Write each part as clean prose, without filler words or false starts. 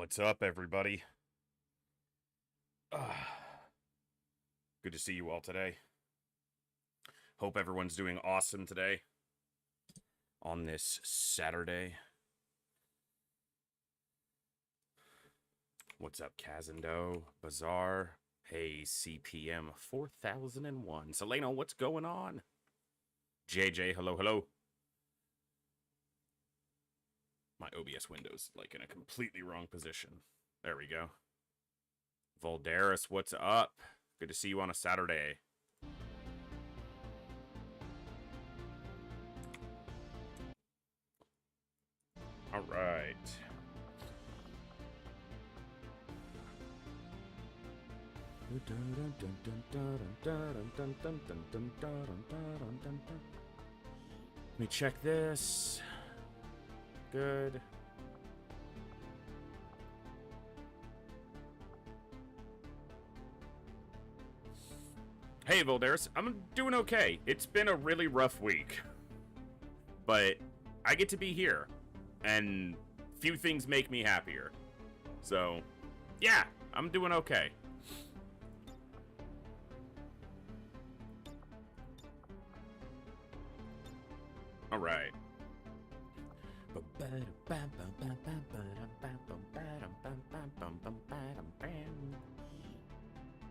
What's up, everybody? Good to see you all today. Hope everyone's doing awesome today on this Saturday. What's up, Kazando, Bazaar? Hey, CPM 4001. Selena, what's going on? JJ, hello, hello. My OBS window's like in a completely wrong position. There we go. Volderis, what's up? Good to see you on a Saturday. All right. Let me check this. Good. Hey, Volderis, I'm doing okay. It's been a really rough week, but I get to be here, and few things make me happier. So, yeah, I'm doing okay. All right.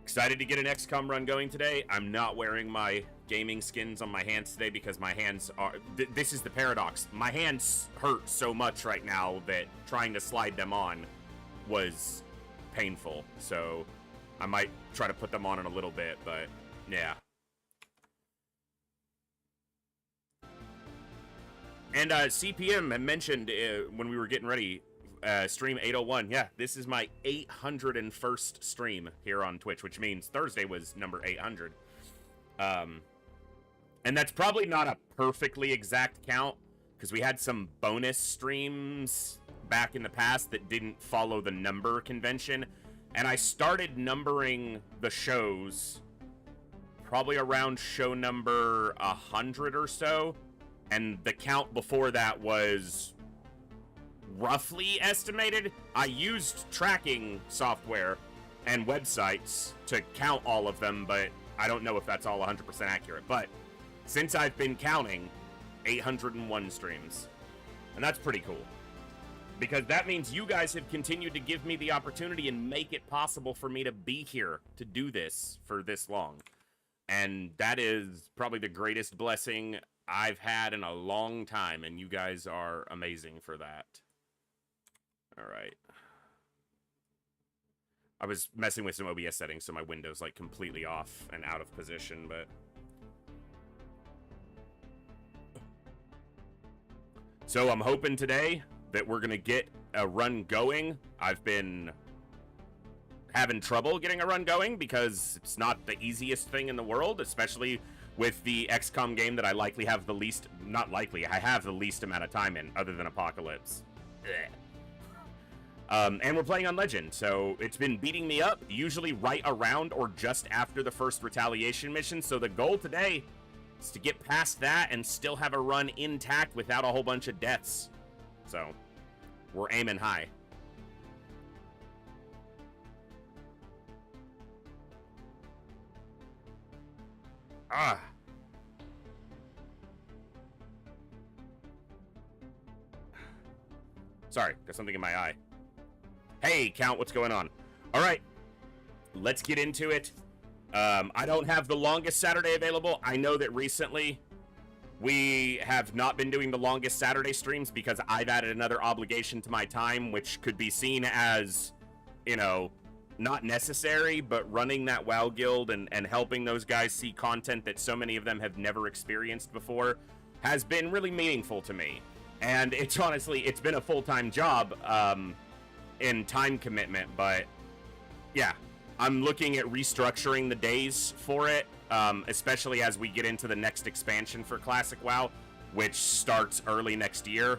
Excited to get an XCOM run going today. I'm not wearing my gaming skins on my hands today because my hands are... this is the paradox. My hands hurt so much right now that trying to slide them on was painful. So I might try to put them on in a little bit, but yeah. And CPM had mentioned when we were getting ready, stream 801. Yeah, this is my 801st stream here on Twitch, which means Thursday was number 800. And that's probably not a perfectly exact count, because we had some bonus streams back in the past that didn't follow the number convention. And I started numbering the shows probably around show number 100 or so. And the count before that was roughly estimated. I used tracking software and websites to count all of them, but I don't know if that's all 100% accurate. But since I've been counting, 801 streams. And that's pretty cool. Because that means you guys have continued to give me the opportunity and make it possible for me to be here to do this for this long. And that is probably the greatest blessing I've had in a long time, and you guys are amazing for that. All right. I was messing with some OBS settings, so my window's like completely off and out of position, but... So I'm hoping today that we're going to get a run going. I've been having trouble getting a run going because it's not the easiest thing in the world, especially with the XCOM game that I likely have the least, not likely, I have the least amount of time in, other than Apocalypse. And we're playing on Legend, so it's been beating me up, usually right around or just after the first Retaliation mission, so the goal today is to get past that and still have a run intact without a whole bunch of deaths. So, we're aiming high. Ah. Sorry, got something in my eye. Hey, Count, what's going on? All right, let's get into it. I don't have the longest Saturday available. I know that recently we have not been doing the longest Saturday streams because I've added another obligation to my time, which could be seen as, you know, not necessary, but running that WoW guild and helping those guys see content that so many of them have never experienced before has been really meaningful to me. And it's honestly, it's been a full-time job in time commitment, but yeah, I'm looking at restructuring the days for it, especially as we get into the next expansion for Classic WoW, which starts early next year.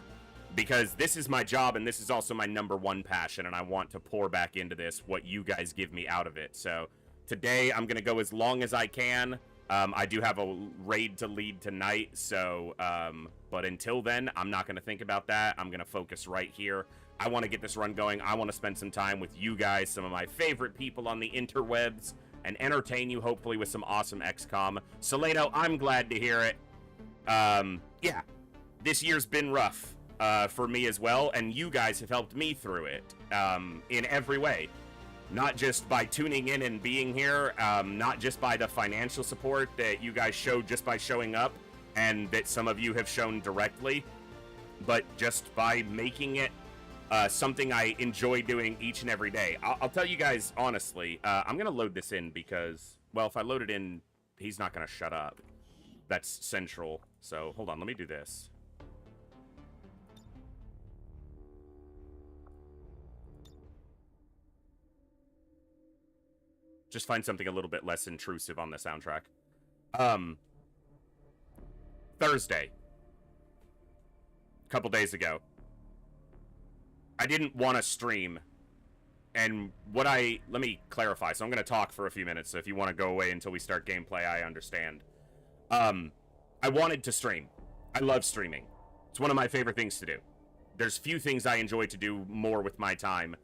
Because this is my job, and this is also my #1 passion, and I want to pour back into this what you guys give me out of it. So today, I'm going to go as long as I can. I do have a raid to lead tonight, so, but until then, I'm not going to think about that. I'm going to focus right here I want to get this run going. I want to spend some time with you guys, some of my favorite people on the interwebs, and entertain you, hopefully, with some awesome XCOM. Solano, I'm glad to hear it. Yeah, this year's been rough for me as well, and you guys have helped me through it in every way. Not just by tuning in and being here, not just by the financial support that you guys showed just by showing up, and that some of you have shown directly, but just by making it something I enjoy doing each and every day. I'll tell you guys honestly, I'm going to load this in because, well, if I load it in, he's not going to shut up. That's central. So hold on, let me do this. Just find something a little bit less intrusive on the soundtrack. Thursday. A couple days ago. I didn't want to stream. And let me clarify. So I'm going to talk for a few minutes. So if you want to go away until we start gameplay, I understand. I wanted to stream. I love streaming. It's one of my favorite things to do. There's few things I enjoy to do more with my time,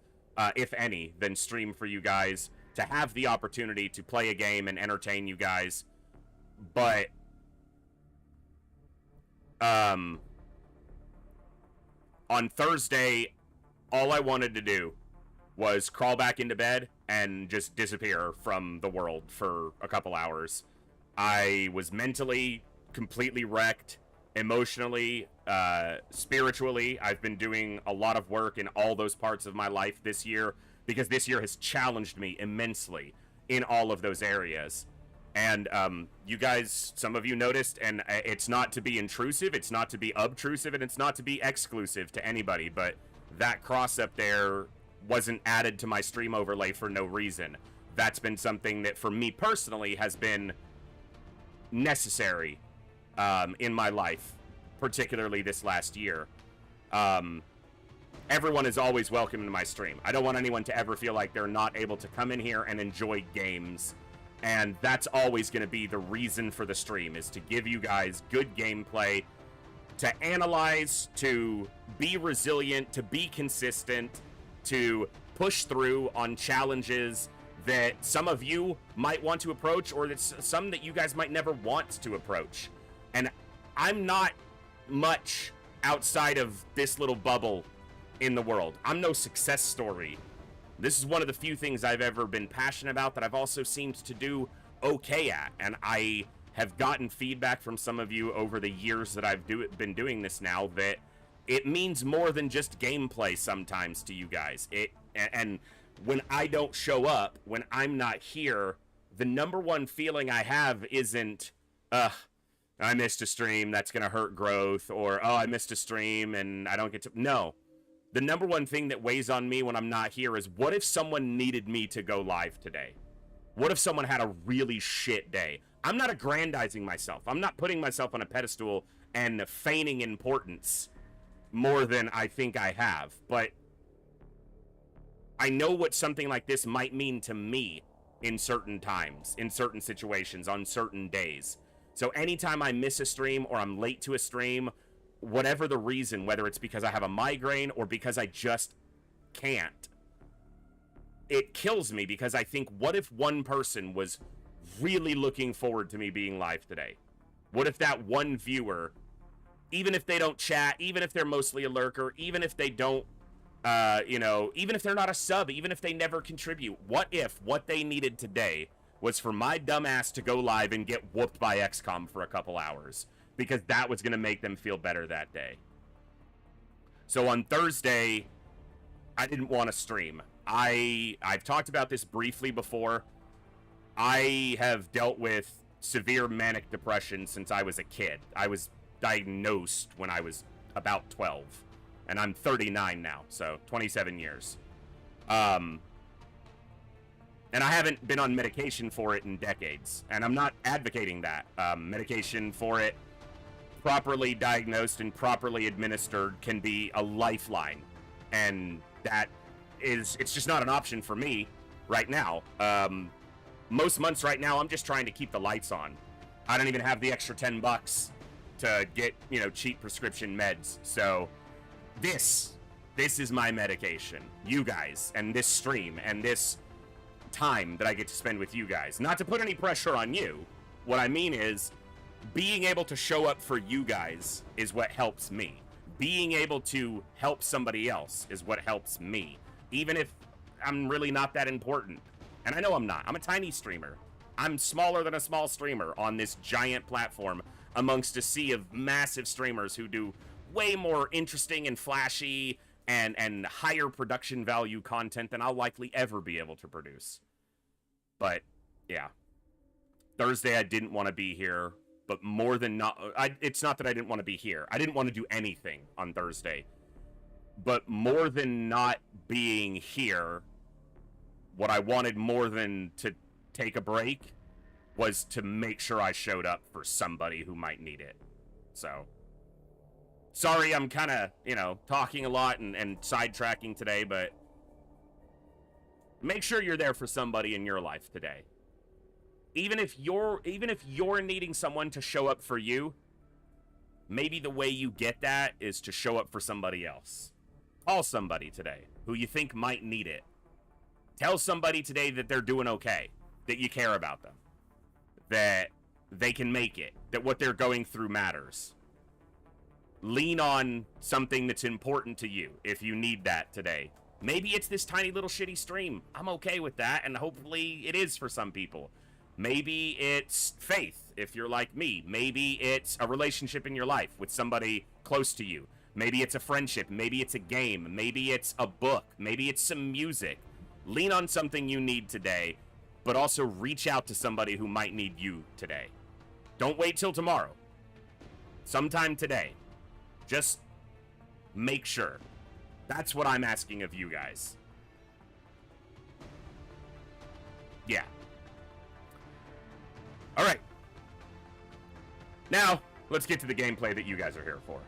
if any, than stream for you guys, to have the opportunity to play a game and entertain you guys. But on Thursday, all I wanted to do was crawl back into bed and just disappear from the world for a couple hours. I was mentally completely wrecked, emotionally, spiritually. I've been doing a lot of work in all those parts of my life this year, because this year has challenged me immensely in all of those areas. And you guys, some of you noticed, and it's not to be intrusive, it's not to be obtrusive, and it's not to be exclusive to anybody, but that cross up there wasn't added to my stream overlay for no reason. That's been something that, for me personally, has been necessary in my life, particularly this last year. Everyone is always welcome in my stream. I don't want anyone to ever feel like they're not able to come in here and enjoy games. And that's always going to be the reason for the stream, is to give you guys good gameplay, to analyze, to be resilient, to be consistent, to push through on challenges that some of you might want to approach, or that some that you guys might never want to approach. And I'm not much outside of this little bubble in the world. I'm no success story. This is one of the few things I've ever been passionate about that I've also seemed to do okay at. And I have gotten feedback from some of you over the years that I've been doing this now, that it means more than just gameplay sometimes to you guys. And when I don't show up, when I'm not here, the number one feeling I have isn't, I missed a stream, that's gonna hurt growth, or, oh, I missed a stream and I don't get to... No. The number one thing that weighs on me when I'm not here is, what if someone needed me to go live today? What if someone had a really shit day? I'm not aggrandizing myself. I'm not putting myself on a pedestal and feigning importance more than I think I have. But I know what something like this might mean to me in certain times, in certain situations, on certain days. So anytime I miss a stream or I'm late to a stream, whatever the reason, whether it's because I have a migraine or because I just can't, it kills me, because I think, what if one person was really looking forward to me being live today? What if that one viewer, even if they don't chat, even if they're mostly a lurker, even if they don't, even if they're not a sub, even if they never contribute, what if what they needed today was for my dumb ass to go live and get whooped by XCOM for a couple hours? Because that was going to make them feel better that day. So on Thursday, I didn't want to stream. I've talked about this briefly before. I have dealt with severe manic depression since I was a kid. I was diagnosed when I was about 12. And I'm 39 now, so 27 years. And I haven't been on medication for it in decades. And I'm not advocating that. Medication for it, properly diagnosed and properly administered, can be a lifeline. And it's just not an option for me right now. Most months right now, I'm just trying to keep the lights on. I don't even have the extra $10 to get, cheap prescription meds. So this This is my medication. You guys, and this stream, and this time that I get to spend with you guys. Not to put any pressure on you. What I mean is, being able to show up for you guys is what helps me. Being able to help somebody else is what helps me. Even if I'm really not that important. And I know I'm not. I'm a tiny streamer. I'm smaller than a small streamer on this giant platform amongst a sea of massive streamers who do way more interesting and flashy and higher production value content than I'll likely ever be able to produce. But, yeah. Thursday I didn't want to be here, but more than not... it's not that I didn't want to be here. I didn't want to do anything on Thursday. But more than not being here, what I wanted more than to take a break was to make sure I showed up for somebody who might need it. So... sorry, I'm kind of, talking a lot and sidetracking today, but make sure you're there for somebody in your life today. Even if you're needing someone to show up for you, maybe the way you get that is to show up for somebody else. Call somebody today who you think might need it. Tell somebody today that they're doing okay, that you care about them, that they can make it, that what they're going through matters. Lean on something that's important to you if you need that today. Maybe it's this tiny little shitty stream. I'm okay with that, and hopefully it is for some people. Maybe it's faith, if you're like me. Maybe it's a relationship in your life with somebody close to you. Maybe it's a friendship. Maybe it's a game. Maybe it's a book. Maybe it's some music. Lean on something you need today, but also reach out to somebody who might need you today. Don't wait till tomorrow. Sometime today. Just make sure. That's what I'm asking of you guys. Yeah. Alright. Now, let's get to the gameplay that you guys are here for.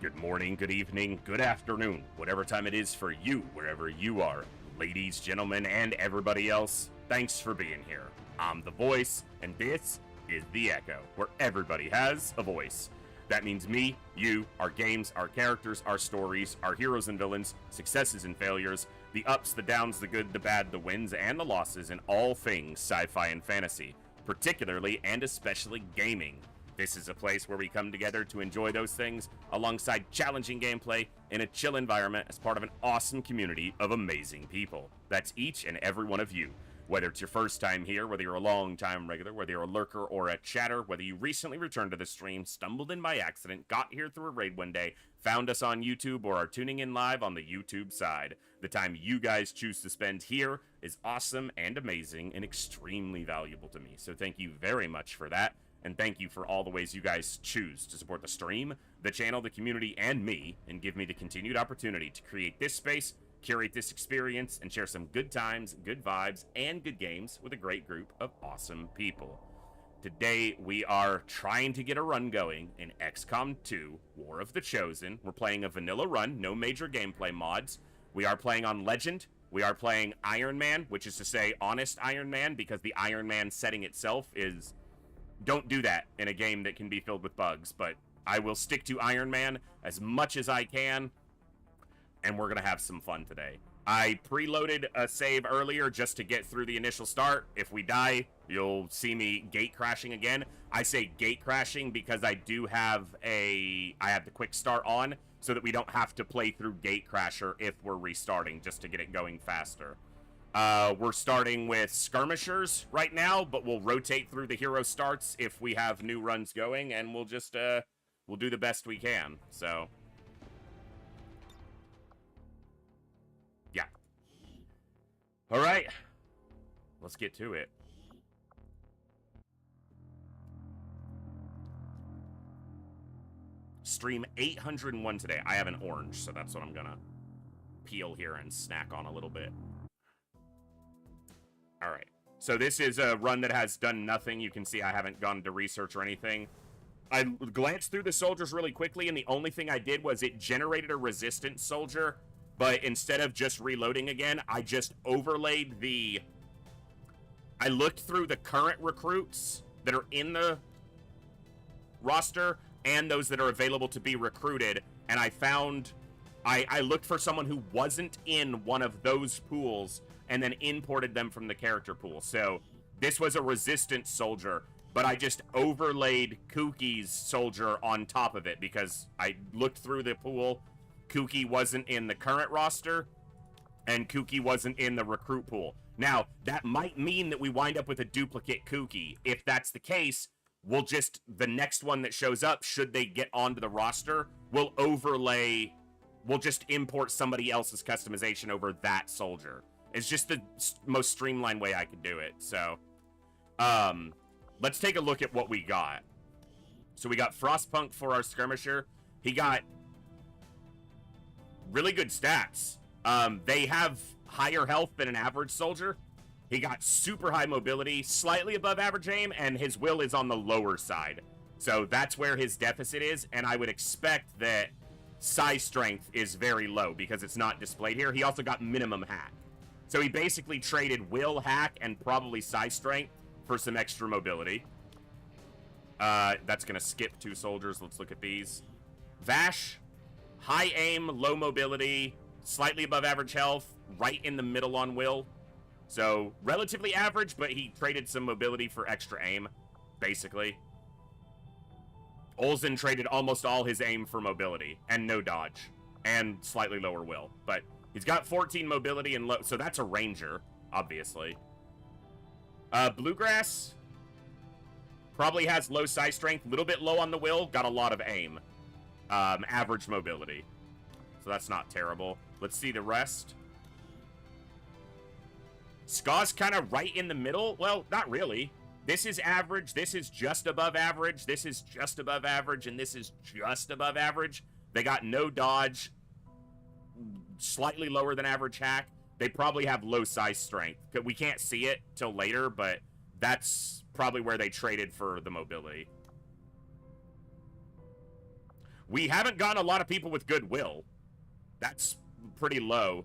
Good morning, good evening, good afternoon, whatever time it is for you, wherever you are. Ladies, gentlemen, and everybody else, thanks for being here. I'm the voice, and this is The Echo, where everybody has a voice. That means me, you, our games, our characters, our stories, our heroes and villains, successes and failures, the ups, the downs, the good, the bad, the wins, and the losses in all things sci-fi and fantasy, particularly and especially gaming. This is a place where we come together to enjoy those things alongside challenging gameplay in a chill environment as part of an awesome community of amazing people. That's each and every one of you. Whether it's your first time here, whether you're a long-time regular, whether you're a lurker or a chatter, whether you recently returned to the stream, stumbled in by accident, got here through a raid one day, found us on YouTube, or are tuning in live on the YouTube side, the time you guys choose to spend here is awesome and amazing and extremely valuable to me. So thank you very much for that, and thank you for all the ways you guys choose to support the stream, the channel, the community, and me, and give me the continued opportunity to create this space, curate this experience, and share some good times, good vibes, and good games with a great group of awesome people. Today, we are trying to get a run going in XCOM 2, War of the Chosen. We're playing a vanilla run, no major gameplay mods. We are playing on Legend. We are playing Ironman, which is to say honest Ironman, because the Ironman setting itself is... don't do that in a game that can be filled with bugs, but I will stick to Ironman as much as I can, and we're going to have some fun today. I preloaded a save earlier just to get through the initial start. If we die, you'll see me gate crashing again. I say gate crashing because I do have I have the quick start on so that we don't have to play through Gate Crasher if we're restarting, just to get it going faster. We're starting with skirmishers right now, but we'll rotate through the hero starts if we have new runs going, and we'll just, we'll do the best we can, so... yeah. Alright. Let's get to it. Stream 801 today. I have an orange, so that's what I'm gonna peel here and snack on a little bit. Alright, so this is a run that has done nothing. You can see I haven't gone to research or anything. I glanced through the soldiers really quickly, and the only thing I did was it generated a resistance soldier, but instead of just reloading again, I just overlaid the... I looked through the current recruits that are in the roster and those that are available to be recruited, and I found I looked for someone who wasn't in one of those pools and then imported them from the character pool. So this was a resistance soldier, but I just overlaid Kookie's soldier on top of it because I looked through the pool. Kookie wasn't in the current roster, and Kookie wasn't in the recruit pool. Now, that might mean that we wind up with a duplicate Kookie. If that's the case, we'll just, the next one that shows up, should they get onto the roster, we'll overlay, we'll just import somebody else's customization over that soldier. It's just the most streamlined way I could do it. So, let's take a look at what we got. So we got Frostpunk for our skirmisher. He got really good stats. They have higher health than an average soldier. He got super high mobility, slightly above average aim, and his will is on the lower side. So that's where his deficit is, and I would expect that size strength is very low because it's not displayed here. He also got minimum hack. So he basically traded will, hack, and probably size strength for some extra mobility. That's going to skip 2 soldiers. Let's look at these. Vash, high aim, low mobility, slightly above average health, right in the middle on will. So relatively average, but he traded some mobility for extra aim, basically. Olsen traded almost all his aim for mobility and no dodge and slightly lower will, but he's got 14 mobility and low, so that's a ranger, obviously. Bluegrass probably has low size strength, a little bit low on the will, got a lot of aim. Average mobility. So that's not terrible. Let's see the rest. Ska's kind of right in the middle. Well, not really. This is average, this is just above average, this is just above average, and this is just above average. They got no dodge, slightly lower than average hack. They probably have low size strength. We can't see it till later, but that's probably where they traded for the mobility. We haven't gotten a lot of people with goodwill. That's pretty low.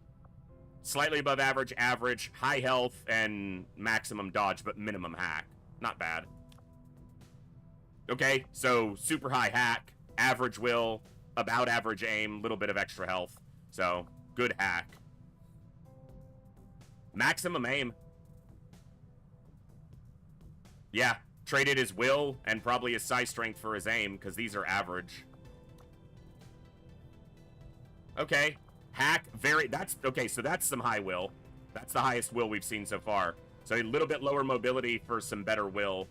Slightly above average, average, high health, and maximum dodge, but minimum hack. Not bad. Okay, so super high hack, average will, about average aim, little bit of extra health. So, good hack. Maximum aim. Yeah, traded his will and probably his size strength for his aim, because these are average. Okay, hack, okay, so that's some high will. That's the highest will we've seen so far. So a little bit lower mobility for some better will.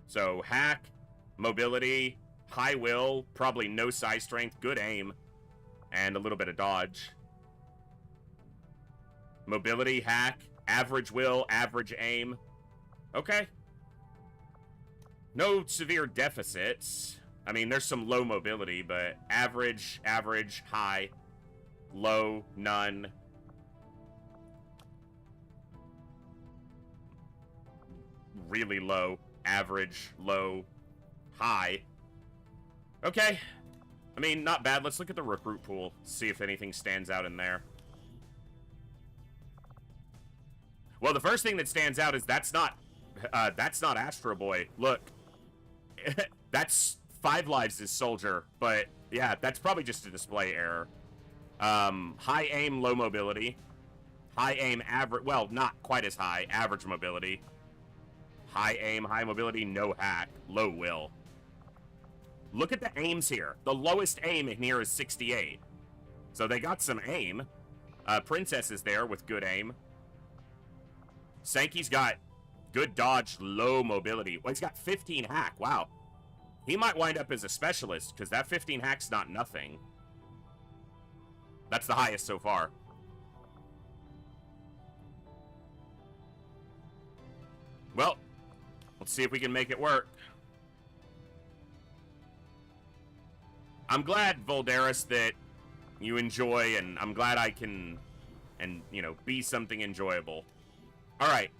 So hack, mobility, high will, probably no size strength, good aim, and a little bit of dodge. Mobility, hack, average will, average aim. Okay. No severe deficits. I mean, there's some low mobility, but average, average, high, low, none. Really low, average, low, high. Okay. I mean, not bad. Let's look at the recruit pool, see if anything stands out in there. Well, the first thing that stands out is that's not Astro Boy. Look, that's 5 Lives' soldier, but yeah, that's probably just a display error. High aim, low mobility. High aim, average, well, not quite as high, average mobility. High aim, high mobility, no hack, low will. Look at the aims here. The lowest aim in here is 68. So they got some aim. Princess is there with good aim. Sankey's got good dodge, low mobility. Well, he's got 15 hack. Wow. He might wind up as a specialist, because that 15 hack's not nothing. That's the highest so far. Well, let's see if we can make it work. I'm glad, Voldaris, that you enjoy, and I'm glad I can, and, you know, be something enjoyable. All right,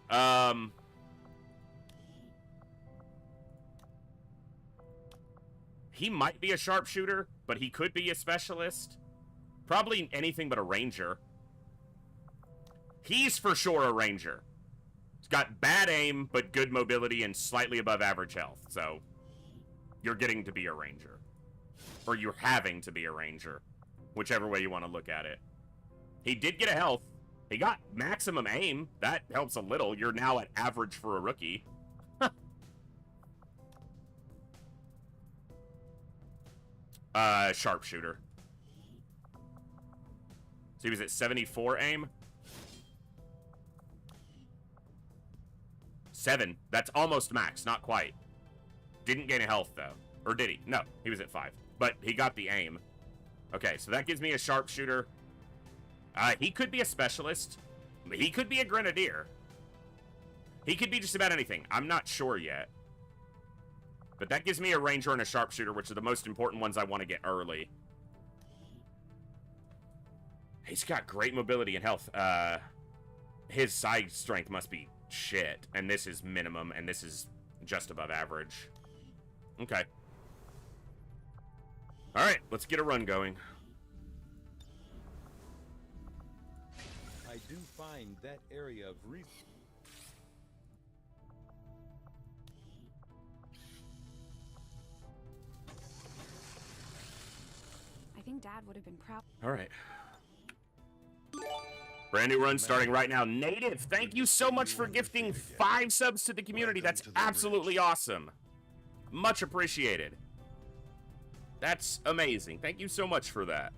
he might be a sharpshooter, but he could be a specialist. Probably anything but a ranger. He's for sure a ranger. He's got bad aim, but good mobility and slightly above average health. So you're getting to be a ranger. Or you're having to be a ranger. Whichever way you want to look at it. He did get a health. He got maximum aim. That helps a little. You're now at average for a rookie. Sharpshooter. So he was at 74 aim. 7. That's almost max. Not quite. Didn't gain a health, though. Or did he? No, he was at 5. But he got the aim. Okay, so that gives me a sharpshooter. He could be a specialist. He could be a grenadier. He could be just about anything. I'm not sure yet. But that gives me a ranger and a sharpshooter, which are the most important ones I want to get early. He's got great mobility and health. His side strength must be shit. And this is minimum, and this is just above average. Okay. Alright, let's get a run going. I do find that area of research. I think Dad would have been proud. All right. Brand new run starting right now. Native, thank you so much for gifting 5 subs to the community. That's absolutely awesome. Much appreciated. That's amazing. Thank you so much for that.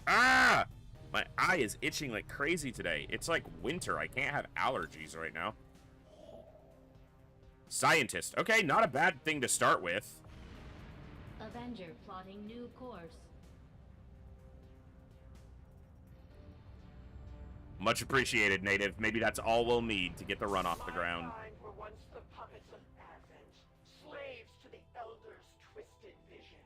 Ah! My eye is itching like crazy today. It's like winter. I can't have allergies right now. Scientist. Okay, not a bad thing to start with. Avenger plotting new course. Much appreciated, Native. Maybe that's all we'll need to get the run off the ground. Were once the puppets of Advent, slaves to the Elders' twisted vision.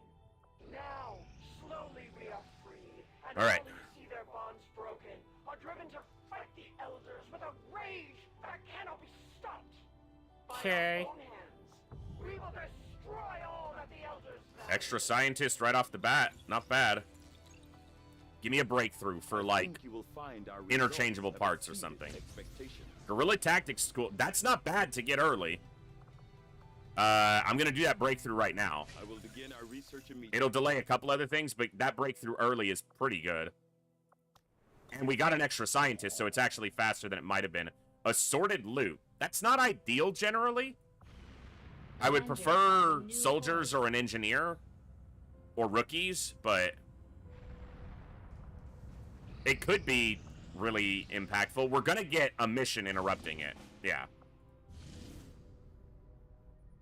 Now, slowly we are free, and all right. all who see their bonds broken are driven to fight the Elders with a rage that cannot be stopped. Okay. By our own hands, we will destroy all that the Elders value. Extra scientist right off the bat. Not bad. Give me a breakthrough for, like, interchangeable parts or something. Guerrilla Tactics School. That's not bad to get early. I'm going to do that breakthrough right now. I will begin our research immediately. It'll delay a couple other things, but that breakthrough early is pretty good. And we got an extra scientist, so it's actually faster than it might have been. Assorted loot. That's not ideal, generally. I would prefer soldiers or an engineer. Or rookies, but it could be really impactful. We're going to get a mission interrupting it. Yeah.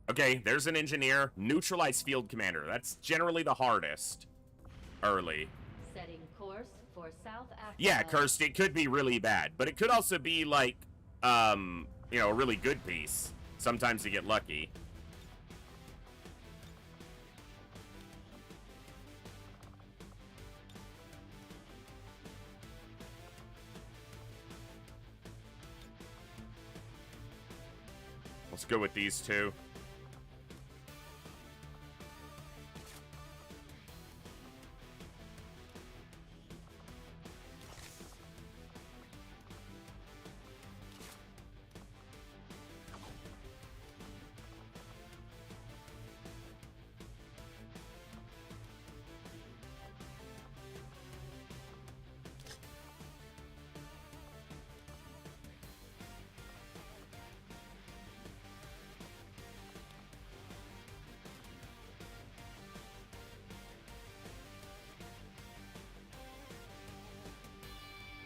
Okay, there's an engineer. Neutralize field commander. That's generally the hardest. Early. Setting course for South Africa. Yeah, cursed. It could be really bad. But it could also be like, you know, a really good piece. Sometimes you get lucky. Let's go with these two.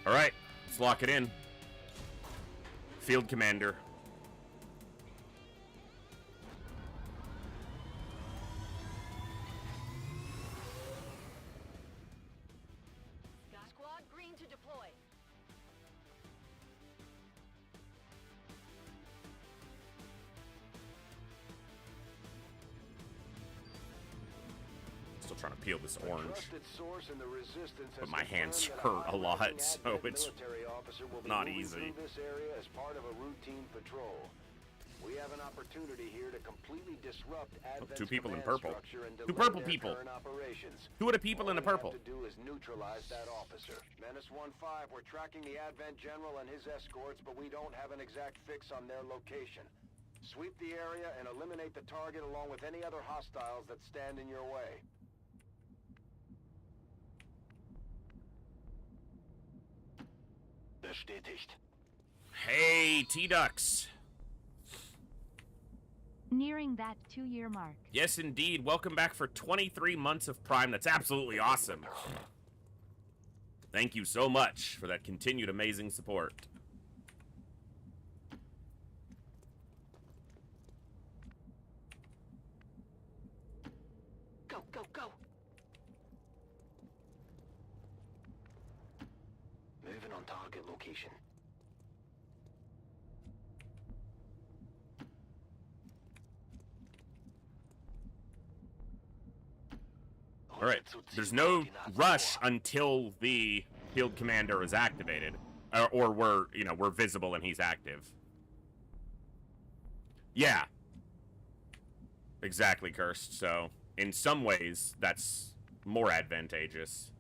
All right, let's lock it in. Field commander. Squad green to deploy. Still trying to peel this orange. But my hands hurt a lot, so it's not easy. This area as part of a routine patrol. We have an opportunity here to completely disrupt Advent's two people in command purple. structure and Two delay purple their people. current operations. Who are the people in the purple? All we have to do is neutralize that officer. Menace 1-5, we're tracking the Advent General and his escorts, but we don't have an exact fix on their location. Sweep the area and eliminate the target along with any other hostiles that stand in your way. Bestätigt. Hey, T-Ducks. Nearing that 2-year mark. Yes, indeed. Welcome back for 23 months of Prime. That's absolutely awesome. Thank you so much for that continued amazing support. Go, go, go! Moving on target location. All right. There's no rush until the field commander is activated, or we're visible and he's active. Yeah. Exactly, Cursed. So, in some ways, that's more advantageous.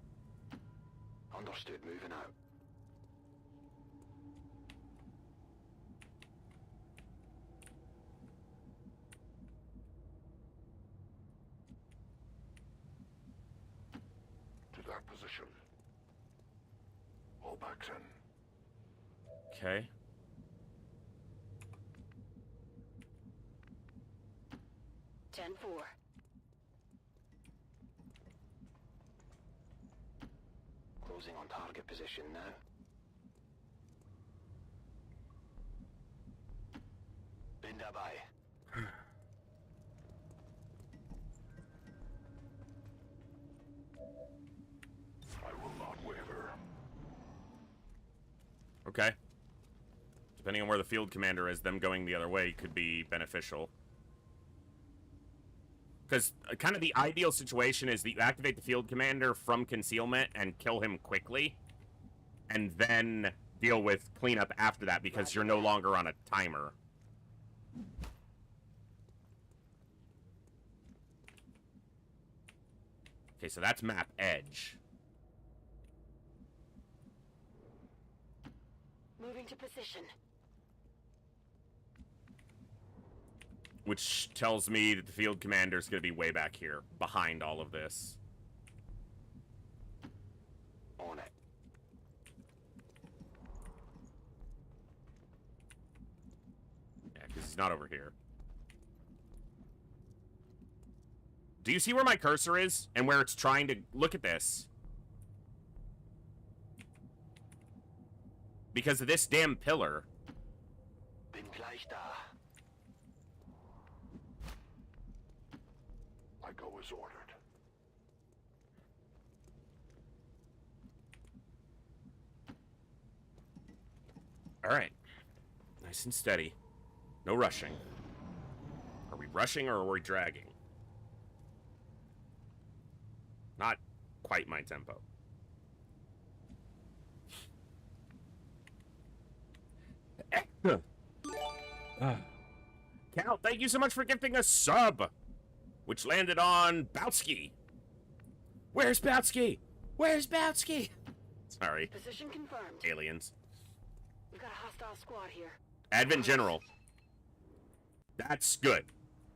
Understood, moving out. To that position. All backs in. Okay. Ten-4. Closing on target position now. Bin dabei. I will not waver. Okay. Depending on where the field commander is, them going the other way could be beneficial. Because kind of the ideal situation is that you activate the field commander from concealment and kill him quickly. And then deal with cleanup after that because you're no longer on a timer. Okay, so that's map edge. Moving to position. Which tells me that the field commander is going to be way back here, behind all of this. On it. Yeah, because he's not over here. Do you see where my cursor is? And where it's trying to... Look at this. Because of this damn pillar. Bin gleich da. I go as ordered. Alright. Nice and steady. No rushing. Are we rushing or are we dragging? Not quite my tempo. Cal, thank you so much for gifting a sub, which landed on Boutsky. Where's Boutsky? Where's Boutsky? Sorry, Position confirmed. aliens. We've got a hostile squad here. Advent General. That's good.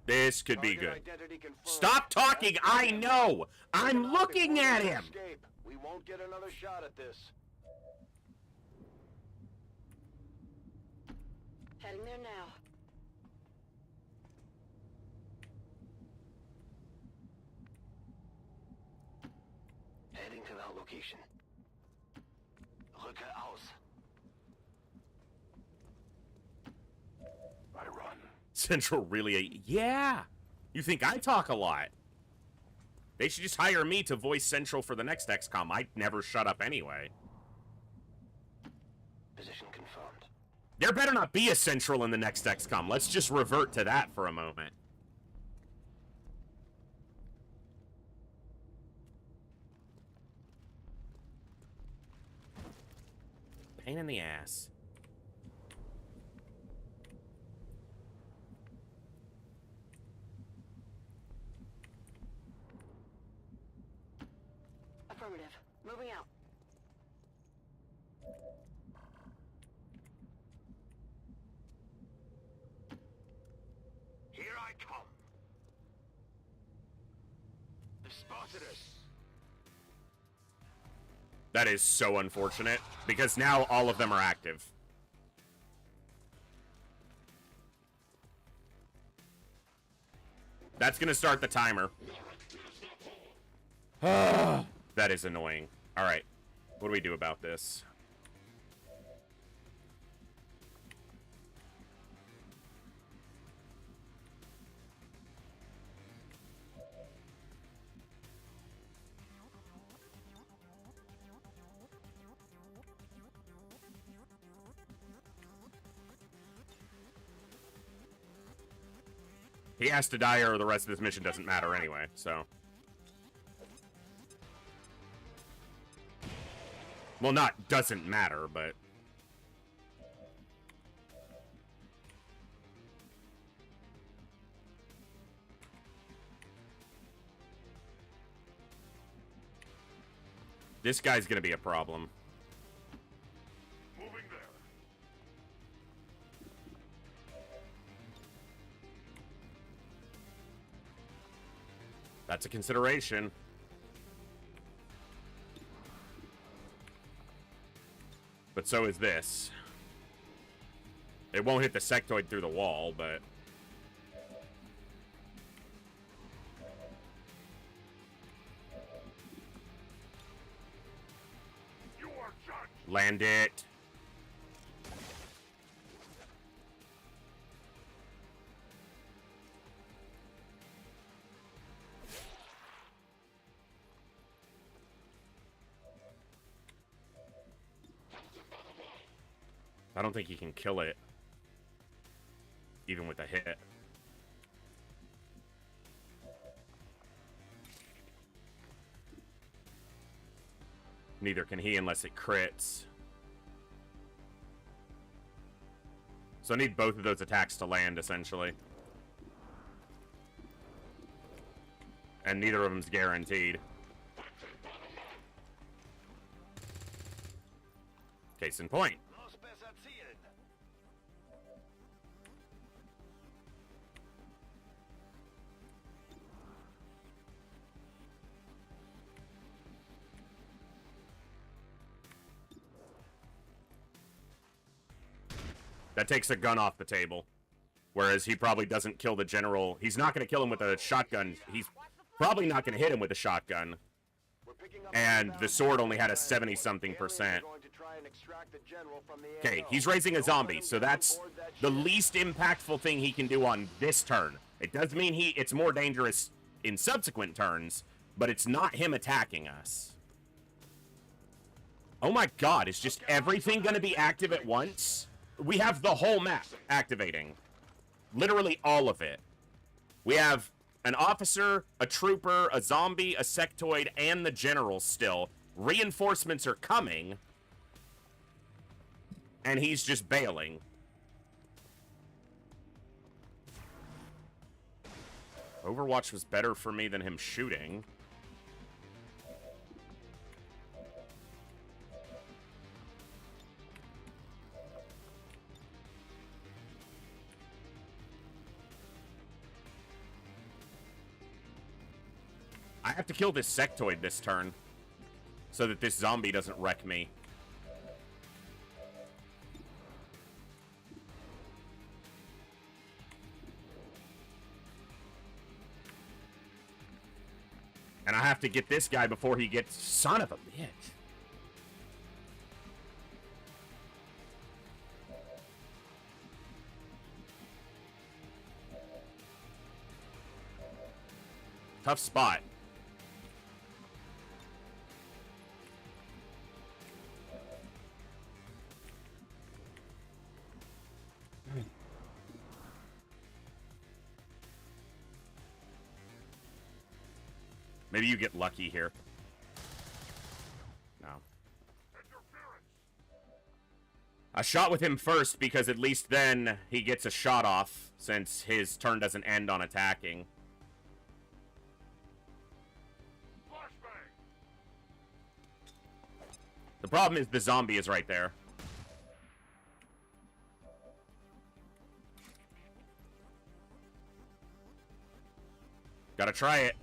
This could be Target good. identity confirmed. Stop talking! I know! I'm looking at him! Escape. We won't get another shot at this. Heading there now. Heading to that location. Rücke aus. I run. Central really... Yeah! You think I talk a lot? They should just hire me to voice Central for the next XCOM. I'd never shut up anyway. Position confirmed. There better not be a Central in the next XCOM. Let's just revert to that for a moment. Pain in the ass. Affirmative. Moving out. Here I come. They spotted us. That is so unfortunate, because now all of them are active. That's gonna start the timer. That is annoying. Alright. What do we do about this? He has to die or the rest of this mission doesn't matter anyway, so. Well, not doesn't matter, but. This guy's gonna be a problem. Moving there. That's a consideration. But so is this. It won't hit the sectoid through the wall, but... You are judged. Land it. I don't think he can kill it. Even with a hit. Neither can he unless it crits. So I need both of those attacks to land, essentially. And neither of them's guaranteed. Case in point. That takes a gun off the table. Whereas he probably doesn't kill the general. He's not going to kill him with a shotgun. He's probably not going to hit him with a shotgun. And the sword only had a 70-something%. Okay, he's raising a zombie, so that's the least impactful thing he can do on this turn. It does mean it's more dangerous in subsequent turns, but it's not him attacking us. Oh my god, is just everything going to be active at once? We have the whole map activating. Literally all of it. We have an officer, a trooper, a zombie, a sectoid, and the general still. Reinforcements are coming. And he's just bailing. Overwatch was better for me than him shooting. I have to kill this sectoid this turn so that this zombie doesn't wreck me. And I have to get this guy before he gets... Son of a bitch. Tough spot. Maybe you get lucky here. No. I shot with him first because at least then he gets a shot off since his turn doesn't end on attacking. The problem is the zombie is right there. Gotta try it.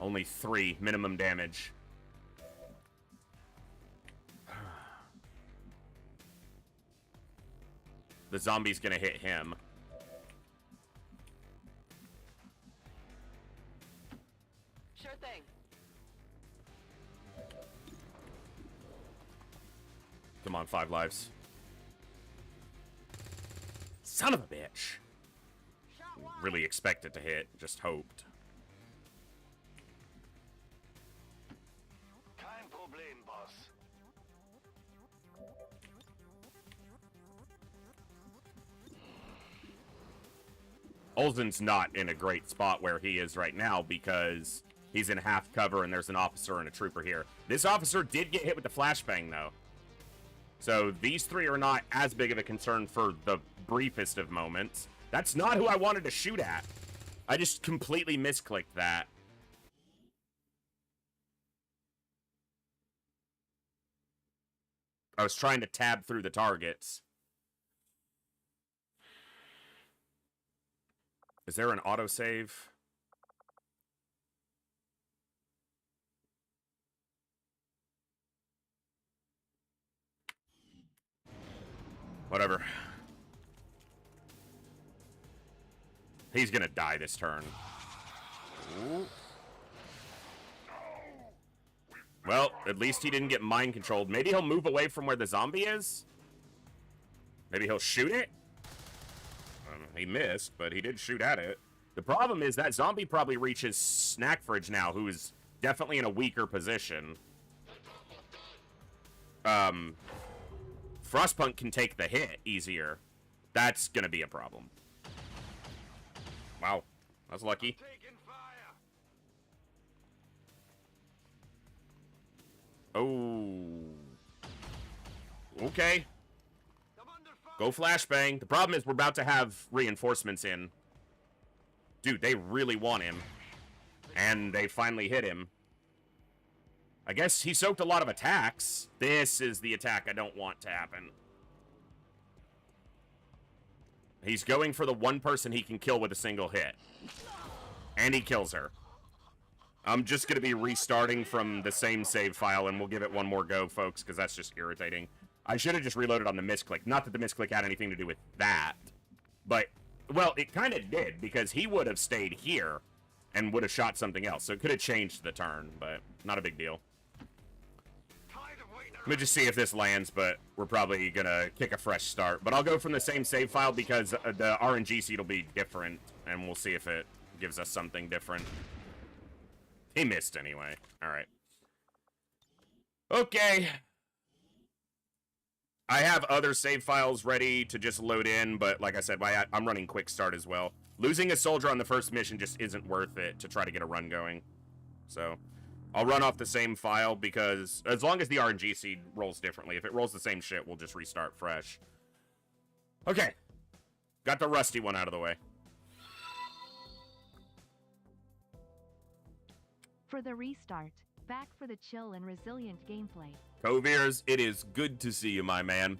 Only 3 minimum damage. The zombie's gonna hit him. Sure thing. Come on, 5 lives. Son of a bitch. Really expected to hit, just hoped. Kein Problem, boss. Olsen's not in a great spot where he is right now because he's in half cover and there's an officer and a trooper here. This officer did get hit with the flashbang, though. So these 3 are not as big of a concern for the briefest of moments. That's not who I wanted to shoot at. I just completely misclicked that. I was trying to tab through the targets. Is there an autosave? Whatever. He's gonna die this turn. Ooh. Well, at least he didn't get mind controlled. Maybe he'll move away from where the zombie is? Maybe he'll shoot it? He missed, but he did shoot at it. The problem is that zombie probably reaches Snack Fridge now, who is definitely in a weaker position. Frostpunk can take the hit easier. That's gonna be a problem. Wow, that's lucky. Oh. Okay. Go flashbang. The problem is we're about to have reinforcements in. Dude, they really want him. And they finally hit him. I guess he soaked a lot of attacks. This is the attack I don't want to happen. He's going for the one person he can kill with a single hit. And he kills her. I'm just going to be restarting from the same save file, and we'll give it one more go, folks, because that's just irritating. I should have just reloaded on the misclick. Not that the misclick had anything to do with that. But, well, it kind of did, because he would have stayed here and would have shot something else. So it could have changed the turn, but not a big deal. Let me just see if this lands, but we're probably going to kick a fresh start. But I'll go from the same save file because the RNG seed will be different, and we'll see if it gives us something different. He missed anyway. All right. Okay. I have other save files ready to just load in, but like I said, I'm running quick start as well. Losing a soldier on the first mission just isn't worth it to try to get a run going. So I'll run off the same file because as long as the RNG seed rolls differently, if it rolls the same shit, we'll just restart fresh. Okay. Got the rusty one out of the way. For the restart, back for the chill and resilient gameplay. Coviers, it is good to see you, my man.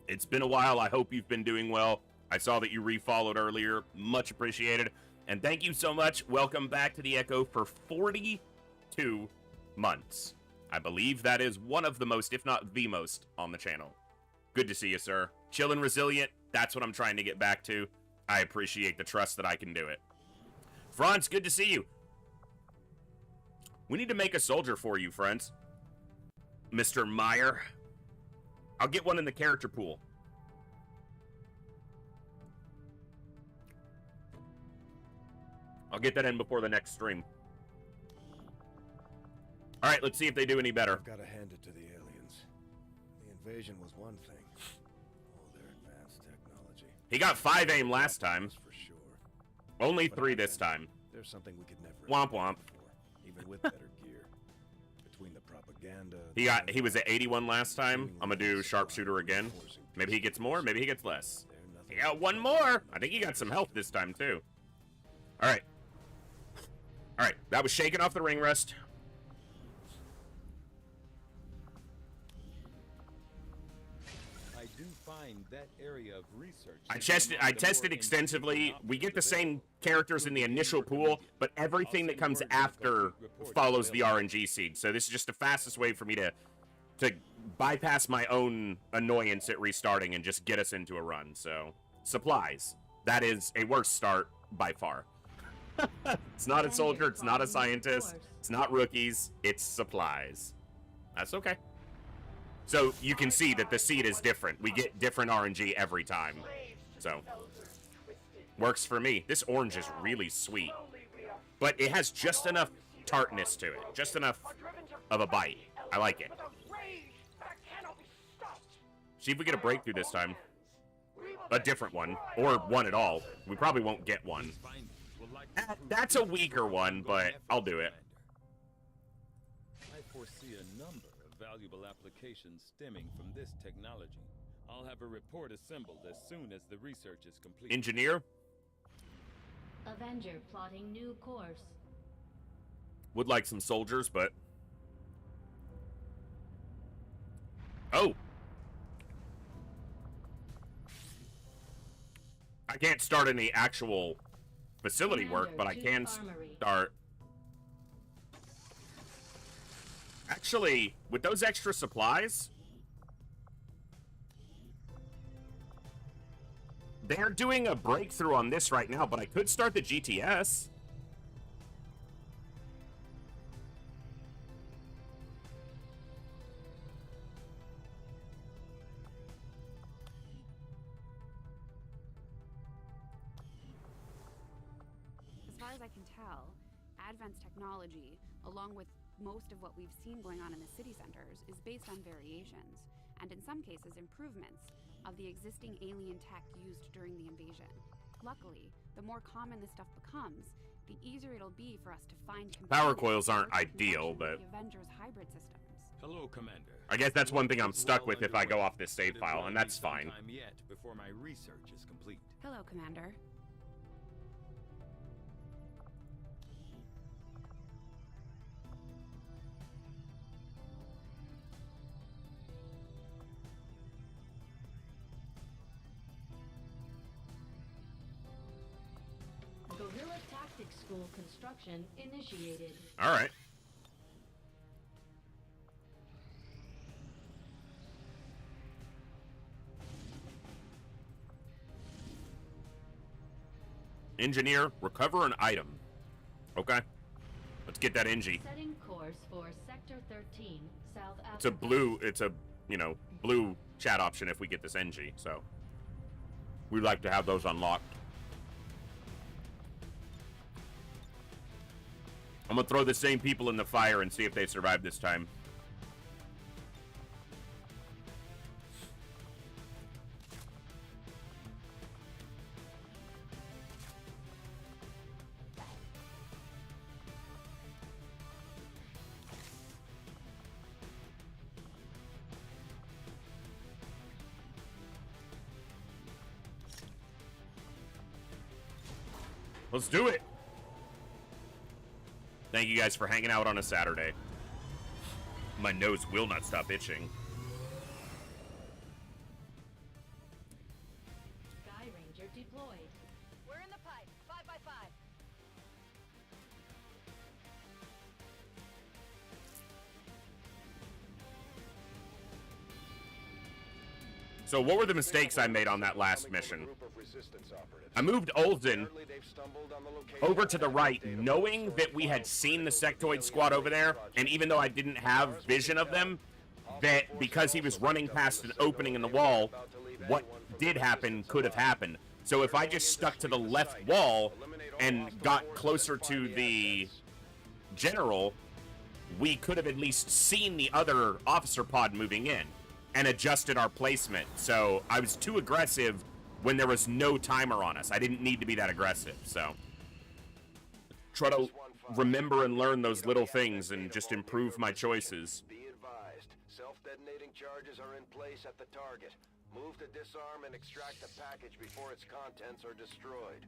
It's been a while. I hope you've been doing well. I saw that you refollowed earlier. Much appreciated. And thank you so much. Welcome back to the Echo for 42 months. I believe that is one of the most, if not the most, on the channel. Good to see you, sir. Chill and resilient. That's what I'm trying to get back to. I appreciate the trust that I can do it. Franz, good to see you. We need to make a soldier for you, friends. Mr. Meyer. I'll get one in the character pool. I'll get that in before the next stream. All right, let's see if they do any better. I've got to hand it to the aliens. The invasion was one thing. Oh, their advanced technology. He got 5 aim last time. For sure. Only 3 this time. There's something we could never Womp womp. before, even with better gear. Between the propaganda. He was at 81 last time. I'm gonna do sharpshooter again. Maybe he gets more, maybe he gets less. He got 1 more. I think he got some health this time too. All right. All right, That was shaking off the ring rust. I do find that area of research. I tested extensively. We get the same characters in the initial pool, but everything that comes after follows the RNG seed. So this is just the fastest way for me to bypass my own annoyance at restarting and just get us into a run. So supplies. That is a worse start by far. It's not a soldier, it's not a scientist, it's not rookies, it's supplies. That's okay. So you can see that the seed is different. We get different RNG every time. So works for me. This orange is really sweet, but it has just enough tartness to it, just enough of a bite. I like it. See if we get a breakthrough this time. A different one, or one at all. We probably won't get one. That's a weaker one, but I'll do it. I foresee a number of valuable applications stemming from this technology. I'll have a report assembled as soon as the research is complete. Engineer? Avenger plotting new course. Would like some soldiers, but... Oh! I can't start any actual facility work, but I can start... Actually, with those extra supplies... They're doing a breakthrough on this right now, but I could start the GTS. As far as I can tell, Advent's technology, along with most of what we've seen going on in the city centers, is based on variations, and in some cases improvements, of the existing alien tech used during the invasion. Luckily, the more common this stuff becomes, the easier it'll be for us to find power coils aren't ideal, but the Avengers hybrid systems. Hello, Commander. I guess that's one thing I'm stuck with if I go off this save file, and that's fine. Yet before my research is complete. Hello, Commander. Guerrilla Tactics School construction initiated. All right. Engineer, recover an item. Okay. Let's get that Engie. Setting course for Sector 13, South Africa. It's a blue, you know, blue chat option if we get this Engie, so. We'd like to have those unlocked. I'm gonna throw the same people in the fire and see if they survive this time. Let's do it! Thank you guys for hanging out on a Saturday. My nose will not stop itching. Sky Ranger deployed. We're in the pipe. 5x5. So what were the mistakes I made on that last mission? I moved Olsen over to the right, knowing that we had seen the sectoid squad over there, and even though I didn't have vision of them, that because he was running past an opening in the wall, what did happen could have happened. So if I just stuck to the left wall and got closer to the general, we could have at least seen the other officer pod moving in and adjusted our placement. So I was too aggressive when there was no timer on us. I didn't need to be that aggressive, so. Try to remember and learn those little things and just improve my choices. Be advised, self-detonating charges are in place at the target. Move to disarm and extract the package before its contents are destroyed.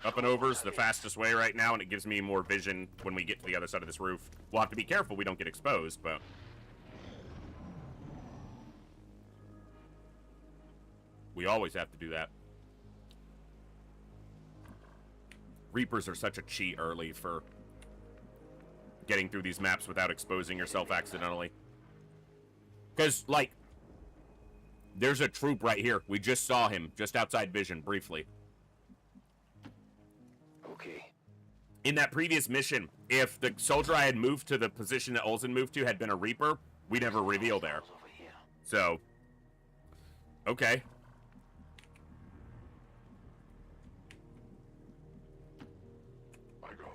Up and over is the fastest way right now, and it gives me more vision when we get to the other side of this roof. We'll have to be careful we don't get exposed, but... we always have to do that. Reapers are such a cheat early for getting through these maps without exposing yourself accidentally. Because, like, there's a troop right here. We just saw him, just outside vision, briefly. Okay. In that previous mission, if the soldier I had moved to the position that Olsen moved to had been a Reaper, we'd never reveal there. So, okay. I go.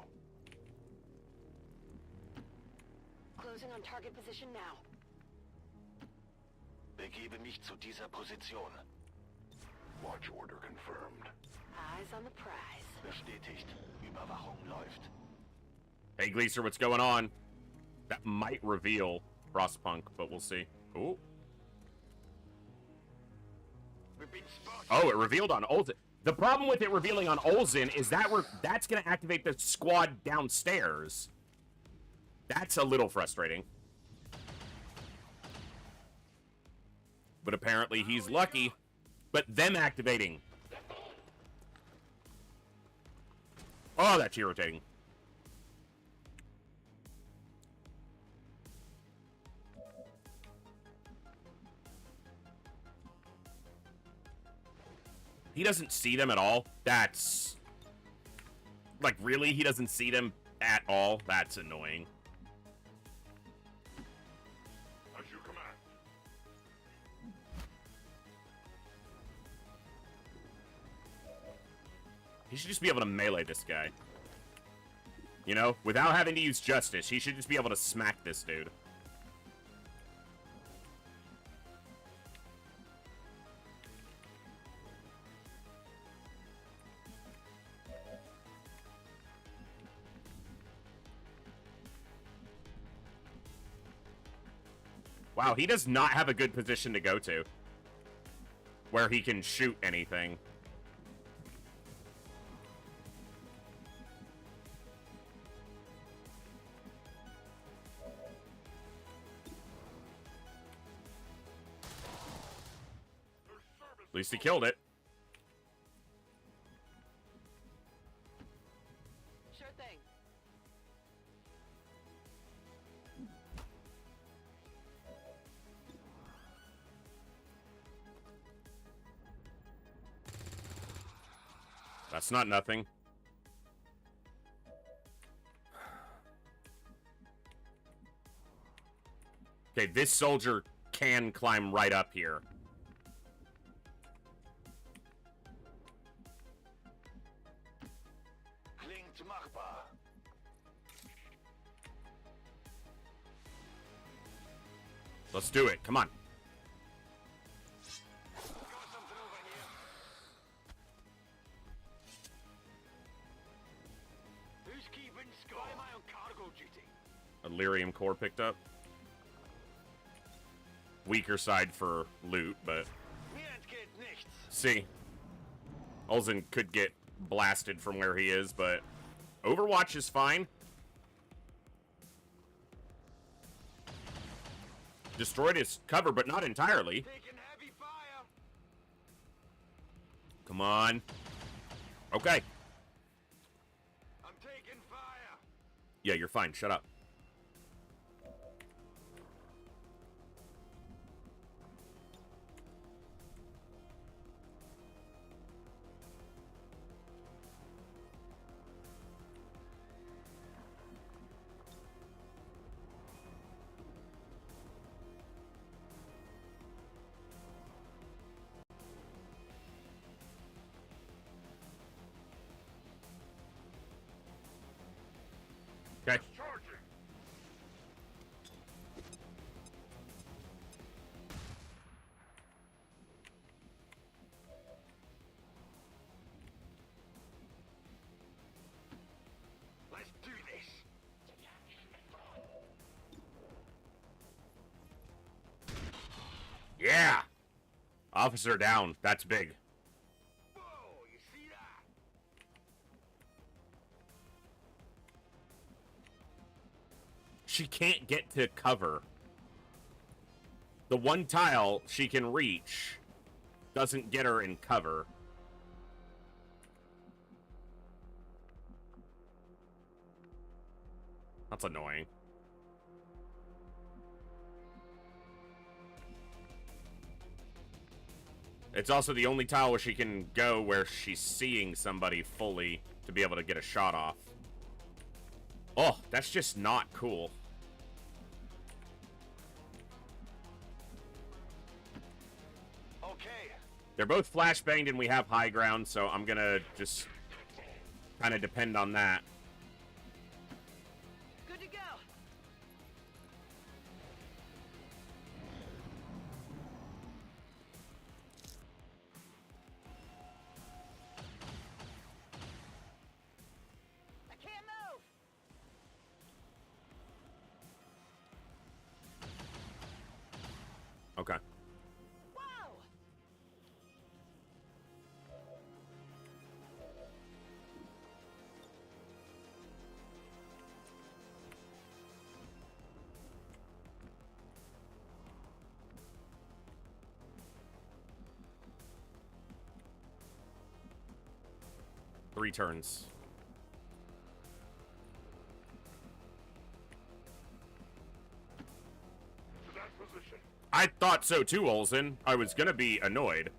Closing on target position now. Begebe mich zu dieser Position. Watch order confirmed. Eyes on the prize. Bestätigt. Überwachung läuft. Hey, Gleaser, what's going on? That might reveal Frostpunk, but we'll see. Ooh. Oh, it revealed on Olsen. The problem with it revealing on Olsen is that that's going to activate the squad downstairs. That's a little frustrating. But apparently he's lucky. But them activating. Oh, that's irritating. He doesn't see them at all. That's... like, really? He doesn't see them at all? That's annoying. As you command. He should just be able to melee this guy. You know? Without having to use justice, he should just be able to smack this dude. Wow, he does not have a good position to go to where he can shoot anything. At least he killed it. Sure thing. That's not nothing. Okay, this soldier can climb right up here. Klingt machbar. Let's do it. Come on. Who's keeping score? Why am I on cargo duty? A lyrium core picked up. Weaker side for loot, but... Mir entgeht nichts. see. Olsen could get blasted from where he is, but... Overwatch is fine. Destroyed his cover, but not entirely. Taking heavy fire. Come on. Okay. I'm taking fire. Yeah, you're fine. Shut up. Okay. Charging. Let's do this. Yeah! Officer down. That's big. Whoa, you see that? she can't get to cover. The one tile she can reach doesn't get her in cover. That's annoying. It's also the only tile where she can go where she's seeing somebody fully to be able to get a shot off. Oh, that's just not cool. Okay. They're both flashbanged and we have high ground, so I'm gonna just kind of depend on that. Good to go. I can't move. Okay. Whoa! 3 turns. To that position. I thought so too, Olsen. I was gonna be annoyed.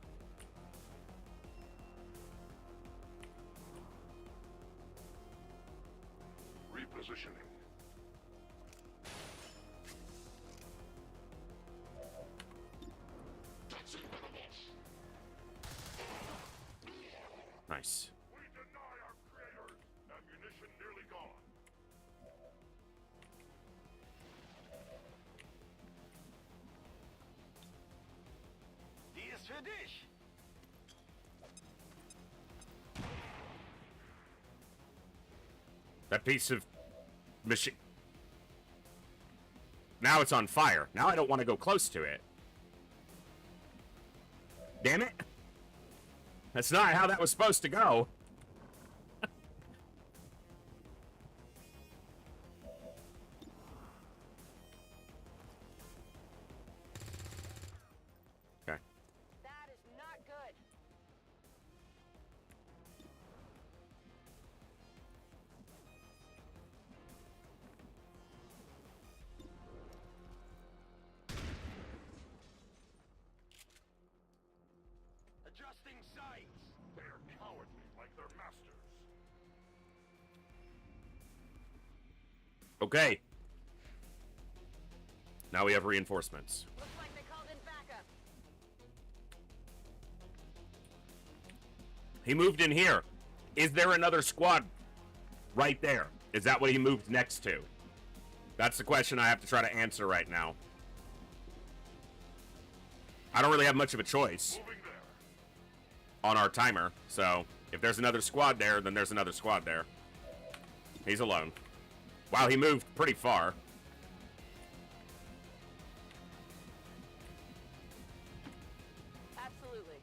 Repositioning. Nice. We deny our creators. Ammunition nearly gone. Die ist für dich. That piece of machine. Now it's on fire. Now I don't want to go close to it. Damn it. That's not how that was supposed to go. Okay. That is not good. Adjusting sights. They're cowardly like their masters. Okay. Now we have reinforcements. Looks like they called in backup. He moved in here. Is there another squad right there? Is that what he moved next to? That's the question I have to try to answer right now. I don't really have much of a choice Moving there. on our timer, so if there's another squad there, then there's another squad there. He's alone. Wow, he moved pretty far. Absolutely.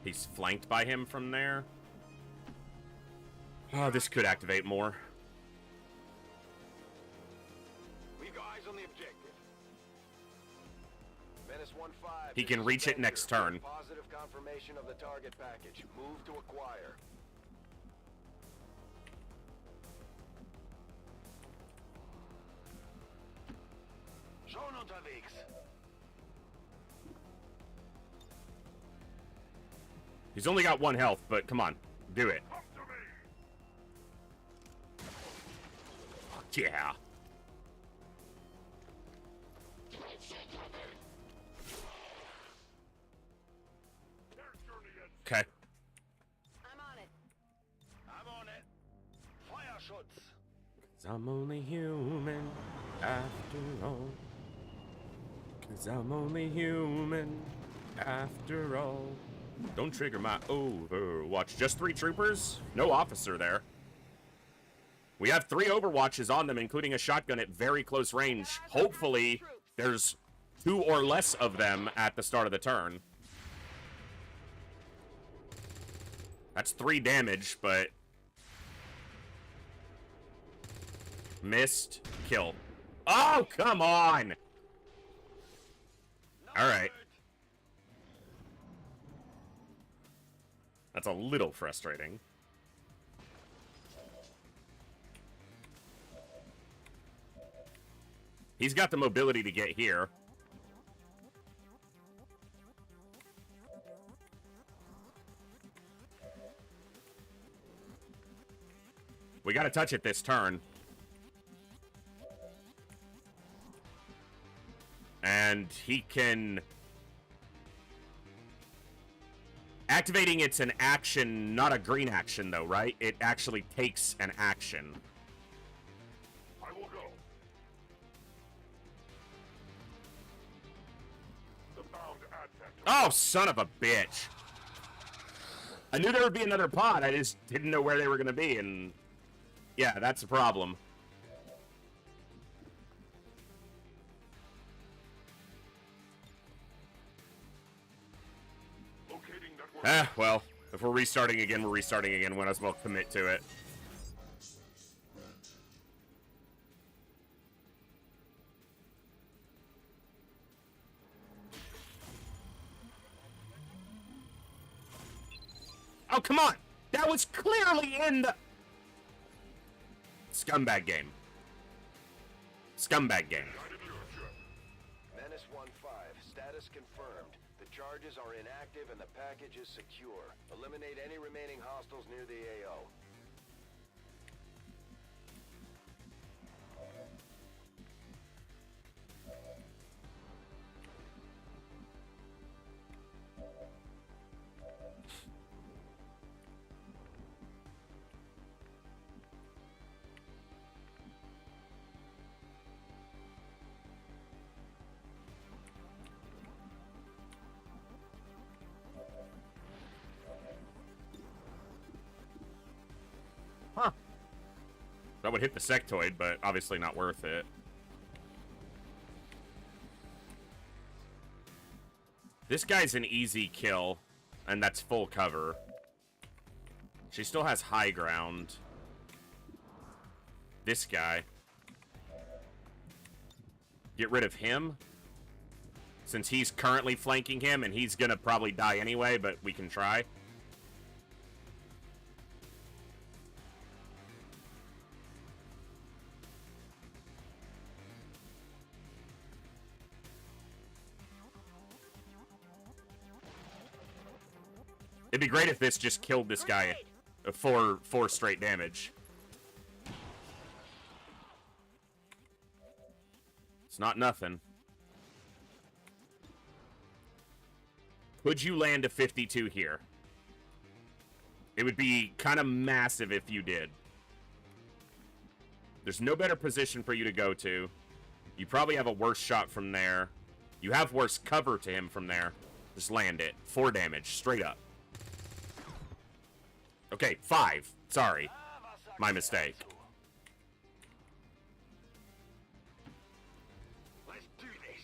He's flanked by him from there. Oh, this could activate more. We got eyes on the objective. Menace 1-5. He can reach it next turn. Positive confirmation of the target package. Move to acquire. Schon unterwegs. He's only got 1 health, but come on, do it. Come to me. Yeah. Their journey ends. Okay. I'm on it. I'm on it. Feuerschutz. 'Cause I'm only human after all. 'Cause I'm only human after all. Don't trigger my Overwatch. Just 3 troopers? No officer there. We have 3 Overwatches on them, including a shotgun at very close range. Hopefully, there's 2 or less of them at the start of the turn. That's 3 damage, but... Missed. Kill. Oh, come on! Alright. That's a little frustrating. He's got the mobility to get here. We gotta touch it this turn. And he can... Activating it's an action, not a green action, though, right? It actually takes an action. I will go. The bound advent. Oh, son of a bitch. I knew there would be another pod, I just didn't know where they were gonna be, and... Yeah, that's a problem. Well, if we're restarting again, we're restarting again. Might as well commit to it. Oh, come on! That was clearly in the... Scumbag game. Scumbag game. Menace 1-5, status confirmed. The charges are inactive and the package is secure. Eliminate any remaining hostiles near the AO. Huh. That would hit the sectoid, but obviously not worth it. This guy's an easy kill, and that's full cover. She still has high ground. This guy. Get rid of him. Since he's currently flanking him, and he's gonna probably die anyway, but we can try. It'd be great if this just killed this guy for 4 straight damage. It's not nothing. Could you land a 52 here? It would be kind of massive if you did. There's no better position for you to go to. You probably have a worse shot from there. You have worse cover to him from there. Just land it. 4 damage, straight up. Okay, 5. Sorry. My mistake. Let's do this.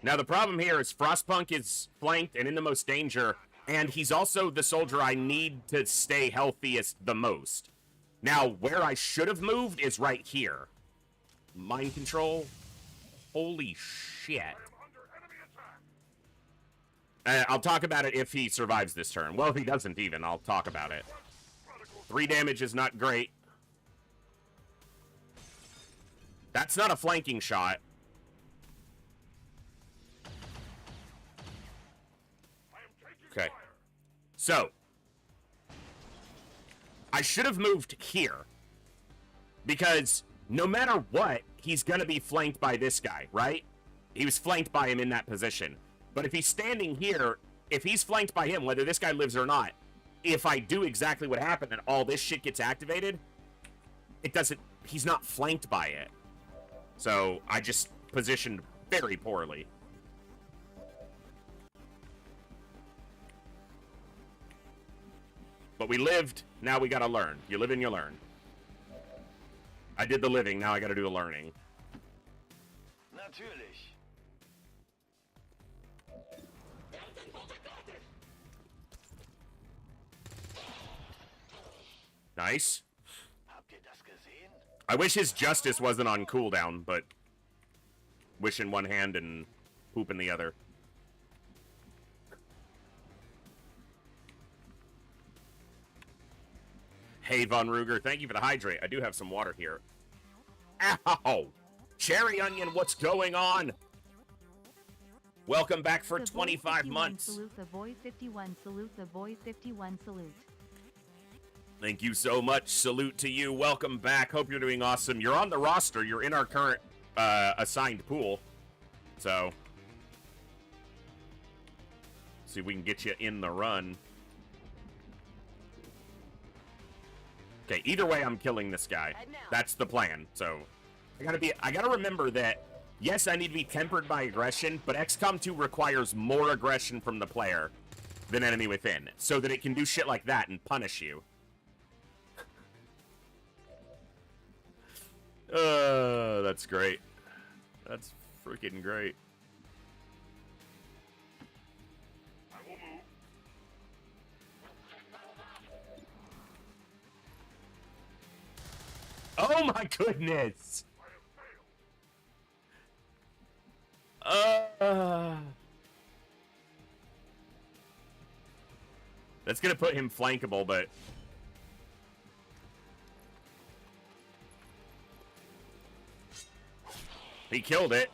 Now, the problem here is Frostpunk is flanked and in the most danger, and he's also the soldier I need to stay healthiest the most. Now, where I should have moved is right here. Mind control? Holy shit. I'll talk about it if he survives this turn. Well, if he doesn't even, I'll talk about it. 3 damage is not great. That's not a flanking shot. Okay. So, I should have moved here. Because no matter what, he's going to be flanked by this guy, right? He was flanked by him in that position. But if he's standing here, if he's flanked by him, whether this guy lives or not, if I do exactly what happened and all this shit gets activated, it doesn't, he's not flanked by it. So I just positioned very poorly. But we lived, now we gotta learn. You live and you learn. I did the living, now I gotta do the learning. Natürlich. Nice. Habt ihr das gesehen? I wish his justice wasn't on cooldown, but wish in one hand and poop in the other. Hey, Von Ruger, thank you for the hydrate. I do have some water here. Ow! Cherry Onion, what's going on? Welcome back for The 25 Void 51 months. Salute the Void 51 salute the Void 51 salute. Thank you so much. Salute to you. Welcome back. Hope you're doing awesome. You're on the roster. You're in our current assigned pool. So, see if we can get you in the run. Okay, either way, I'm killing this guy. That's the plan. So, I gotta remember that, yes, I need to be tempered by aggression, but XCOM 2 requires more aggression from the player than enemy within, so that it can do shit like that and punish you. That's great. That's freaking great. I will move. Oh my goodness! I have failed. That's gonna put him flankable, but he killed it.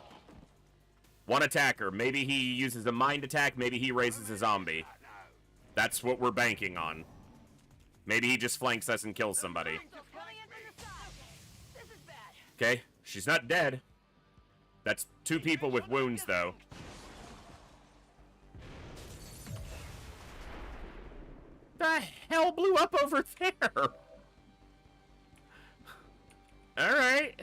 One attacker. Maybe he uses a mind attack. Maybe he raises a zombie. That's what we're banking on. Maybe he just flanks us and kills somebody. Okay, she's not dead. That's 2 people with wounds, though. The hell blew up over there? All right.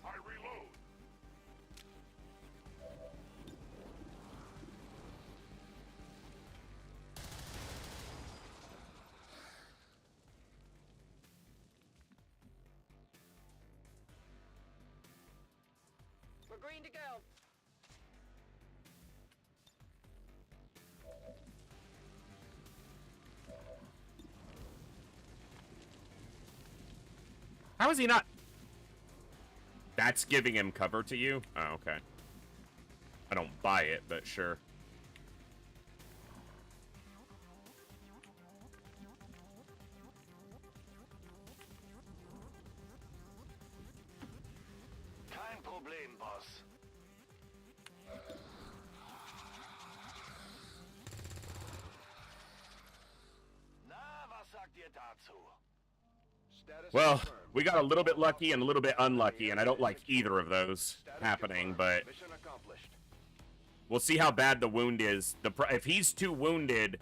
I reload. We're green to go. How is he not? That's giving him cover to you? Oh, okay. I don't buy it, but sure. Kein Problem, Boss. Na, was sagt ihr dazu? Well, we got a little bit lucky and a little bit unlucky, and I don't like either of those happening, but Mission accomplished. we'll see how bad the wound is. If he's too wounded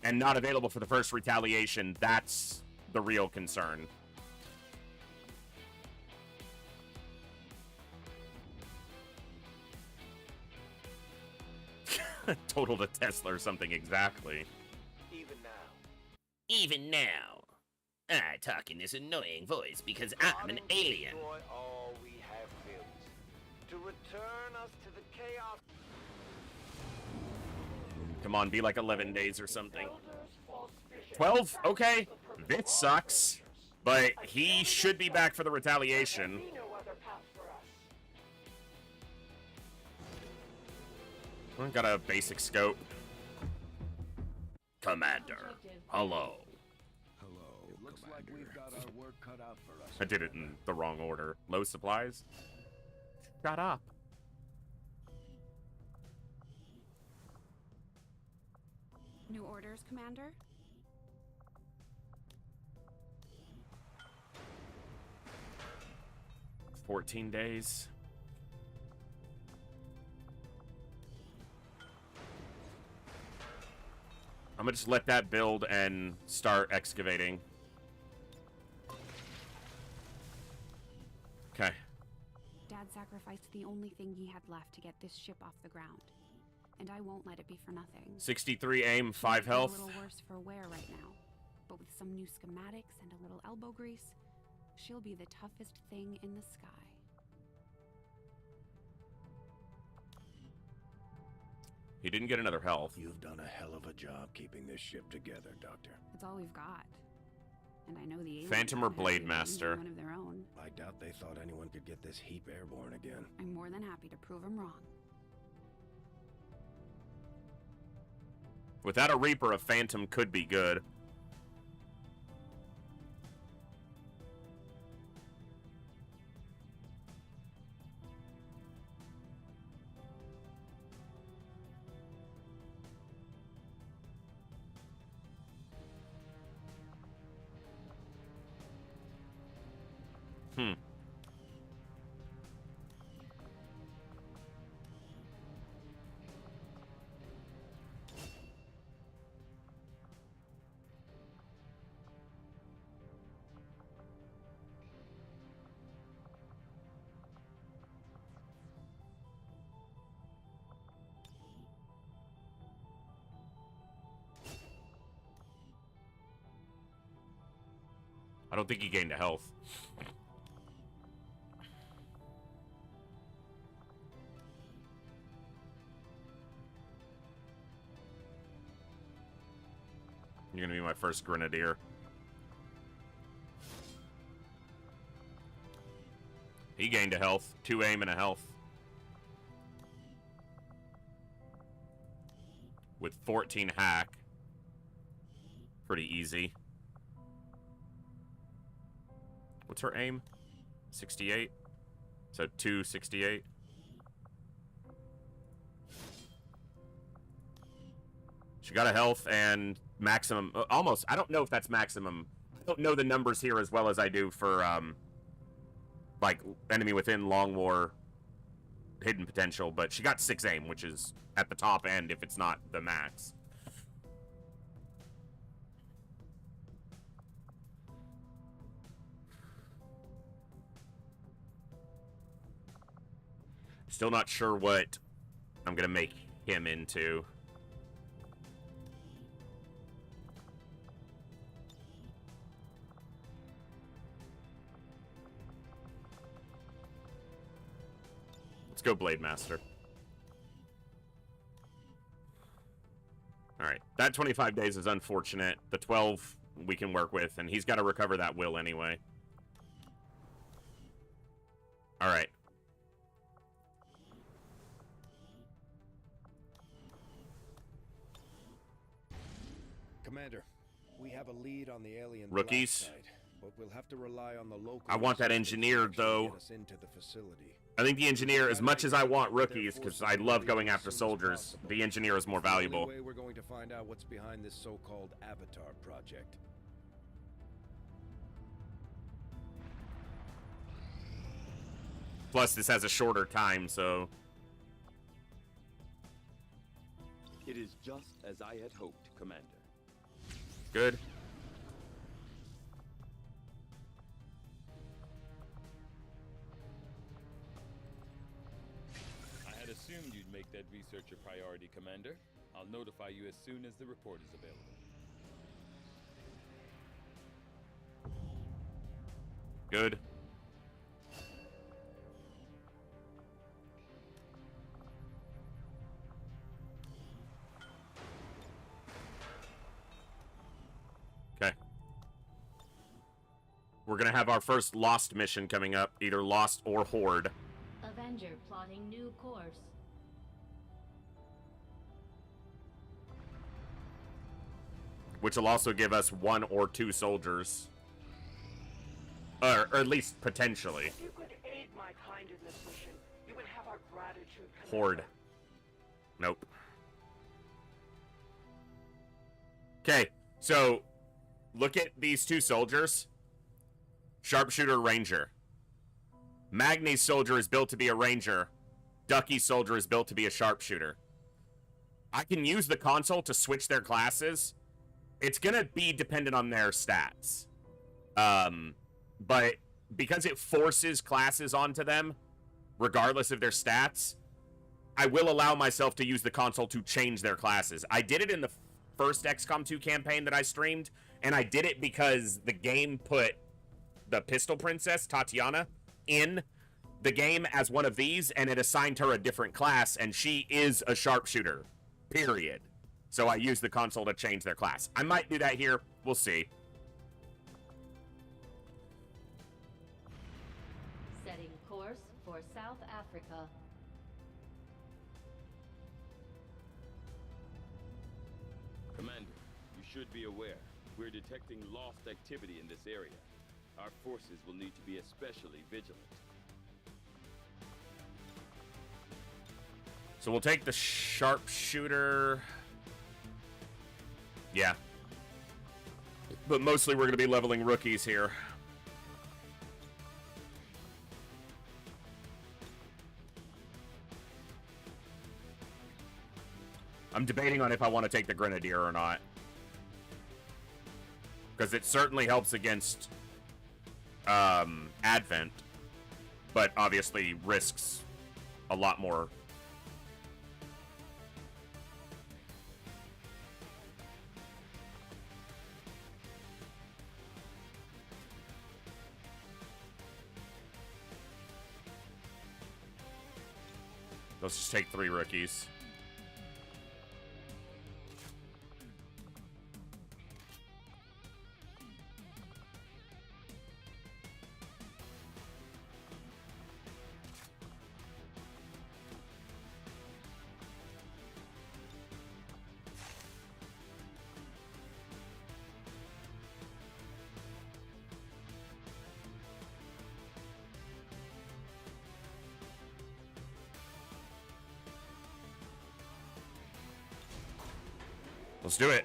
and not available for the first retaliation, that's the real concern. Totaled a Tesla or something, exactly. Even now. Even now, I talk in this annoying voice because I'm an alien. Destroy all we have built. To return us to the chaos. Come on, be like 11 days or something. 12? Okay. This sucks. But he should be back for the retaliation. See no other path for us. Got a basic scope. Commander, hello. Hello, looks like we've got our work cut out for us. I did it in the wrong order. Low supplies? Shut up. New orders, Commander? It's 14 days. I'm gonna just let that build and start excavating. Okay. Dad sacrificed the only thing he had left to get this ship off the ground. And I won't let it be for nothing. 63 aim, 5 A health. little worse for wear right now, but with some new schematics and a little elbow grease, she'll be the toughest thing in the sky. He didn't get another health. You've done a hell of a job keeping this ship together, Doctor. It's all we've got. And I know the aliens Phantom or don't have Blade even Master? one of their own. I doubt they thought anyone could get this heap airborne again. I'm more than happy to prove them wrong. Without a Reaper, a Phantom could be good. I don't think he gained a health. You're gonna be my first Grenadier. He gained a health. 2 aim and a health. With 14 hack. Pretty easy. What's her aim? 68. So 268. She got a health and maximum. Almost. I don't know if that's maximum. I don't know the numbers here as well as I do for, like, enemy within, long war, hidden potential. But she got 6 aim, which is at the top end if it's not the max. Still not sure what I'm gonna make him into. Let's go Blade Master. Alright, that 25 days is unfortunate. The 12 we can work with, and he's got to recover that will anyway. Alright. Commander, we have a lead on the alien Rookies. black side, but we'll have to rely on the local. I want that engineer, though. Get us into the facility. I think the engineer, as much as I want rookies, because I love going after soldiers, the engineer is more valuable. The only way we're going to find out what's behind this so-called Avatar project. Plus, this has a shorter time, so... It is just as I had hoped, Commander. Good. I had assumed you'd make that research a priority, Commander. I'll notify you as soon as the report is available. Good. Okay. We're gonna have our first Lost mission coming up, either Lost or Horde. Avenger plotting new course. Which will also give us 1 or 2 soldiers. Or at least potentially. If you could aid my kind in this mission, you would have our gratitude. Horde. Nope. Okay, so look at these 2 soldiers. Sharpshooter, Ranger. Magni's soldier is built to be a Ranger. Ducky's soldier is built to be a Sharpshooter. I can use the console to switch their classes. It's gonna be dependent on their stats. But because it forces classes onto them, regardless of their stats, I will allow myself to use the console to change their classes. I did it in the first XCOM 2 campaign that I streamed, and I did it because the game put the Pistol Princess, Tatiana, in the game as one of these, and it assigned her a different class, and she is a sharpshooter, period. So I used the console to change their class. I might do that here. We'll see. Setting course for South Africa. Commander, you should be aware. We're detecting lost activity in this area. Our forces will need to be especially vigilant. So we'll take the sharpshooter. Yeah. But mostly we're going to be leveling rookies here. I'm debating on if I want to take the Grenadier or not. Because it certainly helps against Advent. But obviously risks a lot more. Let's just take 3 rookies. Let's do it.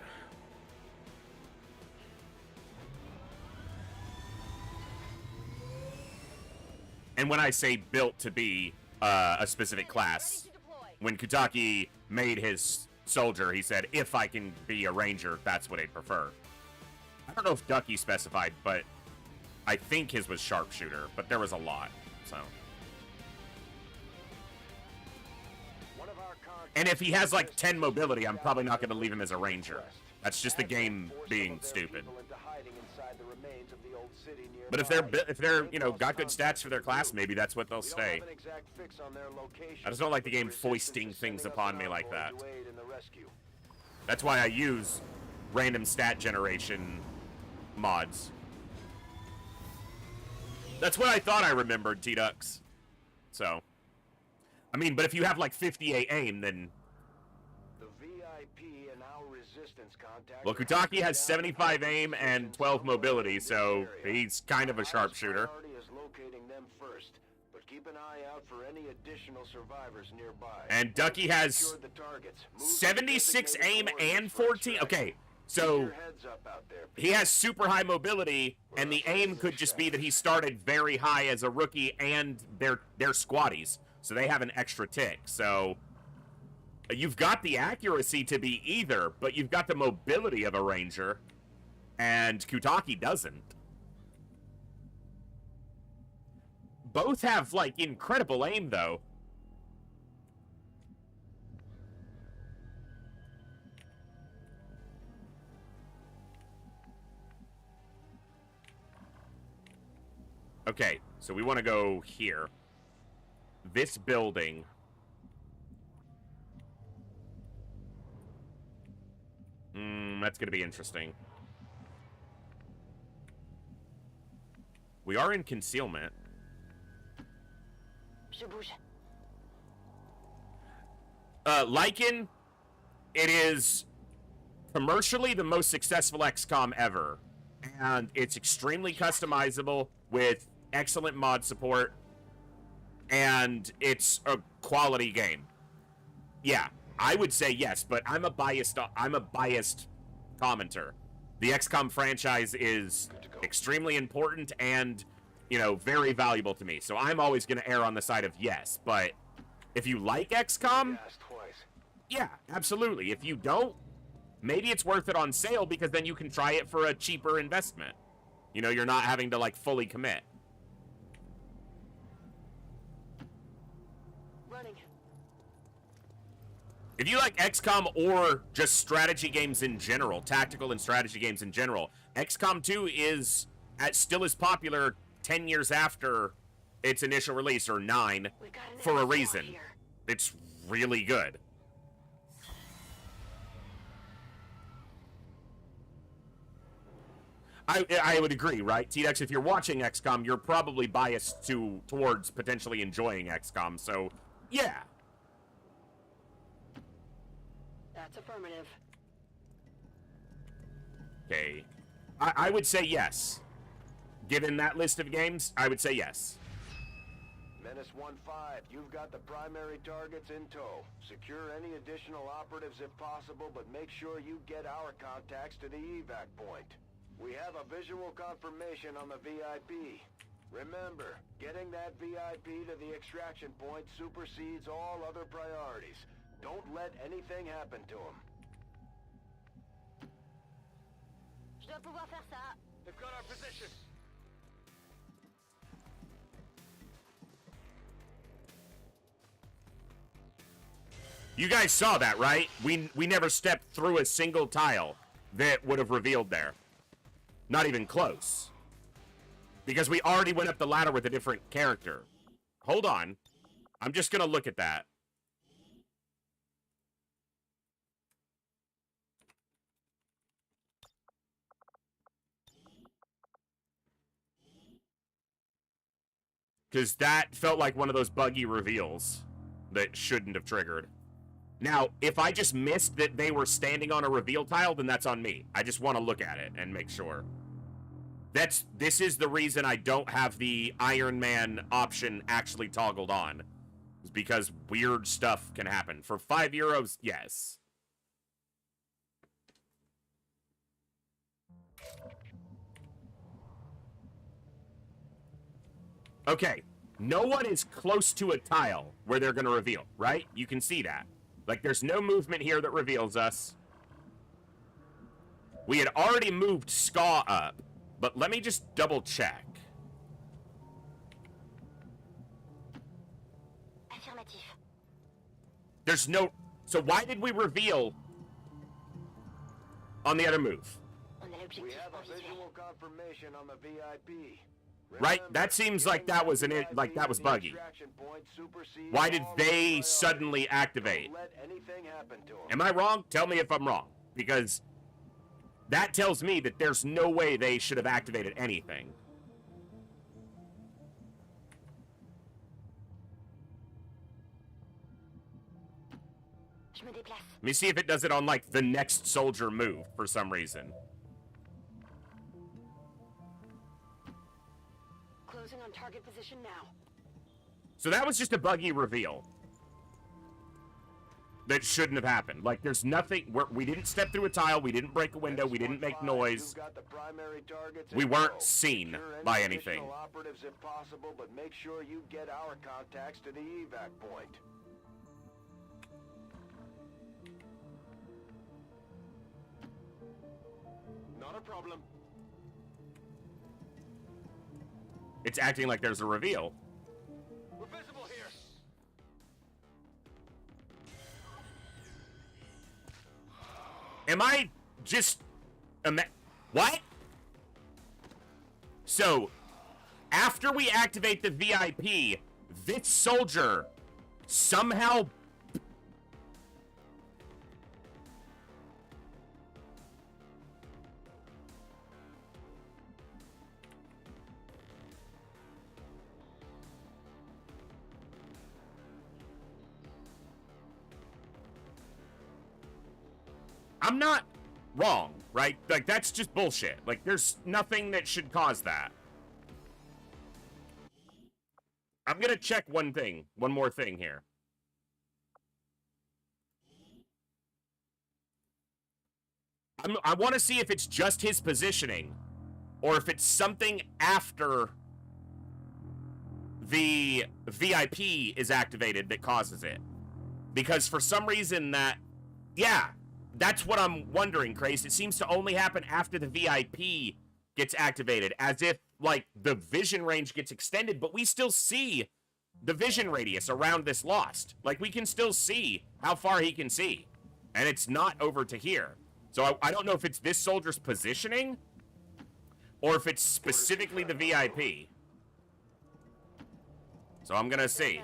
And when I say built to be a specific class, when Kutaki made his soldier, he said, if I can be a ranger, that's what I'd prefer. I don't know if Ducky specified, but I think his was sharpshooter, but there was a lot, so. And if he has like 10 mobility, I'm probably not going to leave him as a ranger. That's just the game being stupid. But if they're you know, got good stats for their class, maybe that's what they'll stay. I just don't like the game foisting things upon me like that. That's why I use random stat generation mods. That's what I thought I remembered, T-Ducks. So. I mean, but if you have like 58 aim, then... Well, Kutaki has 75 aim and 12 mobility, so he's kind of a sharpshooter. And Ducky has 76 aim and 14... Okay, so he has super high mobility, and the aim could just be that he started very high as a rookie, and they're squatties. So they have an extra tick. So you've got the accuracy to be either, but you've got the mobility of a ranger, and Kutaki doesn't. Both have, like, incredible aim, though. Okay, so we want to go here. This building. That's going to be interesting. We are in concealment. Lycan, it is commercially the most successful XCOM ever. And it's extremely customizable with excellent mod support. And it's a quality game. Yeah, I would say yes, but I'm a biased commenter. The XCOM franchise is extremely important and, you know, very valuable to me. So I'm always going to err on the side of yes. But if you like XCOM, yeah, absolutely. If you don't, maybe it's worth it on sale because then you can try it for a cheaper investment. You know, you're not having to, like, fully commit. If you like XCOM or just strategy games in general, tactical and strategy games in general, XCOM 2 is still as popular 10 years after its initial release, or 9, for a reason. It's really good. I would agree, right? T-Dex, if you're watching XCOM, you're probably biased towards potentially enjoying XCOM, so yeah. That's affirmative. Okay. I would say yes. Given that list of games, I would say yes. Menace 1-5, you've got the primary targets in tow. Secure any additional operatives if possible, but make sure you get our contacts to the evac point. We have a visual confirmation on the VIP. Remember, getting that VIP to the extraction point supersedes all other priorities. Don't let anything happen to him. Je dois pouvoir faire ça. They've got our position. You guys saw that, right? We never stepped through a single tile that would have revealed there. Not even close. Because we already went up the ladder with a different character. Hold on. I'm just gonna look at that. Because that felt like one of those buggy reveals that shouldn't have triggered. Now, if I just missed that they were standing on a reveal tile, then that's on me. I just want to look at it and make sure. This is the reason I don't have the Ironman option actually toggled on. Is because weird stuff can happen. For €5, yes. Okay, no one is close to a tile where they're going to reveal, right? You can see that. Like, there's no movement here that reveals us. We had already moved Ska up, but let me just double check. Affirmative. There's no... So why did we reveal on the other move? We have a visual confirmation on the VIP. Right? That seems like that was buggy. Why did they suddenly activate? Am I wrong? Tell me if I'm wrong. Because that tells me that there's no way they should have activated anything. Let me see if it does it on, like, the next soldier move for some reason. Closing on target position now. So that was just a buggy reveal. That shouldn't have happened. Like, there's nothing... We didn't step through a tile. We didn't break a window. We didn't make noise. We weren't seen by anything. Operatives if possible, but make sure you get our contacts to the evac point. Not a problem. It's acting like there's a reveal. We're visible here. Am I just... What? So, after we activate the VIP, this soldier somehow... I'm not wrong, right? Like, that's just bullshit. Like, there's nothing that should cause that. I'm gonna check one more thing here. I want to see if it's just his positioning, or if it's something after the VIP is activated that causes it. Because for some reason that, yeah, that's what I'm wondering, Crace. It seems to only happen after the VIP gets activated, as if, like, the vision range gets extended, but we still see the vision radius around this Lost. Like, we can still see how far he can see. And it's not over to here. So I don't know if it's this soldier's positioning or if it's specifically the VIP. So I'm gonna see.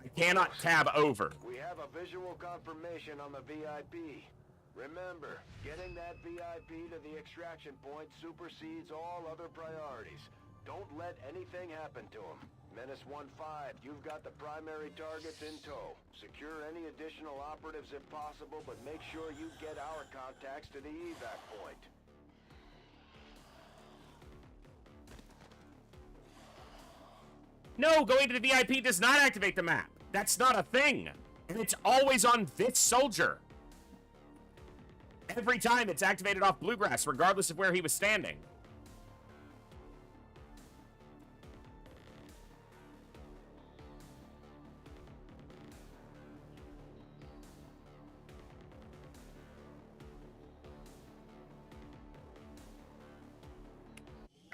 I cannot tab over. We have a visual confirmation on the VIP. Remember, getting that VIP to the extraction point supersedes all other priorities. Don't let anything happen to him. Menace 1-5, you've got the primary targets in tow. Secure any additional operatives if possible, but make sure you get our contacts to the evac point. No, going to the VIP does not activate the map. That's not a thing. And it's always on this soldier. Every time it's activated off Bluegrass, regardless of where he was standing.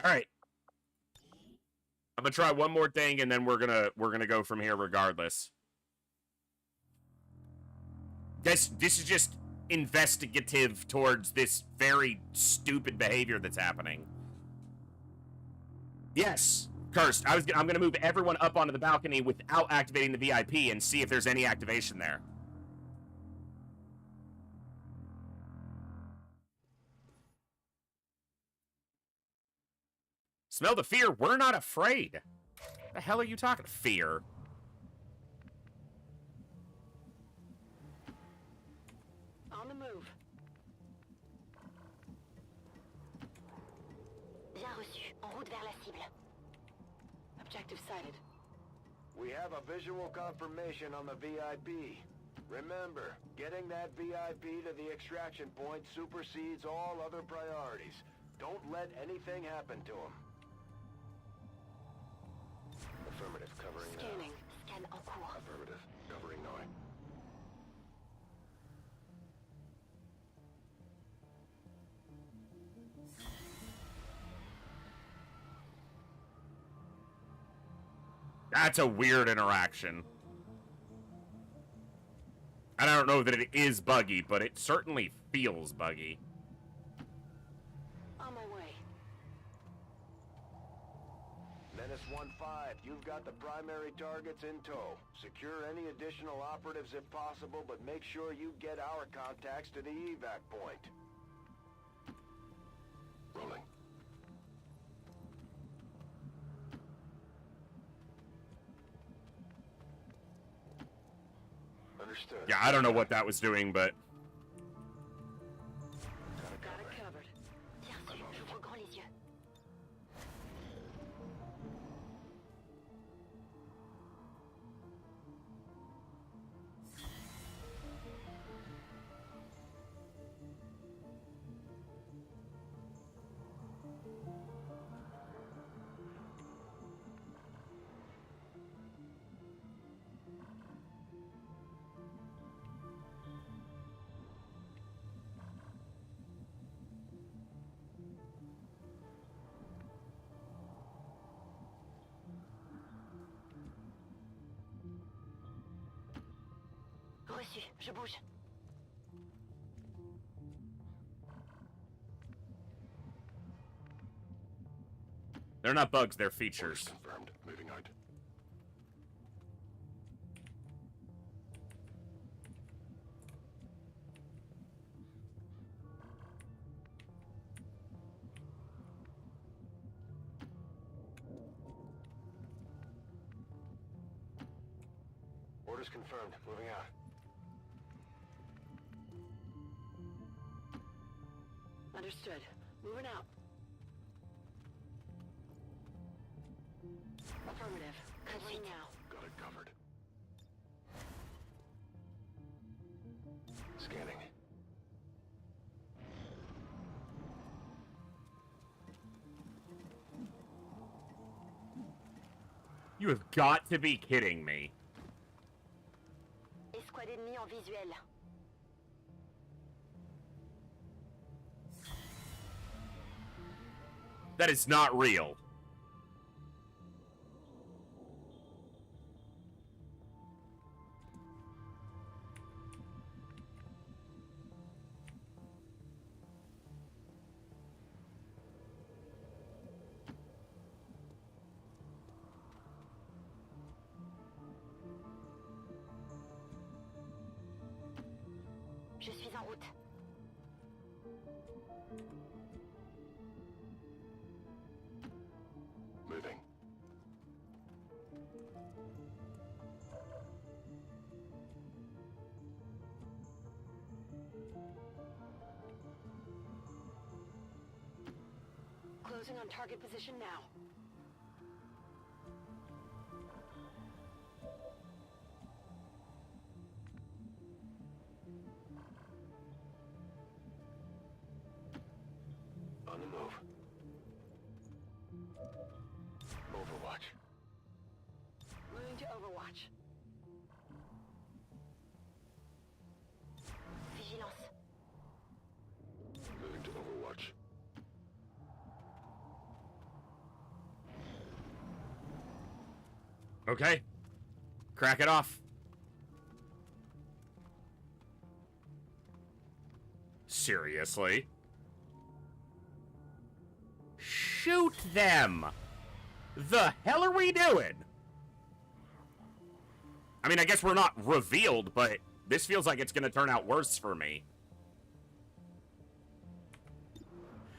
All right. I'm gonna try one more thing, and then we're gonna go from here regardless. This is just investigative towards this very stupid behavior that's happening. Yes, Cursed. I'm gonna move everyone up onto the balcony without activating the VIP and see if there's any activation there. Smell the fear. We're not afraid. The hell are you talking? Fear. On the move. Bien reçu. En route vers la cible. Objective sighted. We have a visual confirmation on the VIP. Remember, getting that VIP to the extraction point supersedes all other priorities. Don't let anything happen to him. Affirmative, covering now. Scanning. Scan en cours. Affirmative, covering now. That's a weird interaction. And I don't know that it is buggy, but it certainly feels buggy. On my way. Menace 1-5, you've got the primary targets in tow. Secure any additional operatives if possible, but make sure you get our contacts to the evac point. Rolling. Understood. Yeah, I don't know what that was doing, but... Got it covered. Bien sûr, j'ouvre grand les yeux. Reçu, je bouge. They're not bugs, they're features. Confirmed. Moving out. Orders confirmed. Moving out. Understood. Moving out. Affirmative. Covering now. Got it covered. Scanning. You have got to be kidding me. Escouade ennemie en visuel. That is not real. Moving. Closing on target position now. On the move. Overwatch. Moving to Overwatch. Vigilance. Moving to Overwatch. Okay. Crack it off. Seriously? Shoot them! The hell are we doing? I mean, I guess we're not revealed, but this feels like it's gonna turn out worse for me.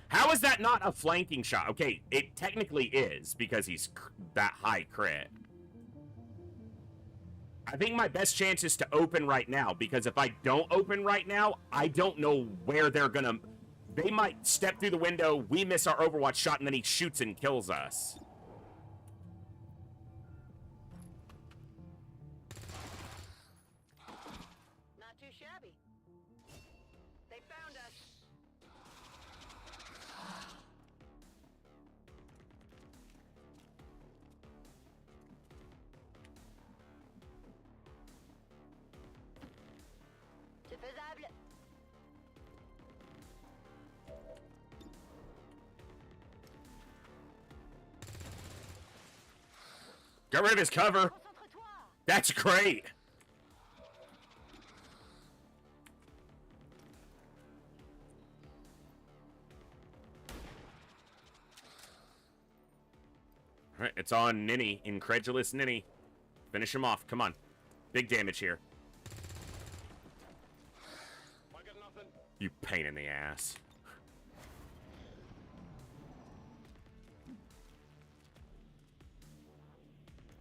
How is that not a flanking shot? Okay, it technically is, because he's that high crit. I think my best chance is to open right now, because if I don't open right now, I don't know where they're gonna... They might step through the window, we miss our Overwatch shot, and then he shoots and kills us. Not too shabby. They found us. C'est faisable. Got rid of his cover. Concentre-toi. That's great. All right, it's on Ninny. Incredulous Ninny. Finish him off. Come on. Big damage here. I got nothing. You pain in the ass.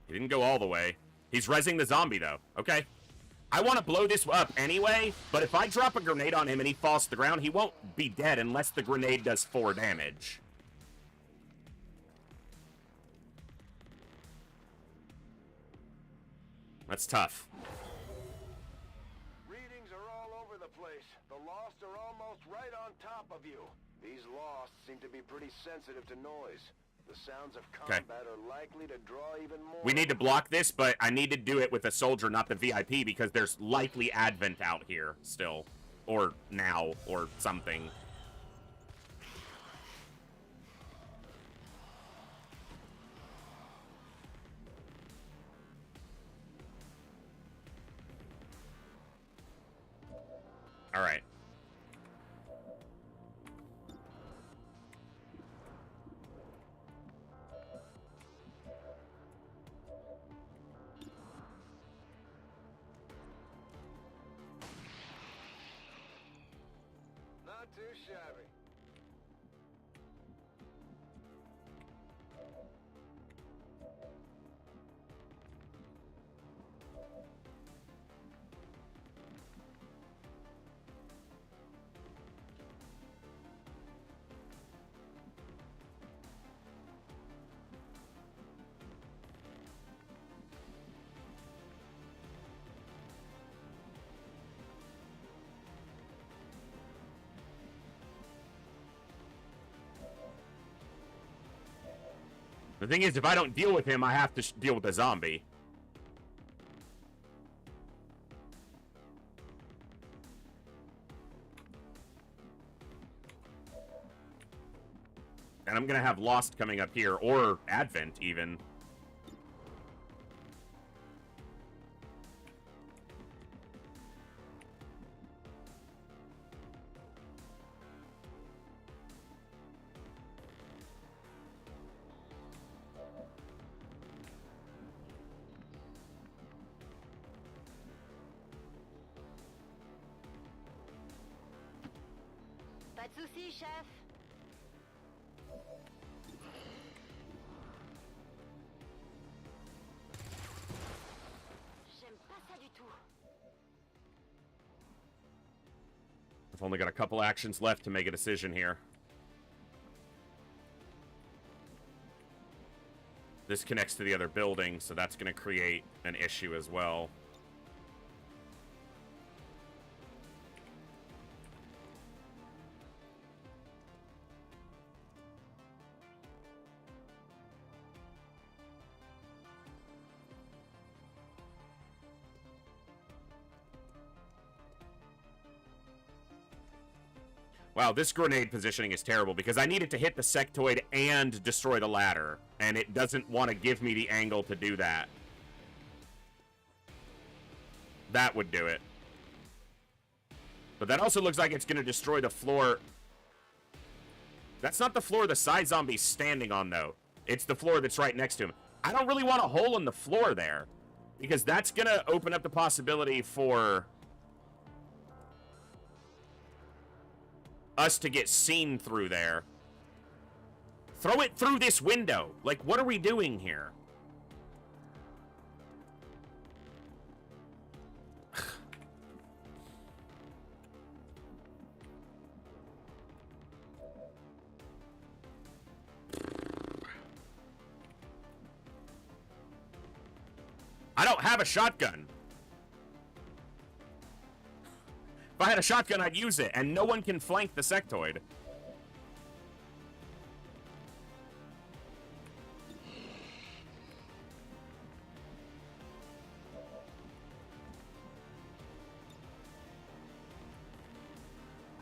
He didn't go all the way. He's rezzing the zombie, though. Okay. I want to blow this up anyway, but if I drop a grenade on him and he falls to the ground, he won't be dead unless the grenade does 4 damage. That's tough. Readings are all over the place. The Lost are almost right on top of you. These Lost seem to be pretty sensitive to noise. The sounds of combat are likely to draw even more. We need to block this, but I need to do it with a soldier, not the VIP, because there's likely Advent out here still. Or now, or something. All right. Not too shabby. The thing is, if I don't deal with him, I have to deal with the zombie. And I'm gonna have Lost coming up here, or Advent, even. Pas Pas de soucis, chef. J'aime pas ça du tout. I've only got a couple actions left to make a decision here. This connects to the other building, so that's going to create an issue as well. Wow, this grenade positioning is terrible because I needed to hit the sectoid and destroy the ladder, and it doesn't want to give me the angle to do that. That would do it. But that also looks like it's going to destroy the floor. That's not the floor the side zombie's standing on, though. It's the floor that's right next to him. I don't really want a hole in the floor there, because that's going to open up the possibility for us to get seen through there. Throw it through this window. Like, what are we doing here? I don't have a shotgun. If I had a shotgun, I'd use it, and no one can flank the sectoid.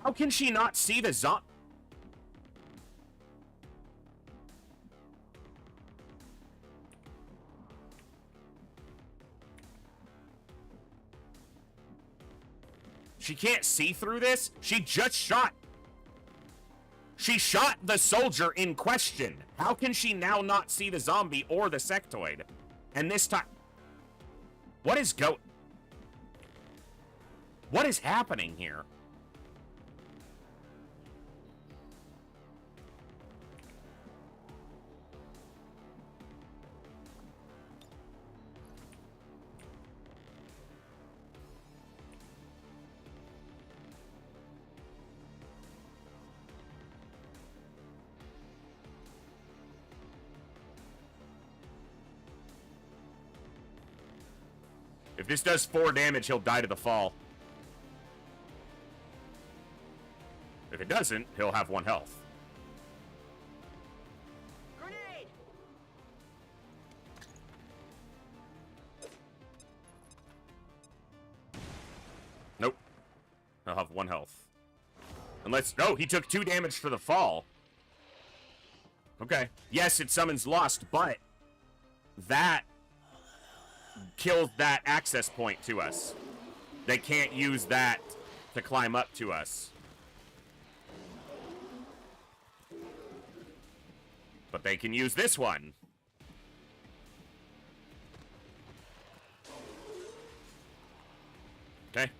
How can she not see the zombie? She can't see through this? She just shot. She shot the soldier in question. How can she now not see the zombie or the sectoid? And this time... What is happening here? If this does 4 damage, he'll die to the fall. If it doesn't, he'll have 1 health. Grenade! Nope. He'll have 1 health. Unless... No, he took 2 damage to the fall. Okay. Yes, it summons Lost, but... that... kills that access point to us. They can't use that to climb up to us. But they can use this one. Okay.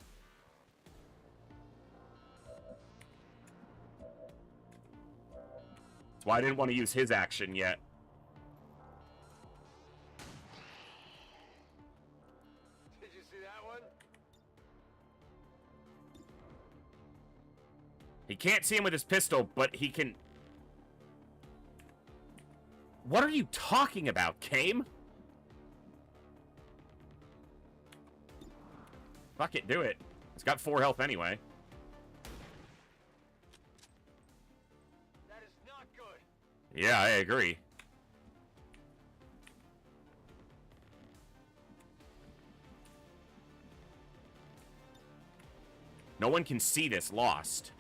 That's why I didn't want to use his action yet. He can't see him with his pistol, but he can... What are you talking about, Kame? Fuck it, do it. It's got 4 health anyway. That is not good. Yeah, I agree. No one can see this Lost.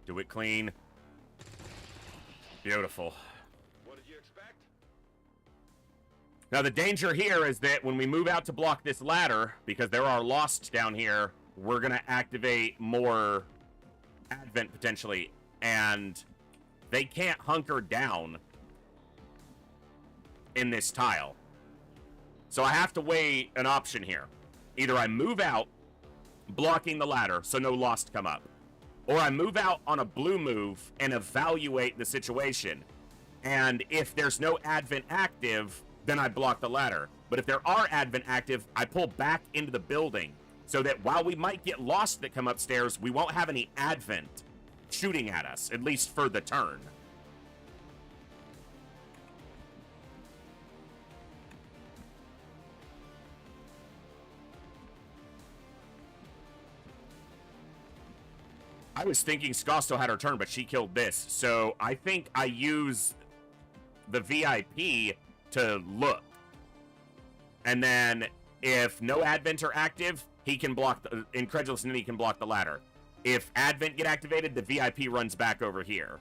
Do it clean. Beautiful. What did you expect? Now, the danger here is that when we move out to block this ladder, because there are Lost down here, we're going to activate more Advent potentially, and they can't hunker down in this tile. So I have to weigh an option here. Either I move out, blocking the ladder so no lost come up, or I move out on a blue move and evaluate the situation. And if there's no Advent active, then I block the ladder. But if there are Advent active, I pull back into the building so that while we might get lost that come upstairs, we won't have any Advent shooting at us, at least for the turn. I was thinking Ska still had her turn, but she killed this. So I think I use the VIP to look. And then if no Advent are active, he can block the Incredulous Ninny can block the ladder. If Advent get activated, the VIP runs back over here.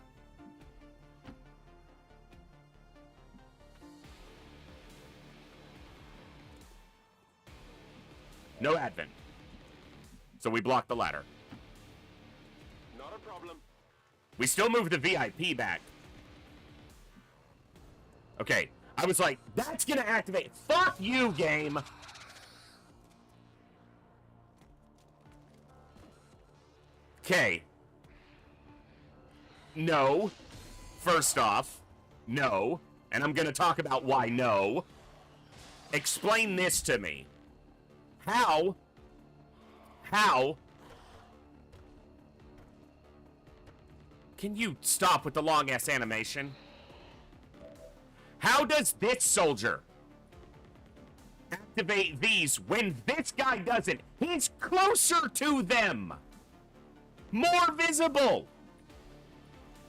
No Advent. So we block the ladder. Not a problem. We still move the VIP back. Okay, I was like, that's gonna activate. Fuck you, game. Okay. No. First off, no. And I'm gonna talk about why no. Explain this to me. How can you stop with the long-ass animation? How does this soldier activate these when this guy doesn't? He's closer to them. More visible.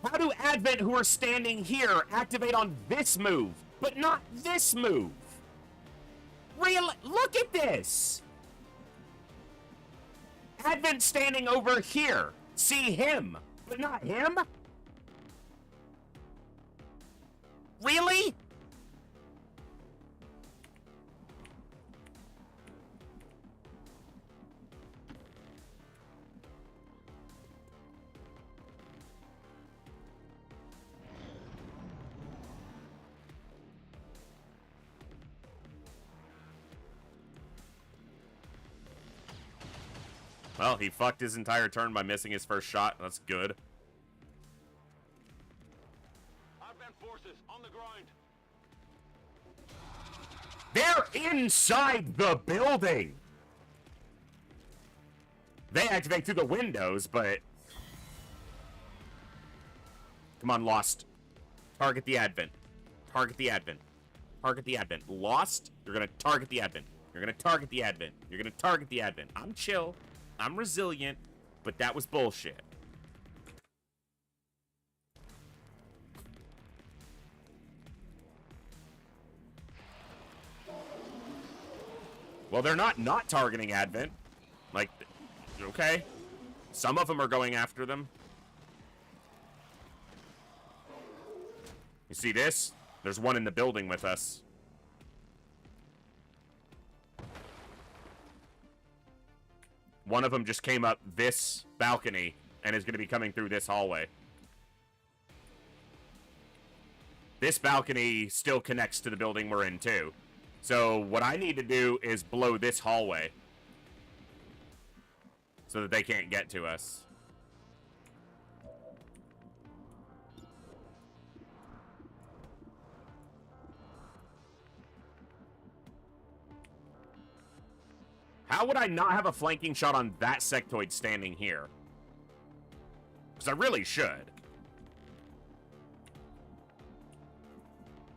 How do Advent, who are standing here, activate on this move, but not this move? Look at this. Advent standing over here. See him, but not him? Really? Well, he fucked his entire turn by missing his first shot. That's good. Advent forces on the grind. They're inside the building. They activate through the windows, but... Come on, Lost. Target the Advent. Target the Advent. Target the Advent. Lost, you're gonna target the Advent. You're gonna target the Advent. You're gonna target the Advent. I'm chill. I'm resilient, but that was bullshit. Well, they're not targeting Advent. Like, okay. Some of them are going after them. You see this? There's one in the building with us. One of them just came up this balcony and is going to be coming through this hallway. This balcony still connects to the building we're in, too. So what I need to do is blow this hallway so that they can't get to us. How would I not have a flanking shot on that sectoid standing here? Because I really should.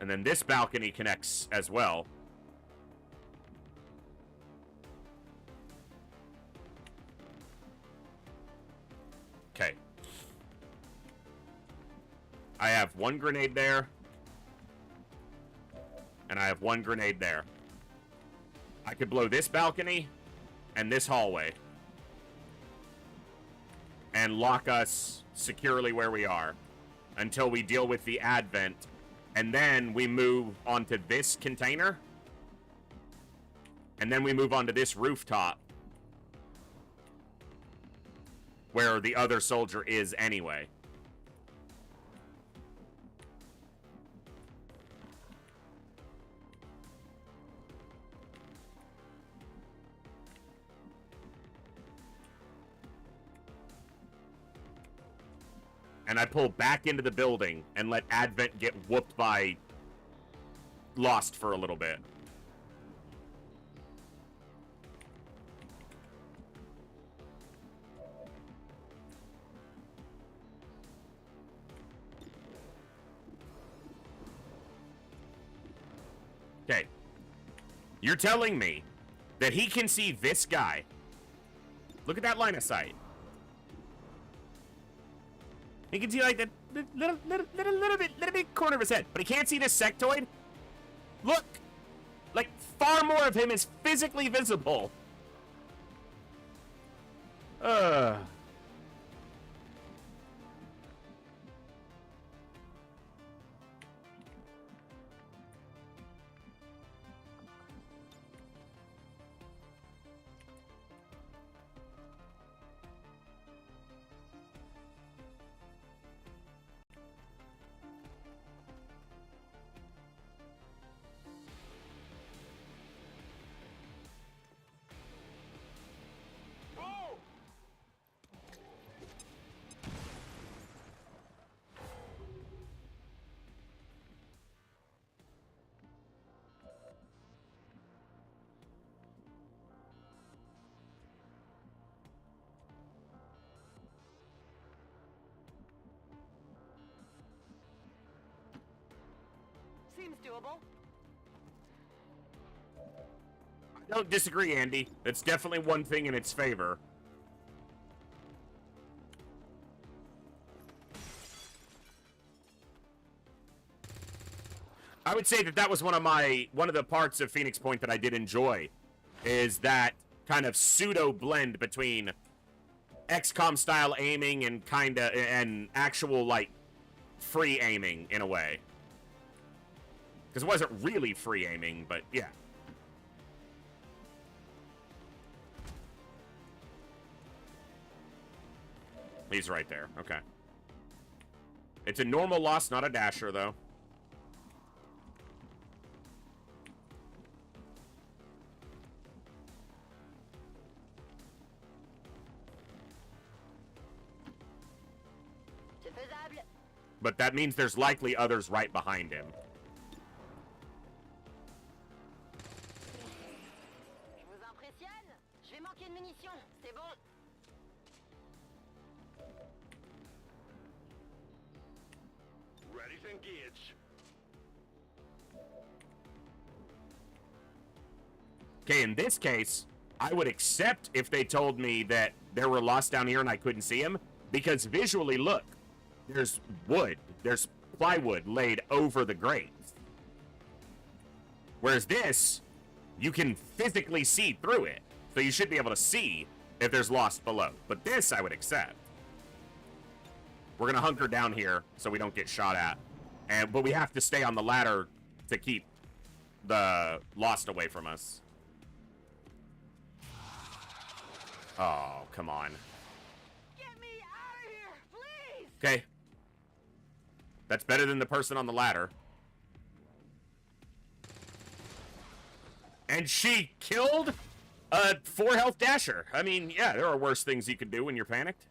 And then this balcony connects as well. Okay. I have one grenade there. And I have one grenade there. I could blow this balcony and this hallway and lock us securely where we are until we deal with the Advent, and then we move onto this container, and then we move onto this rooftop, where the other soldier is anyway. And I pull back into the building and let Advent get whooped by Lost for a little bit. Okay. You're telling me that he can see this guy. Look at that line of sight. He can see like the little bit corner of his head, but he can't see this sectoid. Look, like far more of him is physically visible. Seems doable. I don't disagree, Andy. That's definitely one thing in its favor. I would say that that was one of the parts of Phoenix Point that I did enjoy, is that kind of pseudo blend between XCOM style aiming and actual like free aiming in a way. Because it wasn't really free aiming, but yeah. He's right there. Okay. It's a normal loss, not a dasher, though. But that means there's likely others right behind him. Je vous impressionne? Je vais manquer de munitions, c'est bon. Ready to engage. Okay, in this case, I would accept if they told me that there were lost down here and I couldn't see them, because visually, look, there's wood, there's plywood laid over the graves. Whereas this, you can physically see through it, so you should be able to see if there's lost below. But this, I would accept. We're gonna hunker down here so we don't get shot at, but we have to stay on the ladder to keep the lost away from us. Oh, come on. Get me out of here, please! Okay. That's better than the person on the ladder. And she killed a 4 health dasher. I mean, yeah, there are worse things you could do when you're panicked.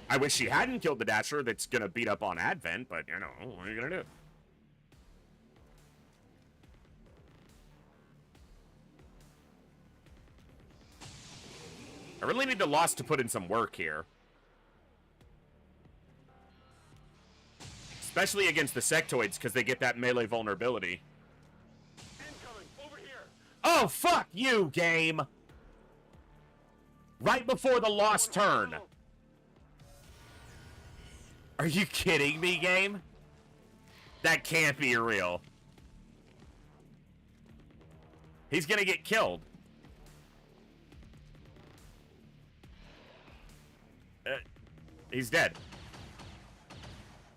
I wish she hadn't killed the dasher that's gonna beat up on Advent, but, you know, what are you gonna do? I really need the Lost to put in some work here. Especially against the sectoids, because they get that melee vulnerability. Incoming, over here. Oh, fuck you, game! Right before the Lost turn. Are you kidding me, game? That can't be real. He's gonna get killed. He's dead.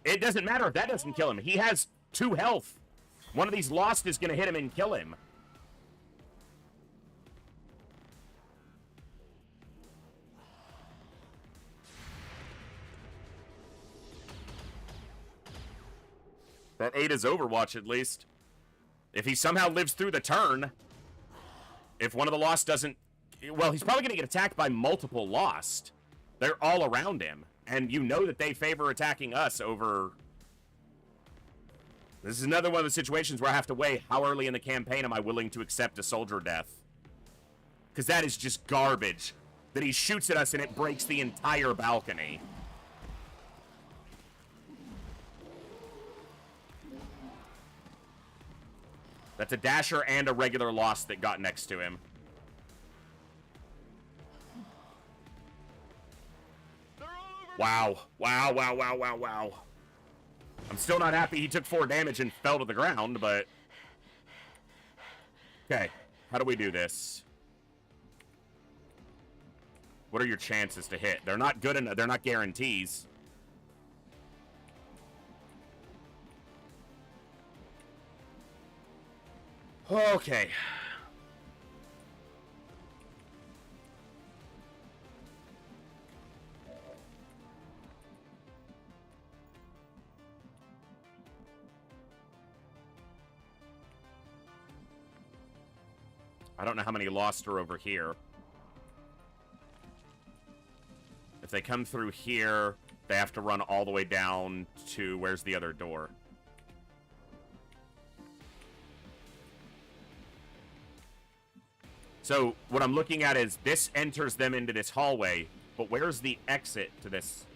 It doesn't matter if that doesn't kill him. He has 2 health. One of these Lost is going to hit him and kill him. That 8 is Overwatch, at least. If he somehow lives through the turn, if one of the Lost doesn't... Well, he's probably going to get attacked by multiple Lost. They're all around him. And you know that they favor attacking us over... This is another one of the situations where I have to weigh how early in the campaign am I willing to accept a soldier death. Because that is just garbage. That he shoots at us and it breaks the entire balcony. That's a Dasher and a regular Lost that got next to him. Wow. Wow, wow, wow, wow, wow. I'm still not happy he took 4 damage and fell to the ground, but... Okay, how do we do this? What are your chances to hit? They're not good enough. They're not guarantees. Okay. I don't know how many Lost are over here. If they come through here, they have to run all the way down to... Where's the other door? So, what I'm looking at is this enters them into this hallway, but where's the exit to this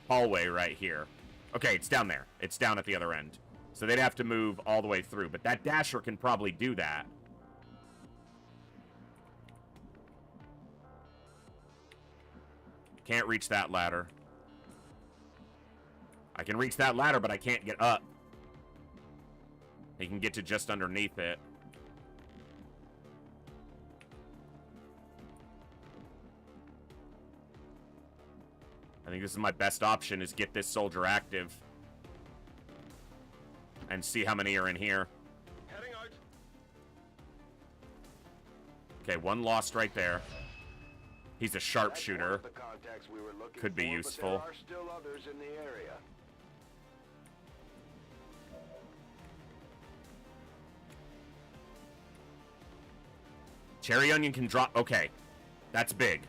hallway right here? Okay, it's down there. It's down at the other end. So they'd have to move all the way through, but that Dasher can probably do that. Can't reach that ladder. I can reach that ladder, but I can't get up. He can get to just underneath it. I think this is my best option, is get this soldier active. And see how many are in here. Heading out. Okay, 1 Lost right there. He's a sharpshooter. Could be useful. There are still others in the area. Cherry Onion can drop... Okay. That's big.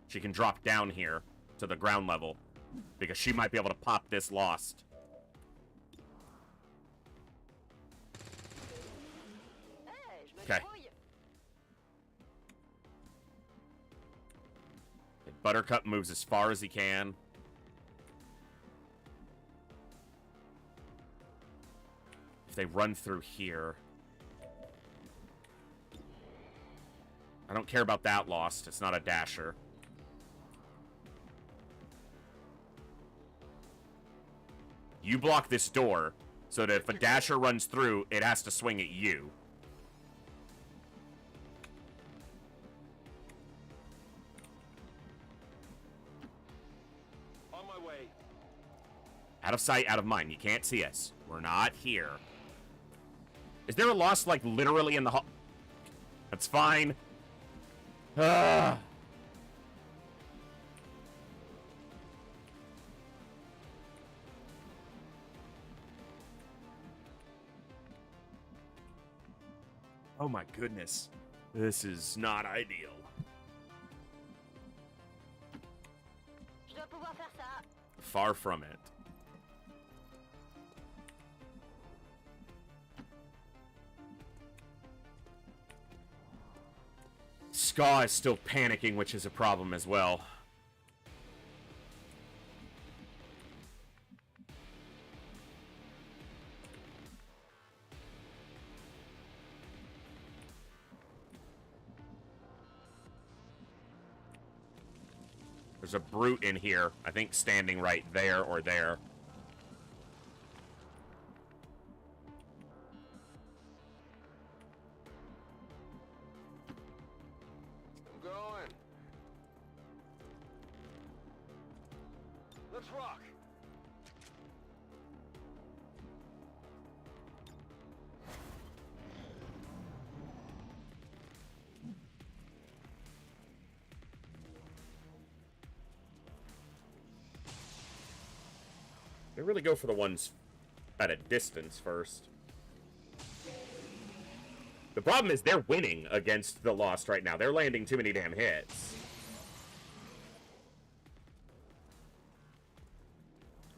She can drop down here to the ground level. Because she might be able to pop this Lost. Okay. Buttercup moves as far as he can. If they run through here... I don't care about that Lost. It's not a Dasher. You block this door, so that if a Dasher runs through, it has to swing at you. On my way. Out of sight, out of mind. You can't see us. We're not here. Is there a Lost, like, literally in the hall? That's fine. Ah. Oh my goodness. This is not ideal. Far from it. Ska is still panicking, which is a problem as well. There's a brute in here, I think standing right there or there. I'm going. Let's rock. They really go for the ones at a distance first. The problem is they're winning against the Lost right now. They're landing too many damn hits.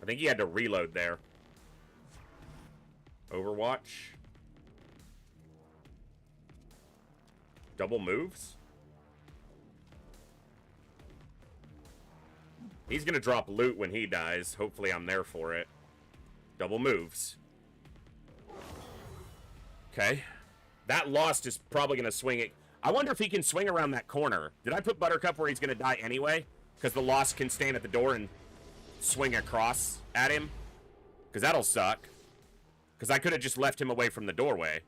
I think he had to reload there. Overwatch. Double moves? He's gonna drop loot when he dies. Hopefully I'm there for it. Double moves. Okay. That Lost is probably gonna swing it. I wonder if he can swing around that corner. Did I put Buttercup where he's gonna die anyway? Because the Lost can stand at the door and swing across at him? Because that'll suck. Because I could have just left him away from the doorway.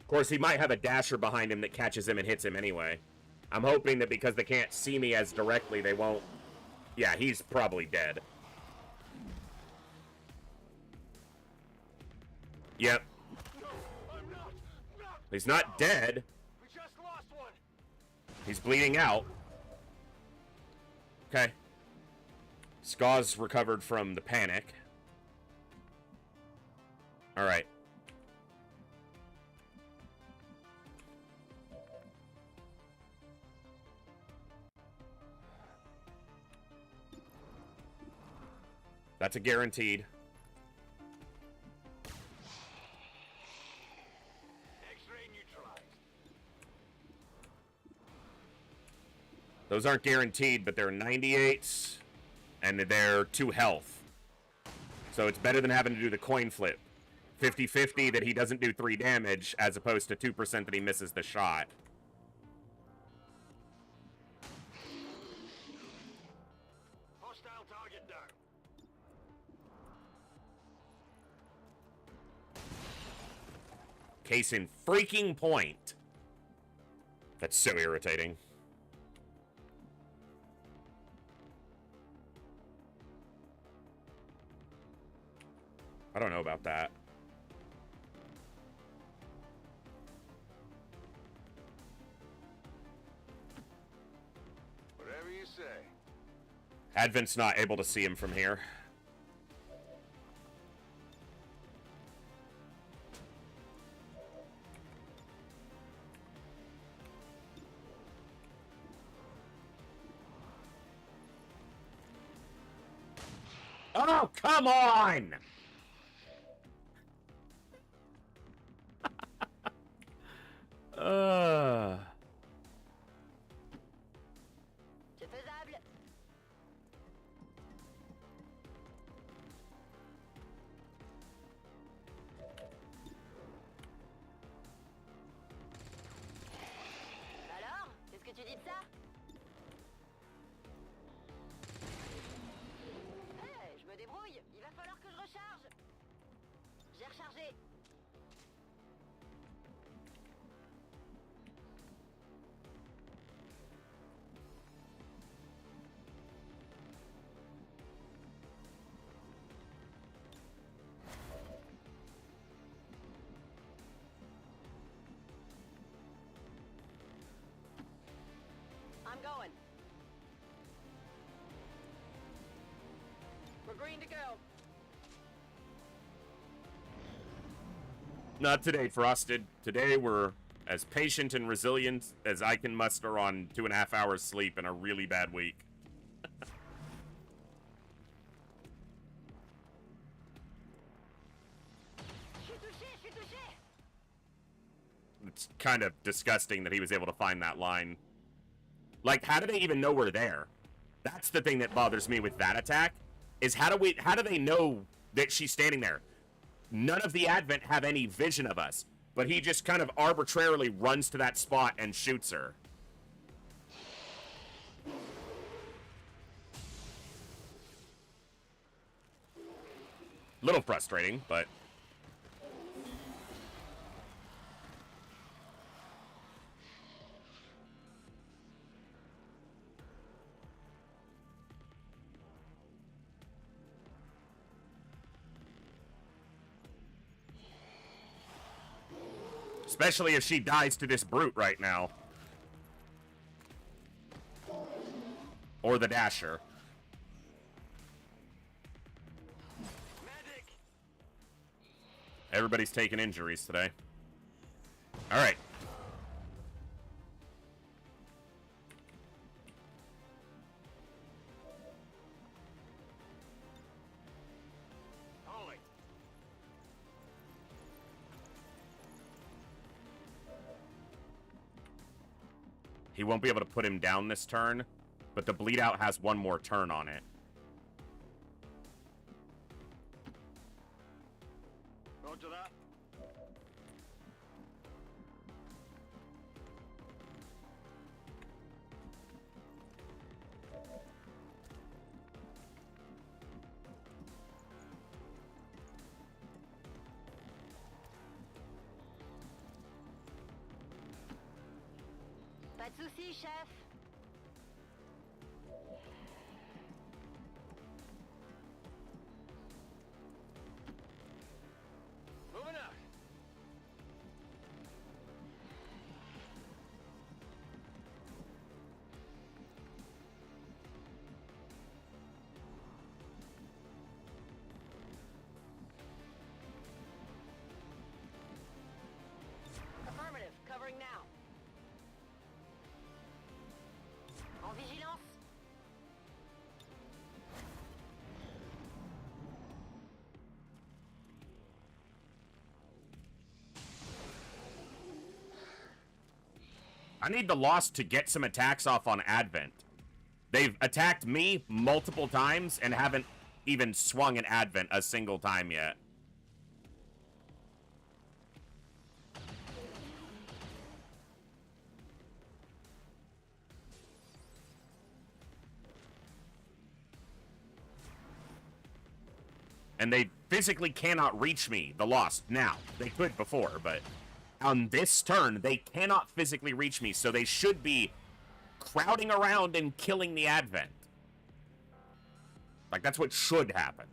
Of course, he might have a dasher behind him that catches him and hits him anyway. I'm hoping that because they can't see me as directly, they won't... Yeah, he's probably dead. Yep. No, I'm not. He's not dead. We just lost one. He's bleeding out. Okay. Skaw's recovered from the panic. Alright. That's a guaranteed. X-ray neutralized. Those aren't guaranteed, but they're 98s, and they're 2 health. So it's better than having to do the coin flip. 50-50 that he doesn't do 3 damage, as opposed to 2% that he misses the shot. Hostile target down. Case in freaking point. That's so irritating. I don't know about that. Whatever you say. Advent's not able to see him from here. Oh, come on! C'est faisable. Alors, qu'est-ce que tu dis de ça? Hey, je me débrouille. Il va falloir que je recharge. J'ai rechargé. I'm going. We're green to go. Not today, Frosted. Today we're as patient and resilient as I can muster on 2.5 hours sleep in a really bad week. It's kind of disgusting that he was able to find that line. Like, how do they even know we're there? That's the thing that bothers me with that attack, is how do they know that she's standing there? None of the Advent have any vision of us, but he just kind of arbitrarily runs to that spot and shoots her. Little frustrating, but... Especially if she dies to this brute right now. Or the Dasher. Medic! Everybody's taking injuries today. Alright. Holy. He won't be able to put him down this turn, but the bleed out has one more turn on it. Roger that. Pas de soucis, chef. Moving out. Affirmative. Covering now. En vigilance. I need the Lost to get some attacks off on Advent. They've attacked me multiple times and haven't even swung an Advent a single time yet. And they physically cannot reach me, the Lost, now. They could before, but on this turn, they cannot physically reach me, so they should be crowding around and killing the Advent. Like, that's what should happen.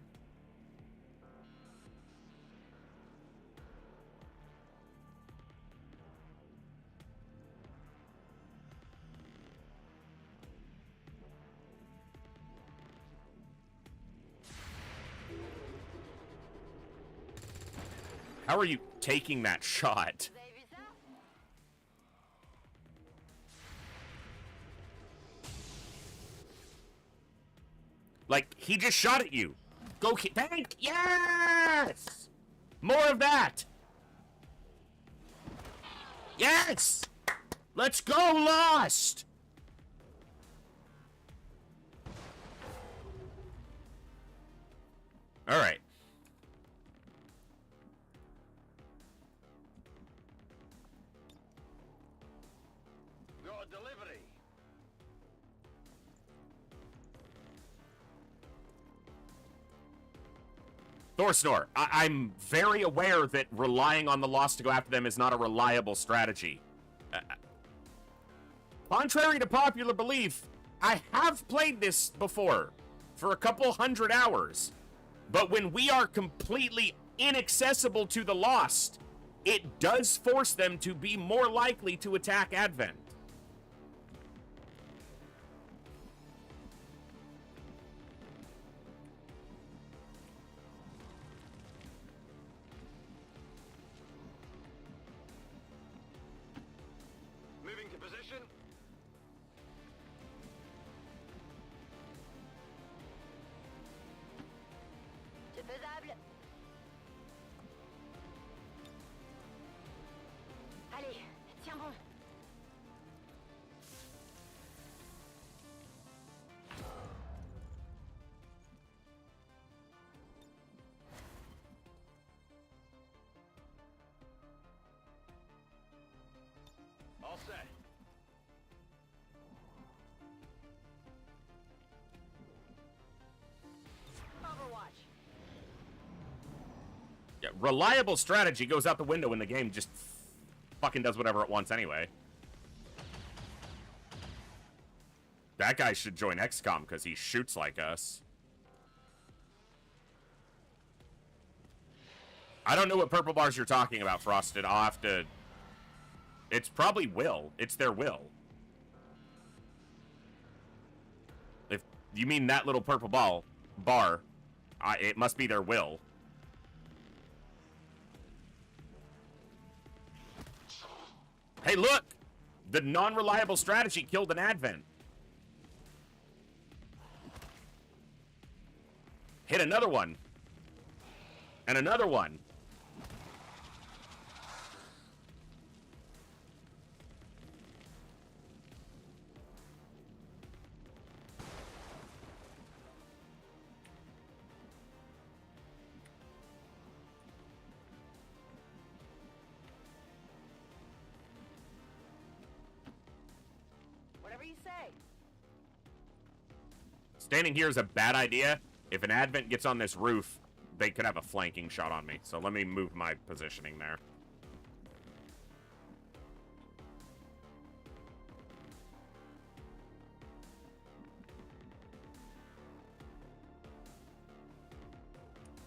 How are you taking that shot? Like, he just shot at you. Go tank! Yes! More of that! Yes! Let's go, Lost! Alright. Got a delivery. Thorsnor, I'm very aware that relying on the Lost to go after them is not a reliable strategy. Contrary to popular belief, I have played this before for a couple 100 hours. But when we are completely inaccessible to the Lost, it does force them to be more likely to attack Advent. Moving to position. C'est faisable. Allez, tiens bon. All set. Overwatch. Yeah, reliable strategy goes out the window when the game just fucking does whatever it wants anyway. That guy should join XCOM because he shoots like us. I don't know what purple bars you're talking about, Frosted. I'll have to It's probably will. It's their will. If you mean that little purple bar, it must be their will. Hey, look! The non-reliable strategy killed an Advent. Hit another one. And another one. Whatever you say. Standing here is a bad idea. If an Advent gets on this roof, they could have a flanking shot on me. So let me move my positioning there.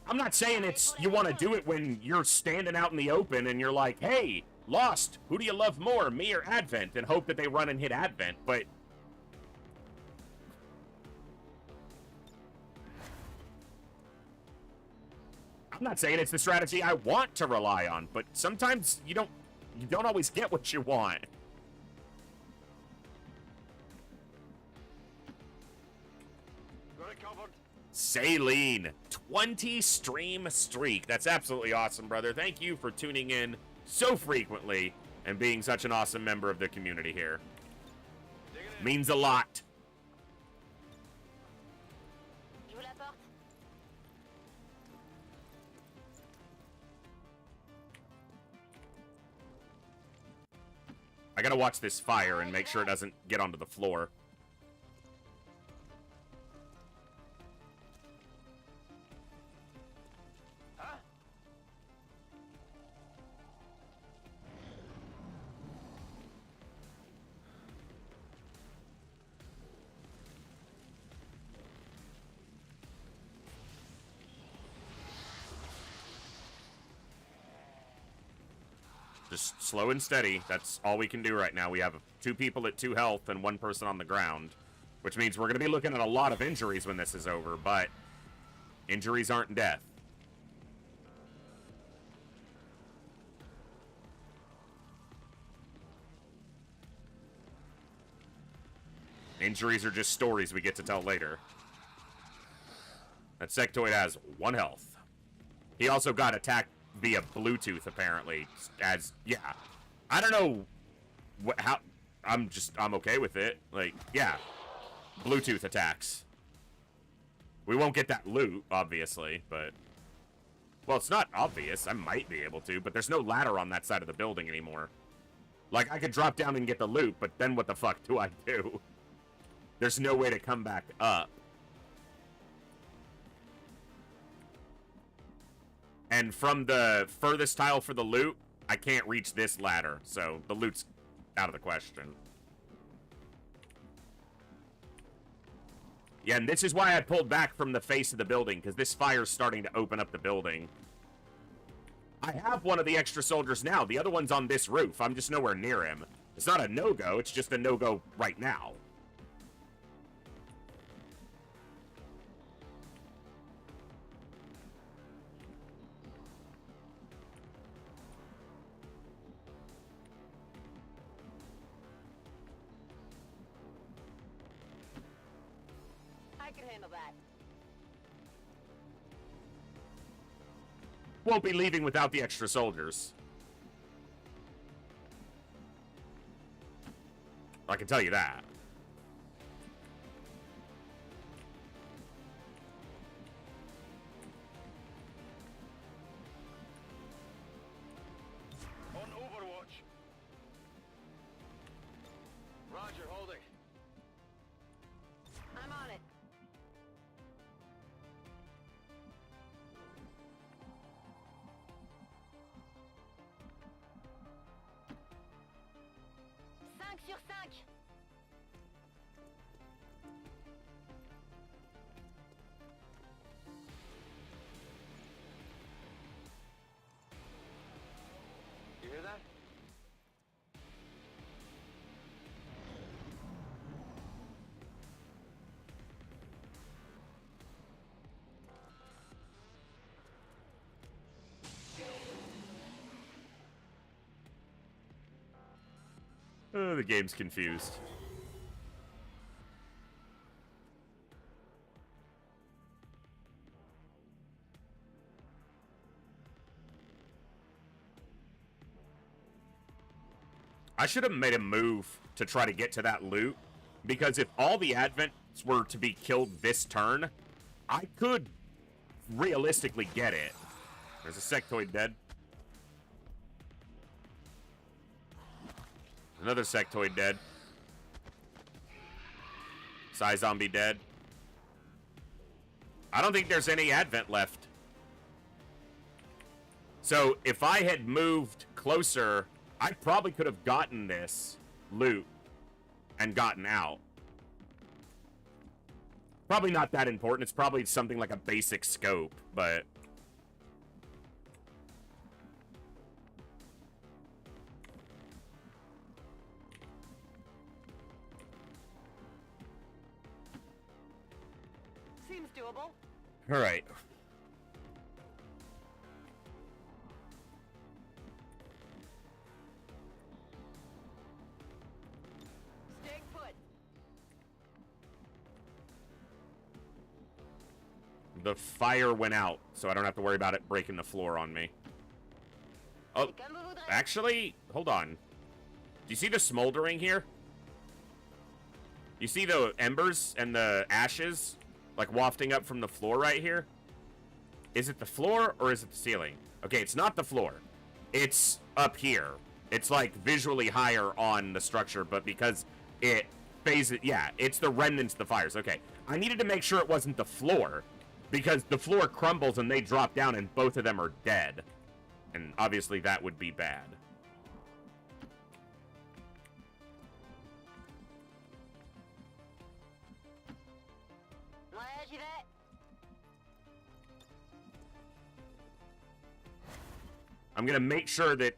I'm not saying it's you want to do it when you're standing out in the open and you're like, hey, Lost, who do you love more, me or Advent? And hope that they run and hit Advent, but... I'm not saying it's the strategy I want to rely on, but sometimes you don't always get what you want. Got it covered. Saline, 20 stream streak. That's absolutely awesome, brother. Thank you for tuning in so frequently and being such an awesome member of the community here. Means a lot. J'ouvre la porte. I gotta watch this fire and make sure it doesn't get onto the floor. Huh? Just slow and steady. That's all we can do right now. We have 2 people at 2 health and 1 person on the ground, which means we're going to be looking at a lot of injuries when this is over, but injuries aren't death. Injuries are just stories we get to tell later. That sectoid has 1 health. He also got attacked via Bluetooth, apparently. Yeah. I don't know how... I'm okay with it. Like, yeah. Bluetooth attacks. We won't get that loot, obviously, but... Well, it's not obvious. I might be able to, but there's no ladder on that side of the building anymore. Like, I could drop down and get the loot, but then what the fuck do I do? There's no way to come back up. And from the furthest tile for the loot, I can't reach this ladder, so the loot's out of the question. Yeah, and this is why I pulled back from the face of the building, because this fire's starting to open up the building. I have one of the extra soldiers now. The other one's on this roof. I'm just nowhere near him. It's not a no-go, it's just a no-go right now. I can handle that. Won't be leaving without the extra soldiers. I can tell you that. On Overwatch. Roger, holding. I'm on it. Cinq sur 5. You hear that? Oh, the game's confused. I should have made a move to try to get to that loot, because if all the Advents were to be killed this turn, I could realistically get it. There's a sectoid dead. Another sectoid dead. Psy zombie dead. I don't think there's any Advent left. So if I had moved closer, I probably could have gotten this loot and gotten out. Probably not that important. It's probably something like a basic scope, but... Seems doable. All right. Stay put. The fire went out, so I don't have to worry about it breaking the floor on me. Oh, actually, hold on. Do you see the smoldering here? You see the embers and the ashes, like, wafting up from the floor right here? Is it the floor, or is it the ceiling? Okay, it's not the floor. It's up here. It's, like, visually higher on the structure, but because it phases... Yeah, it's the remnants of the fires. Okay, I needed to make sure it wasn't the floor, because the floor crumbles and they drop down and both of them are dead. And obviously that would be bad. Ouais, j'y vais. I'm gonna make sure that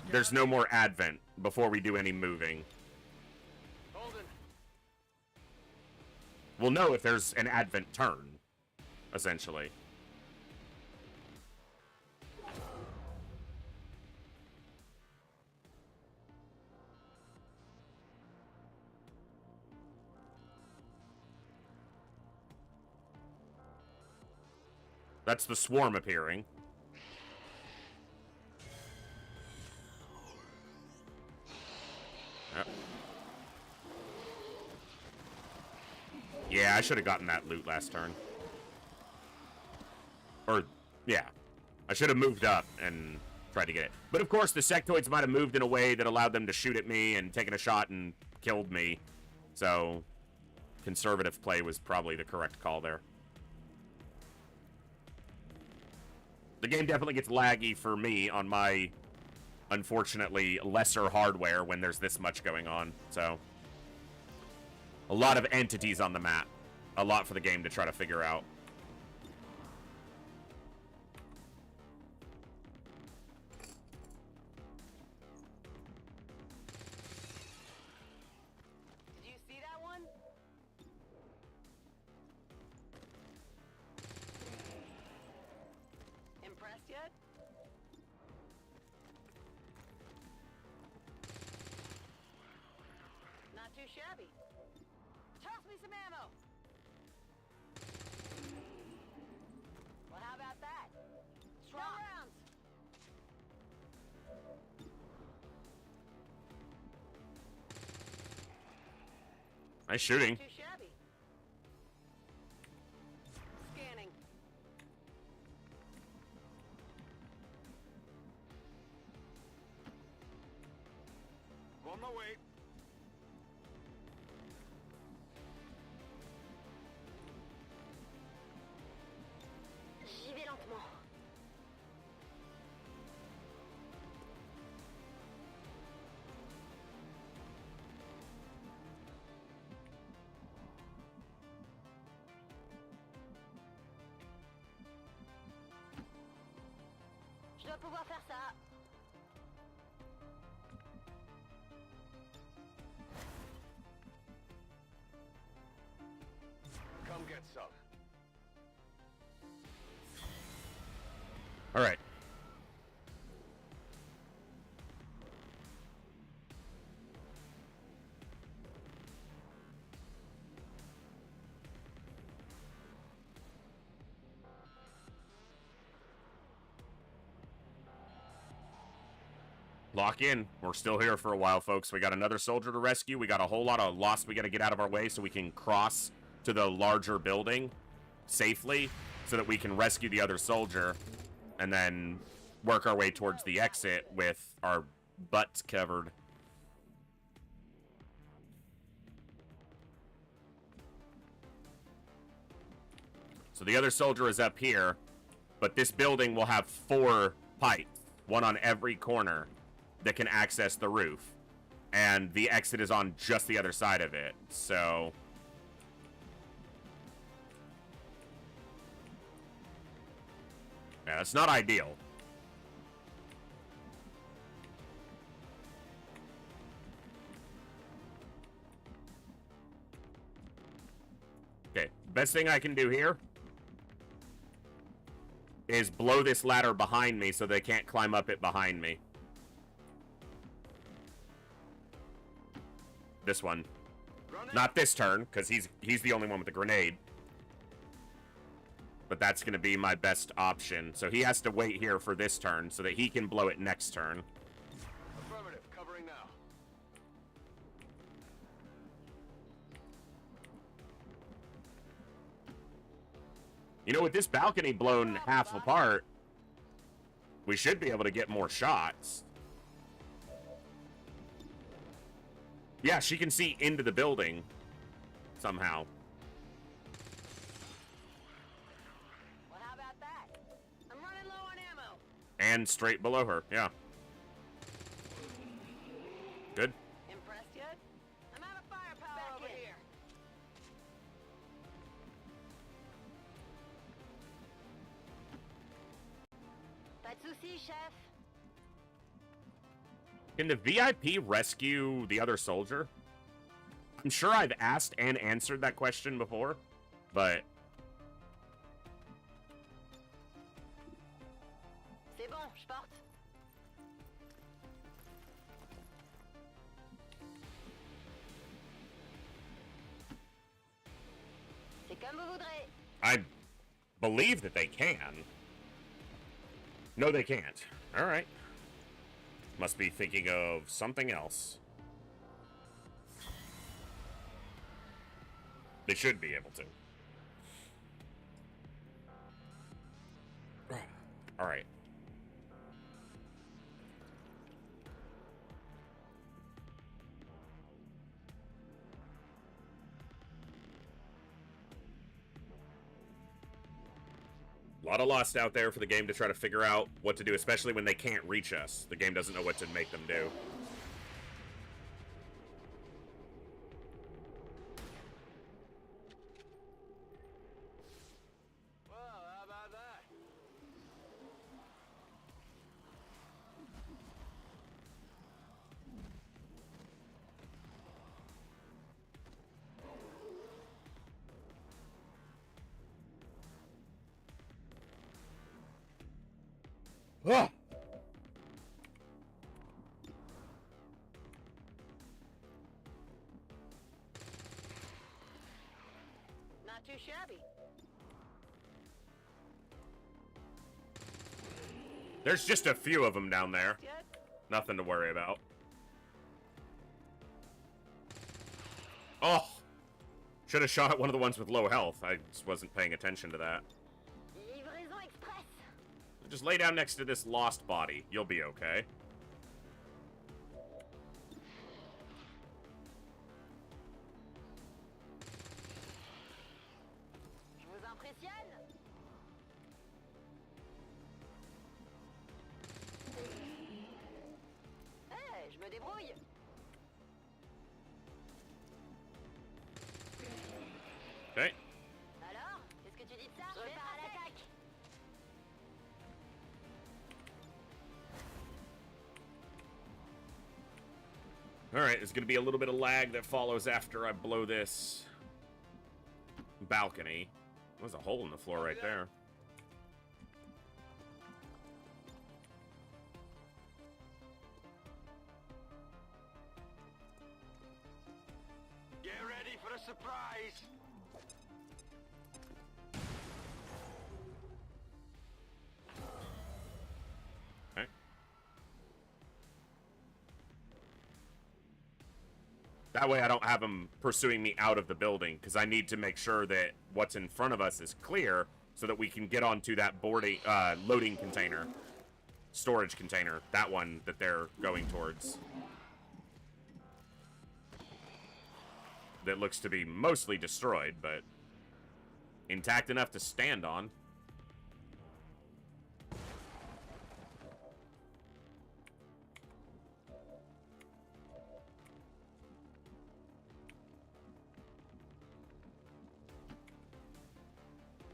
there's no more Advent before we do any moving. Holden. We'll know if there's an Advent turn, essentially. That's the swarm appearing. Yep. Yeah, I should have gotten that loot last turn. Or, yeah. I should have moved up and tried to get it. But of course, the sectoids might have moved in a way that allowed them to shoot at me and taken a shot and killed me. So, conservative play was probably the correct call there. The game definitely gets laggy for me on my, unfortunately, lesser hardware when there's this much going on. So, a lot of entities on the map. A lot for the game to try to figure out. Did you see that one? Impressed yet? Not too shabby. Toss me some ammo. Well, how about that? Strong rounds. Nice shooting. Too shabby. Scanning. On my way. J'y vais lentement. Je dois pouvoir faire ça. Come get some. All right. Lock in. We're still here for a while, folks. We got another soldier to rescue. We got a whole lot of lost we got to get out of our way so we can cross to the larger building safely so that we can rescue the other soldier and then work our way towards the exit with our butts covered. So the other soldier is up here, but this building will have 4 pipes, one on every corner, that can access the roof. And the exit is on just the other side of it, so... yeah, that's not ideal. Okay, best thing I can do here is blow this ladder behind me so they can't climb up it behind me. This one. Not this turn, because he's the only one with the grenade. But that's going to be my best option. So he has to wait here for this turn so that he can blow it next turn. Affirmative, covering now. You know, with this balcony blown half apart, we should be able to get more shots. Yeah, she can see into the building somehow. Well, how about that? I'm running low on ammo. And straight below her, yeah. Good. Impressed yet? I'm out of firepower over here. Pas de soucis, chef. Can the VIP rescue the other soldier? I'm sure I've asked and answered that question before, but... C'est bon, je porte. C'est comme vous voudrez. I believe that they can. No, they can't. All right. Must be thinking of something else. They should be able to. All right. A lot of lost out there for the game to try to figure out what to do, especially when they can't reach us. The game doesn't know what to make them do. Well, how about that? Ah! Not too shabby. There's just a few of them down there. Yet? Nothing to worry about. Oh! Should have shot at one of the ones with low health. I just wasn't paying attention to that. Livraison express. Just lay down next to this lost body. You'll be okay. Je vous impressionne. Hey, je me débrouille. Okay. Alors, qu'est-ce que tu dis de ça? Je pars à l'attaque. Alright, there's going to be a little bit of lag that follows after I blow this balcony. There's a hole in the floor right there. Get ready for a surprise! Okay. That way I don't have them pursuing me out of the building, because I need to make sure that what's in front of us is clear so that we can get onto that boarding, loading container. Storage container. That one that they're going towards. That looks to be mostly destroyed, but intact enough to stand on.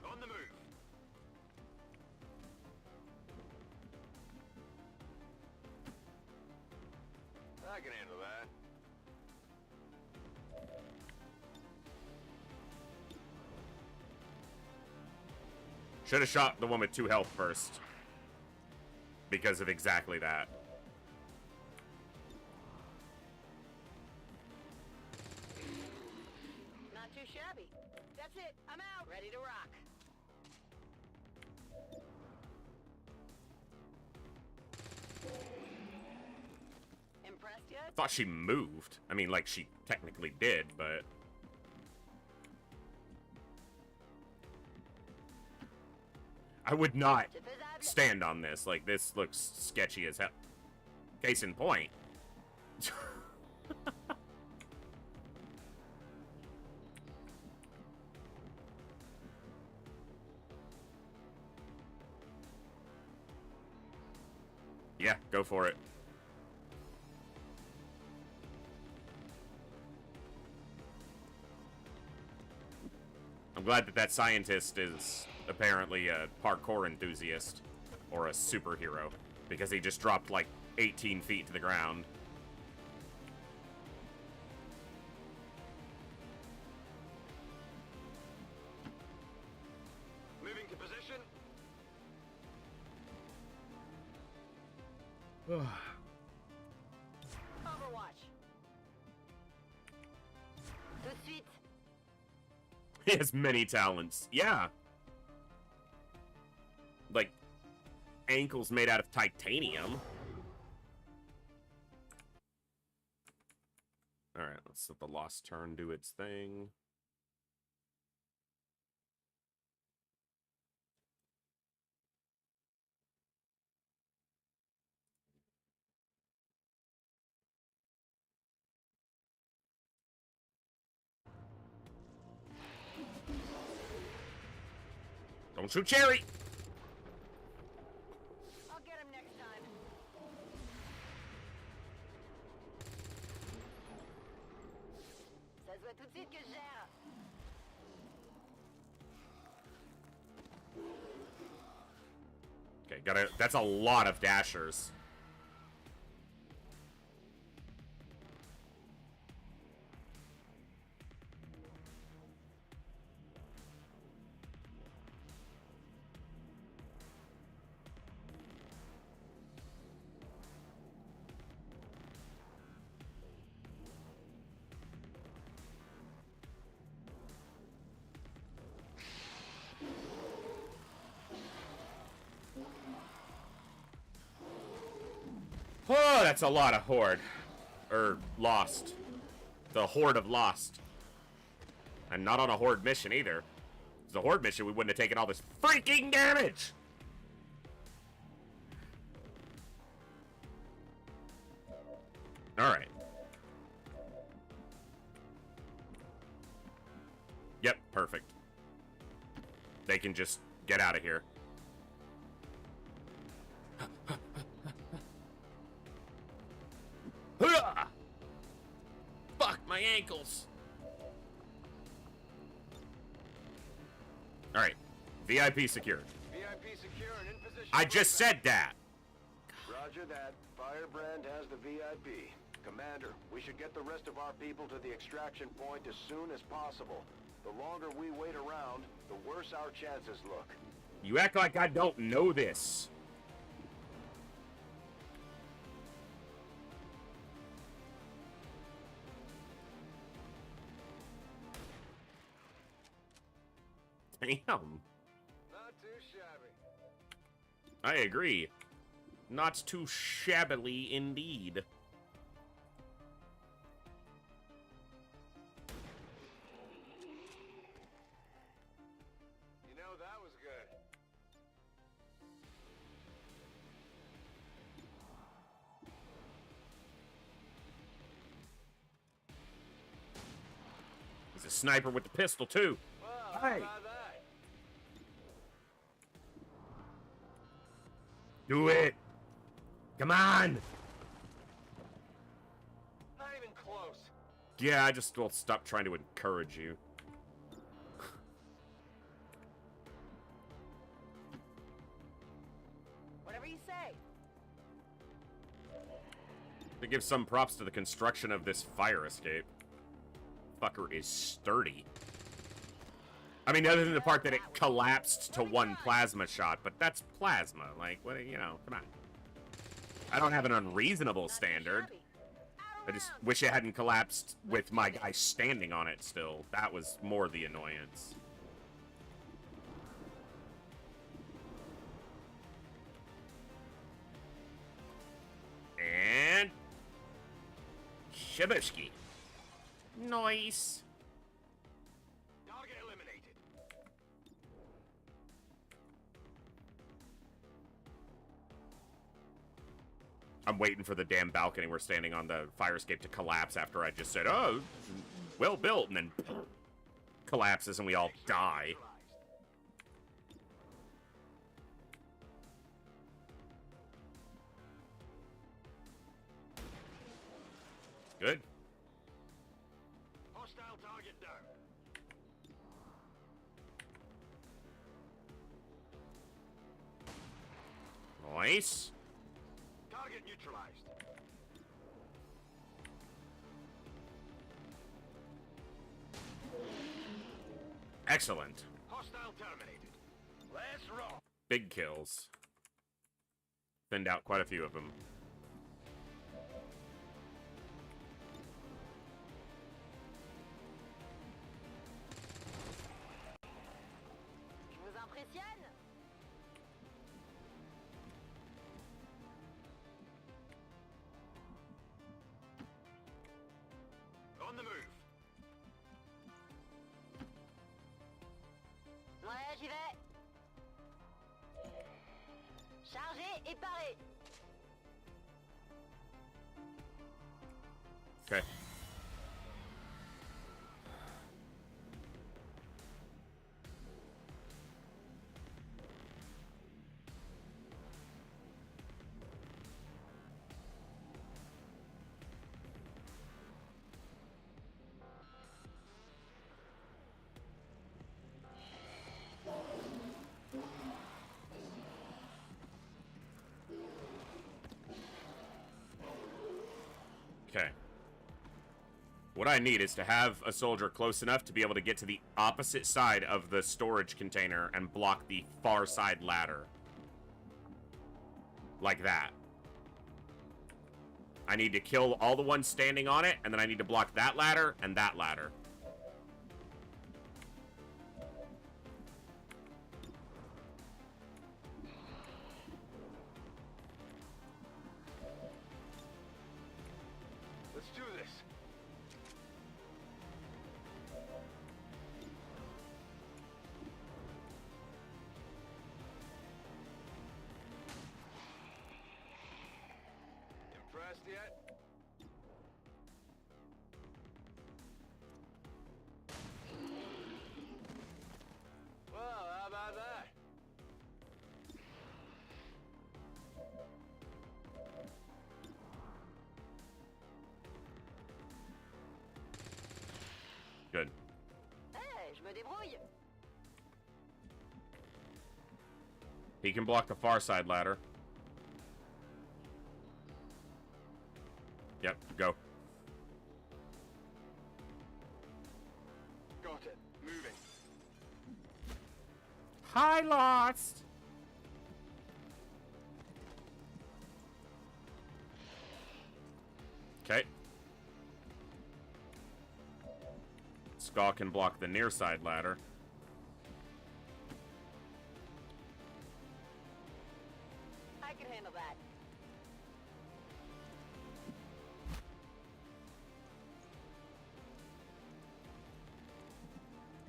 On the move. I can handle that. Should have shot the one with 2 health first. Because of exactly that. Not too shabby. That's it. I'm out. Ready to rock. Impressed yet? I thought she moved. I mean, like, she technically did, but... I would not stand on this. Like, this looks sketchy as hell. Case in point. Yeah, go for it. I'm glad that that scientist is apparently a parkour enthusiast or a superhero, because he just dropped like 18 feet to the ground. Moving to position. Overwatch. Tout de suite. He has many talents. Yeah. Like, ankles made out of titanium. Alright, let's let the Lost Turn do its thing. Don't shoot Cherry! I'll get him next time. Ça se voit tout de suite que je gère. Okay, that's a lot of dashers. Oh, that's a lot of Horde. Or Lost. The Horde of Lost. And not on a Horde mission either. If it was a Horde mission, we wouldn't have taken all this freaking damage! Alright. Yep, perfect. They can just get out of here. Fuck my ankles. Alright. VIP secured. VIP secure and in position. I just said that. Roger that. Firebrand has the VIP. Commander, we should get the rest of our people to the extraction point as soon as possible. The longer we wait around, the worse our chances look. You act like I don't know this. Damn. Not too shabby. I agree. Not too shabbily indeed. He's a sniper with the pistol, too. Well, Hey. how about that? Do it. Come on. Not even close. Yeah, I just will stop trying to encourage you. Whatever you say. To give some props to the construction of this fire escape. Fucker is sturdy. I mean, other than the part that it collapsed to one plasma shot, but that's plasma. Like, what? You know, come on. I don't have an unreasonable standard. I just wish it hadn't collapsed with my guy standing on it still. That was more the annoyance. And Shabushki. Nice. Target eliminated. I'm waiting for the damn balcony we're standing on, the fire escape, to collapse after I just said, oh, well built, and then collapses and we all die. Good. Hostile target down. Nice. Target neutralized. Excellent. Hostile terminated. Let's roll. Big kills. Thinned out quite a few of them. Je vous impressionne? On the move. Ouais, j'y vais. Chargé et paré. Okay. Okay. What I need is to have a soldier close enough to be able to get to the opposite side of the storage container and block the far side ladder. Like that. I need to kill all the ones standing on it, and then I need to block that ladder and that ladder. Let's do this. Impressed yet? Well, how about that? Good. Hey, je me débrouille. He can block the far side ladder. Yep, go. Got it. Moving. Hi, Lost! Okay. Ska can block the near side ladder. I can handle that.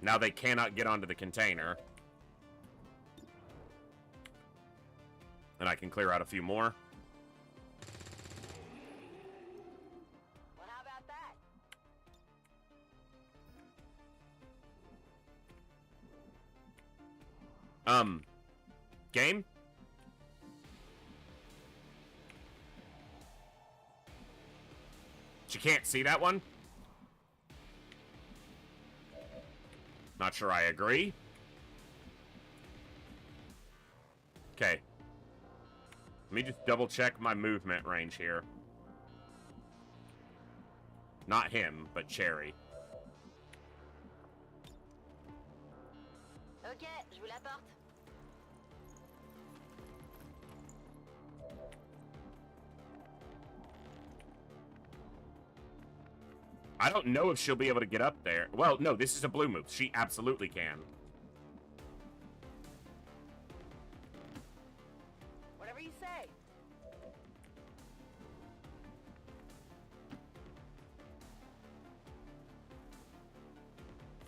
Now they cannot get onto the container. And I can clear out a few more. Well, how about that? Game? She can't see that one? Not sure I agree. Okay. Let me just double check my movement range here. Not him, but Cherry. Ok, je vous l'apporte. I don't know if she'll be able to get up there. Well, no, this is a blue move. She absolutely can. Whatever you say.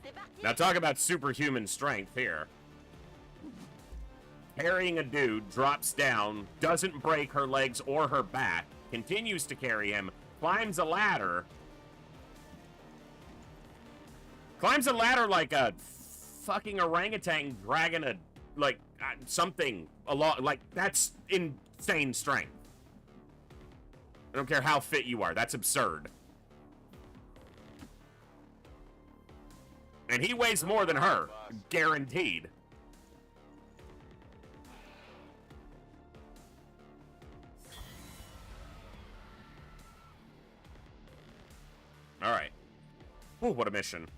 C'est parti. Now talk about superhuman strength here. Carrying a dude, drops down, doesn't break her legs or her back, continues to carry him, climbs a ladder. Climbs a ladder like a fucking orangutan dragging a, like, something along, like, that's insane strength. I don't care how fit you are, that's absurd. And he weighs more than her, guaranteed. Alright. Ooh, what a mission.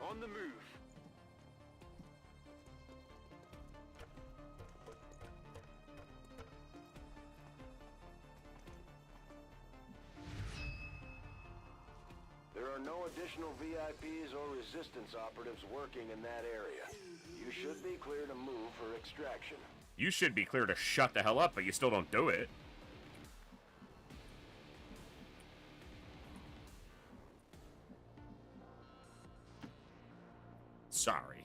On the move. There are no additional VIPs or resistance operatives working in that area. You should be clear to move for extraction. You should be clear to shut the hell up, but you still don't do it. Sorry.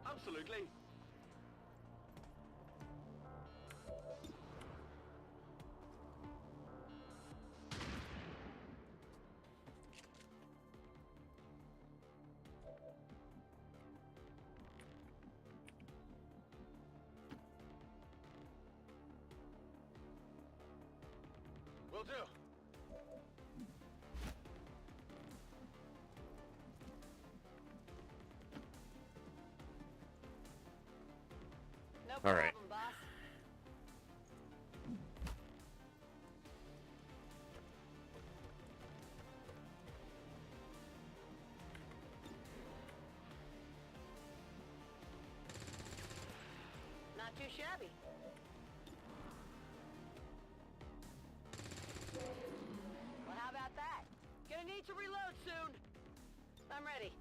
Absolutely. Will do. No All problem, right. boss. Not too shabby. Well, how about that? Gonna need to reload soon. I'm ready.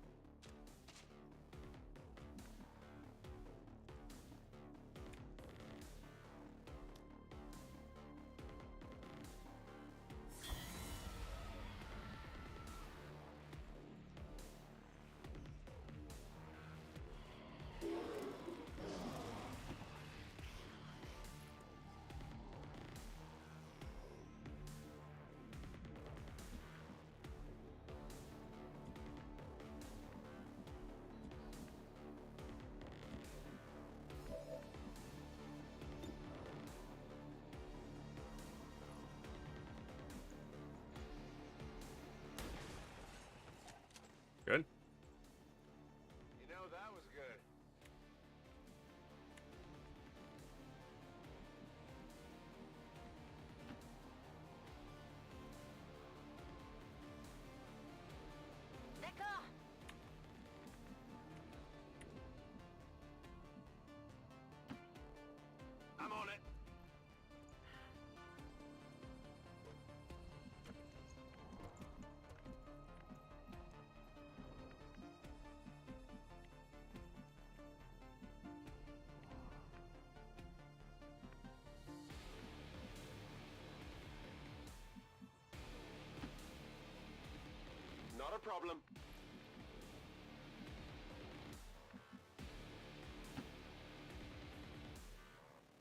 Not a problem.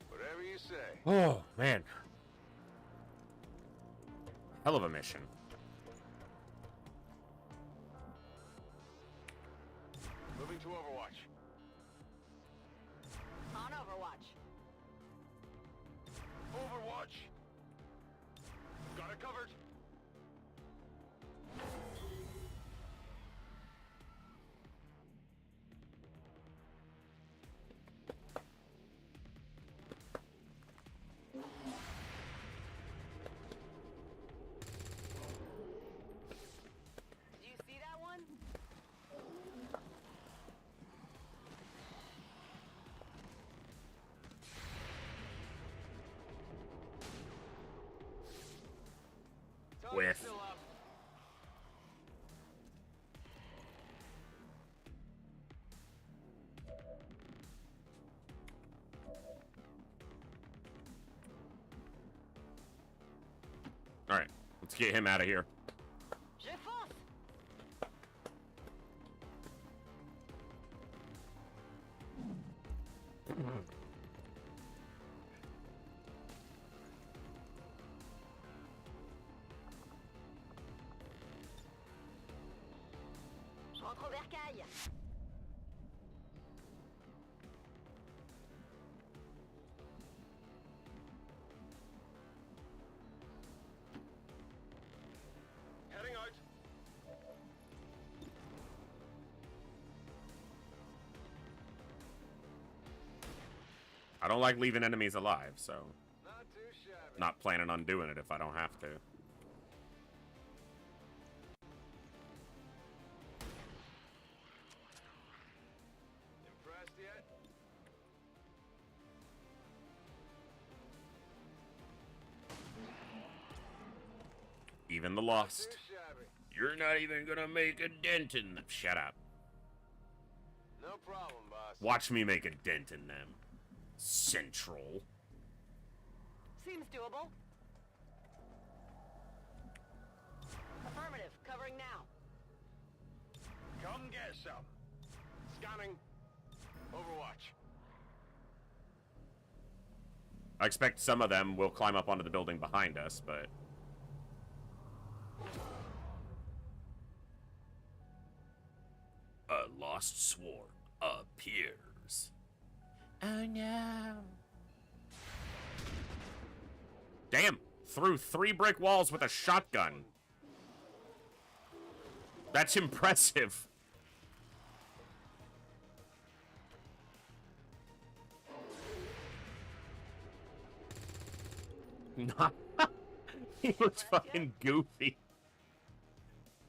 Whatever you say. Oh, man. Hell of a mission. Moving to Overwatch. On Overwatch. Overwatch. Got it covered. Do you see that one? With. Still up. All right, let's get him out of here. Je fonce! J'entre au bercail. Heading out. I don't like leaving enemies alive, so Not too shabby. not planning on doing it if I don't have to. Impressed yet? Even the lost. Too shabby. You're not even gonna make a dent in them. Shut up. No problem, boss. Watch me make a dent in them. Central. Seems doable. Affirmative. Covering now. Come get some. Scanning. Overwatch. I expect some of them will climb up onto the building behind us, but... A lost swarm appears. Oh no. Damn! Through 3 brick walls with a shotgun. That's impressive. Not. He looks fucking goofy.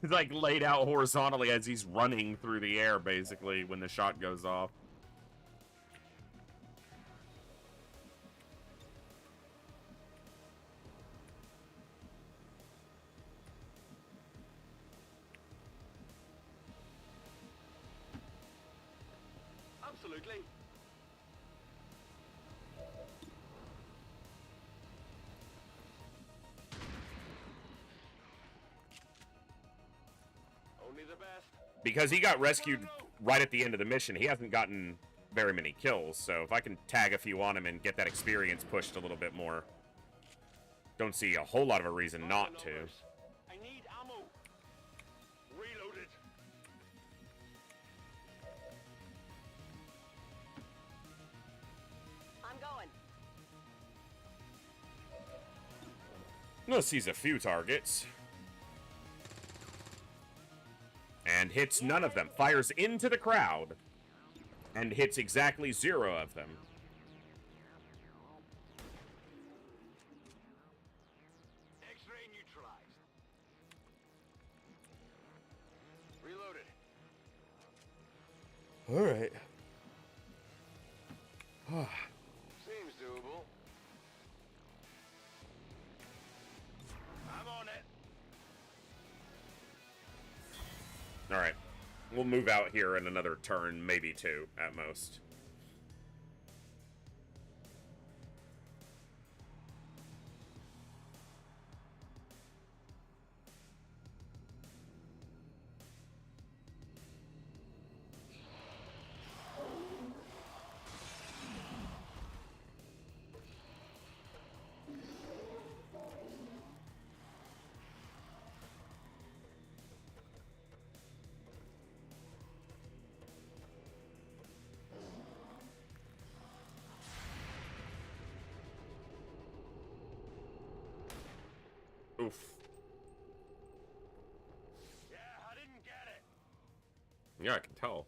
He's like laid out horizontally as he's running through the air, basically, when the shot goes off. Absolutely. Only the best. Because he got rescued right at the end of the mission, he hasn't gotten very many kills, so if I can tag a few on him and get that experience pushed a little bit more, don't see a whole lot of a reason not to. I need ammo. Reloaded. I'm going. No, sees a few targets. And hits none of them. Fires into the crowd. And hits exactly 0 of them. X-ray neutralized. Reloaded. Alright. Seems doable. I'm on it. Alright. We'll move out here in another turn, maybe 2 at most. Yeah, I can tell.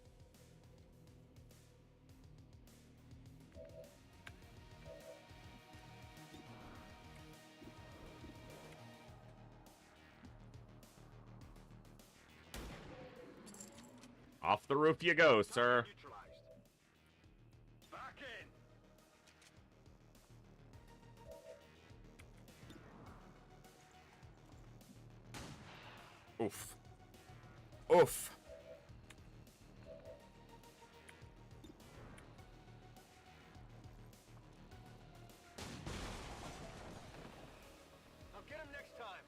Off the roof you go, sir. Back in. Oof. Oof. I'll get him next time.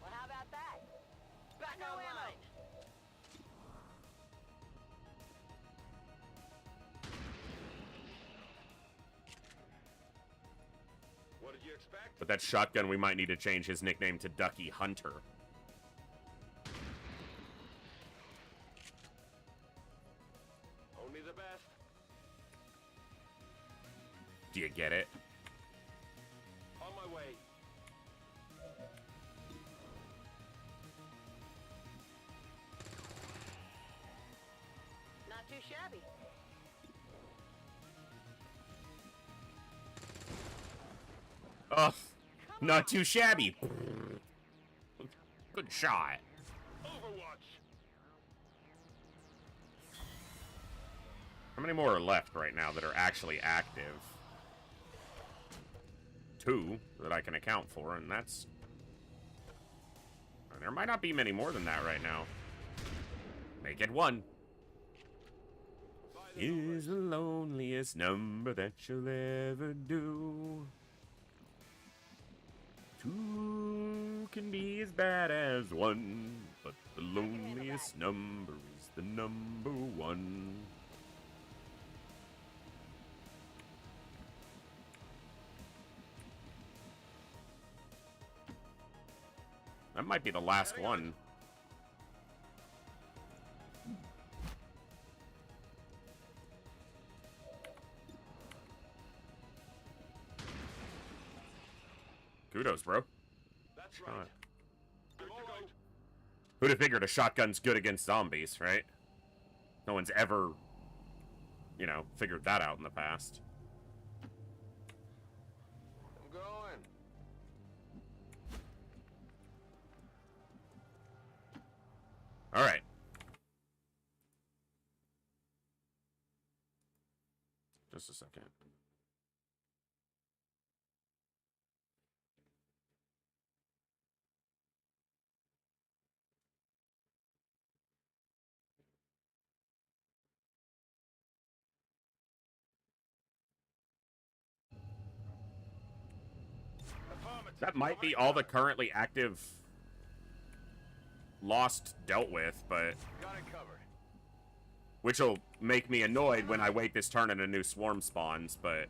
Well, how about that? Back No online. ammo. What did you expect? But that shotgun, we might need to change his nickname to Ducky Hunter. Only the best. Do you get it? On my way. Not too shabby. Ugh. Not too shabby. Good shot. Overwatch. How many more are left right now that are actually active? 2 that I can account for, and that's... There might not be many more than that right now. Make it 1. Is the loneliest number that you'll ever do. 2 can be as bad as 1, but the loneliest number is the number 1. That might be the last one. Kudos, bro. That's right. Good to go. Who'd have figured a shotgun's good against zombies, right? No one's ever, you know, figured that out in the past. I'm going. All right. Just a second. That might be all the currently active Lost dealt with, but... Got it covered. Which will make me annoyed when I wait this turn and a new swarm spawns, but...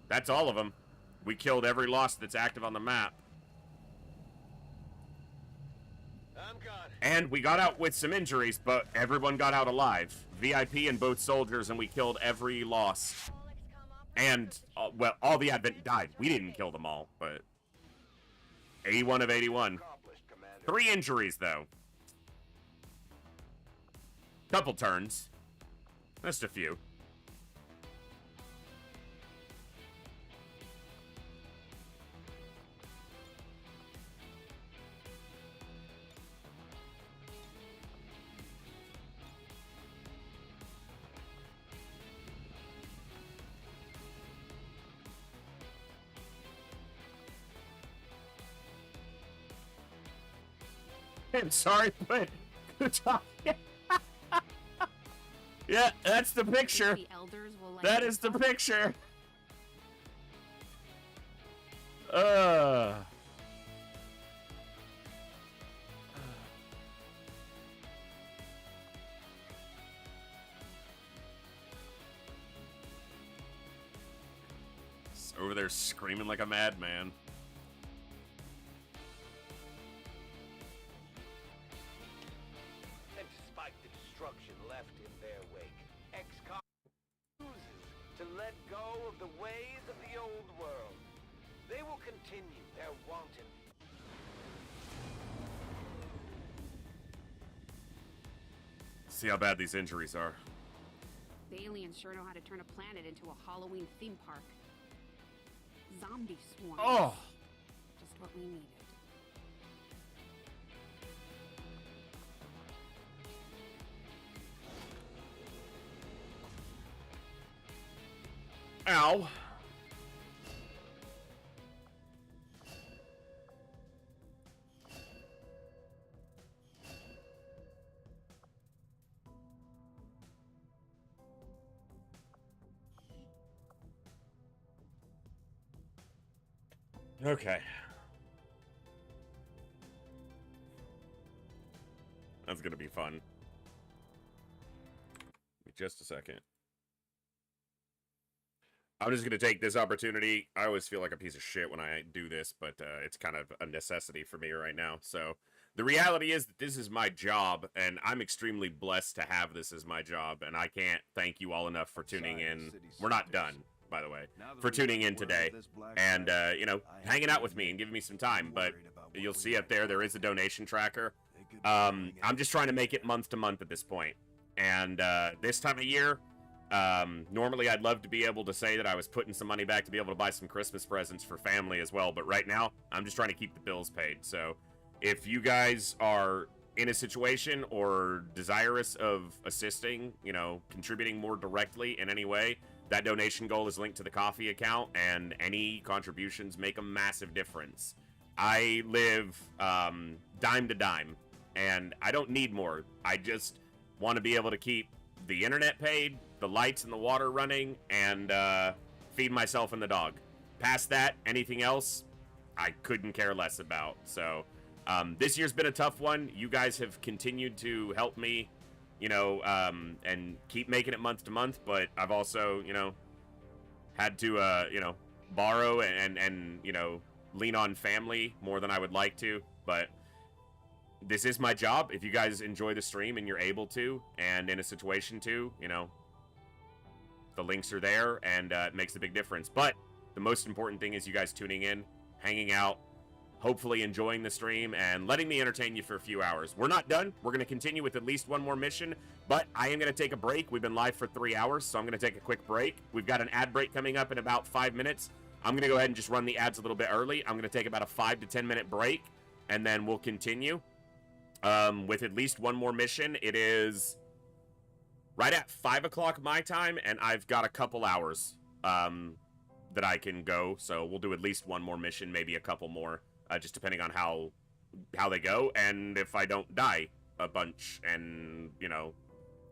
That's all of them. We killed every Lost that's active on the map. I'm gone. And we got out with some injuries, but everyone got out alive. VIP and both soldiers, and we killed every Lost. And, well, all the Advent died. We didn't kill them all, but... 81 of 81. 3 injuries, though. Couple turns. Just a few. I'm sorry, but good job. Yeah, that's the picture. The elders will like That it. is the picture. Over there screaming like a madman. all of the ways of the old world. They will continue their wanton. See how bad these injuries are. The aliens sure know how to turn a planet into a Halloween theme park. Zombie swarm. Oh! Just what we needed. Ow. Okay. That's gonna be fun. Just a second. I'm just going to take this opportunity. I always feel like a piece of shit when I do this, but it's kind of a necessity for me right now. So the reality is that this is my job, and I'm extremely blessed to have this as my job, and I can't thank you all enough for tuning in. We're not done, by the way, for tuning in today and, you know, hanging out with me and giving me some time. But you'll see up there is a donation tracker. I'm just trying to make it month to month at this point. And this time of year, normally I'd love to be able to say that I was putting some money back to be able to buy some Christmas presents for family as well, but right now I'm just trying to keep the bills paid. So if you guys are in a situation or desirous of assisting, you know, contributing more directly in any way, that donation goal is linked to the coffee account, and any contributions make a massive difference. I live dime to dime, and I don't need more. I just want to be able to keep the internet paid, the lights and the water running, and feed myself and the dog. Past that, anything else, I couldn't care less about. So this year's been a tough one. You guys have continued to help me, you know, and keep making it month to month, but I've also, you know, had to, you know, borrow and, you know, lean on family more than I would like to, but this is my job. If you guys enjoy the stream and you're able to, and in a situation to, you know, the links are there, and it makes a big difference. But the most important thing is you guys tuning in, hanging out, hopefully enjoying the stream, and letting me entertain you for a few hours. We're not done. We're going to continue with at least one more mission, but I am going to take a break. We've been live for 3 hours, so I'm going to take a quick break. We've got an ad break coming up in about 5 minutes. I'm going to go ahead and just run the ads a little bit early. I'm going to take about a 5 to 10 minute break, and then we'll continue with at least one more mission. It is right at 5 o'clock my time, and I've got a couple hours that I can go, so we'll do at least one more mission, maybe a couple more, just depending on how they go, and if I don't die a bunch and, you know,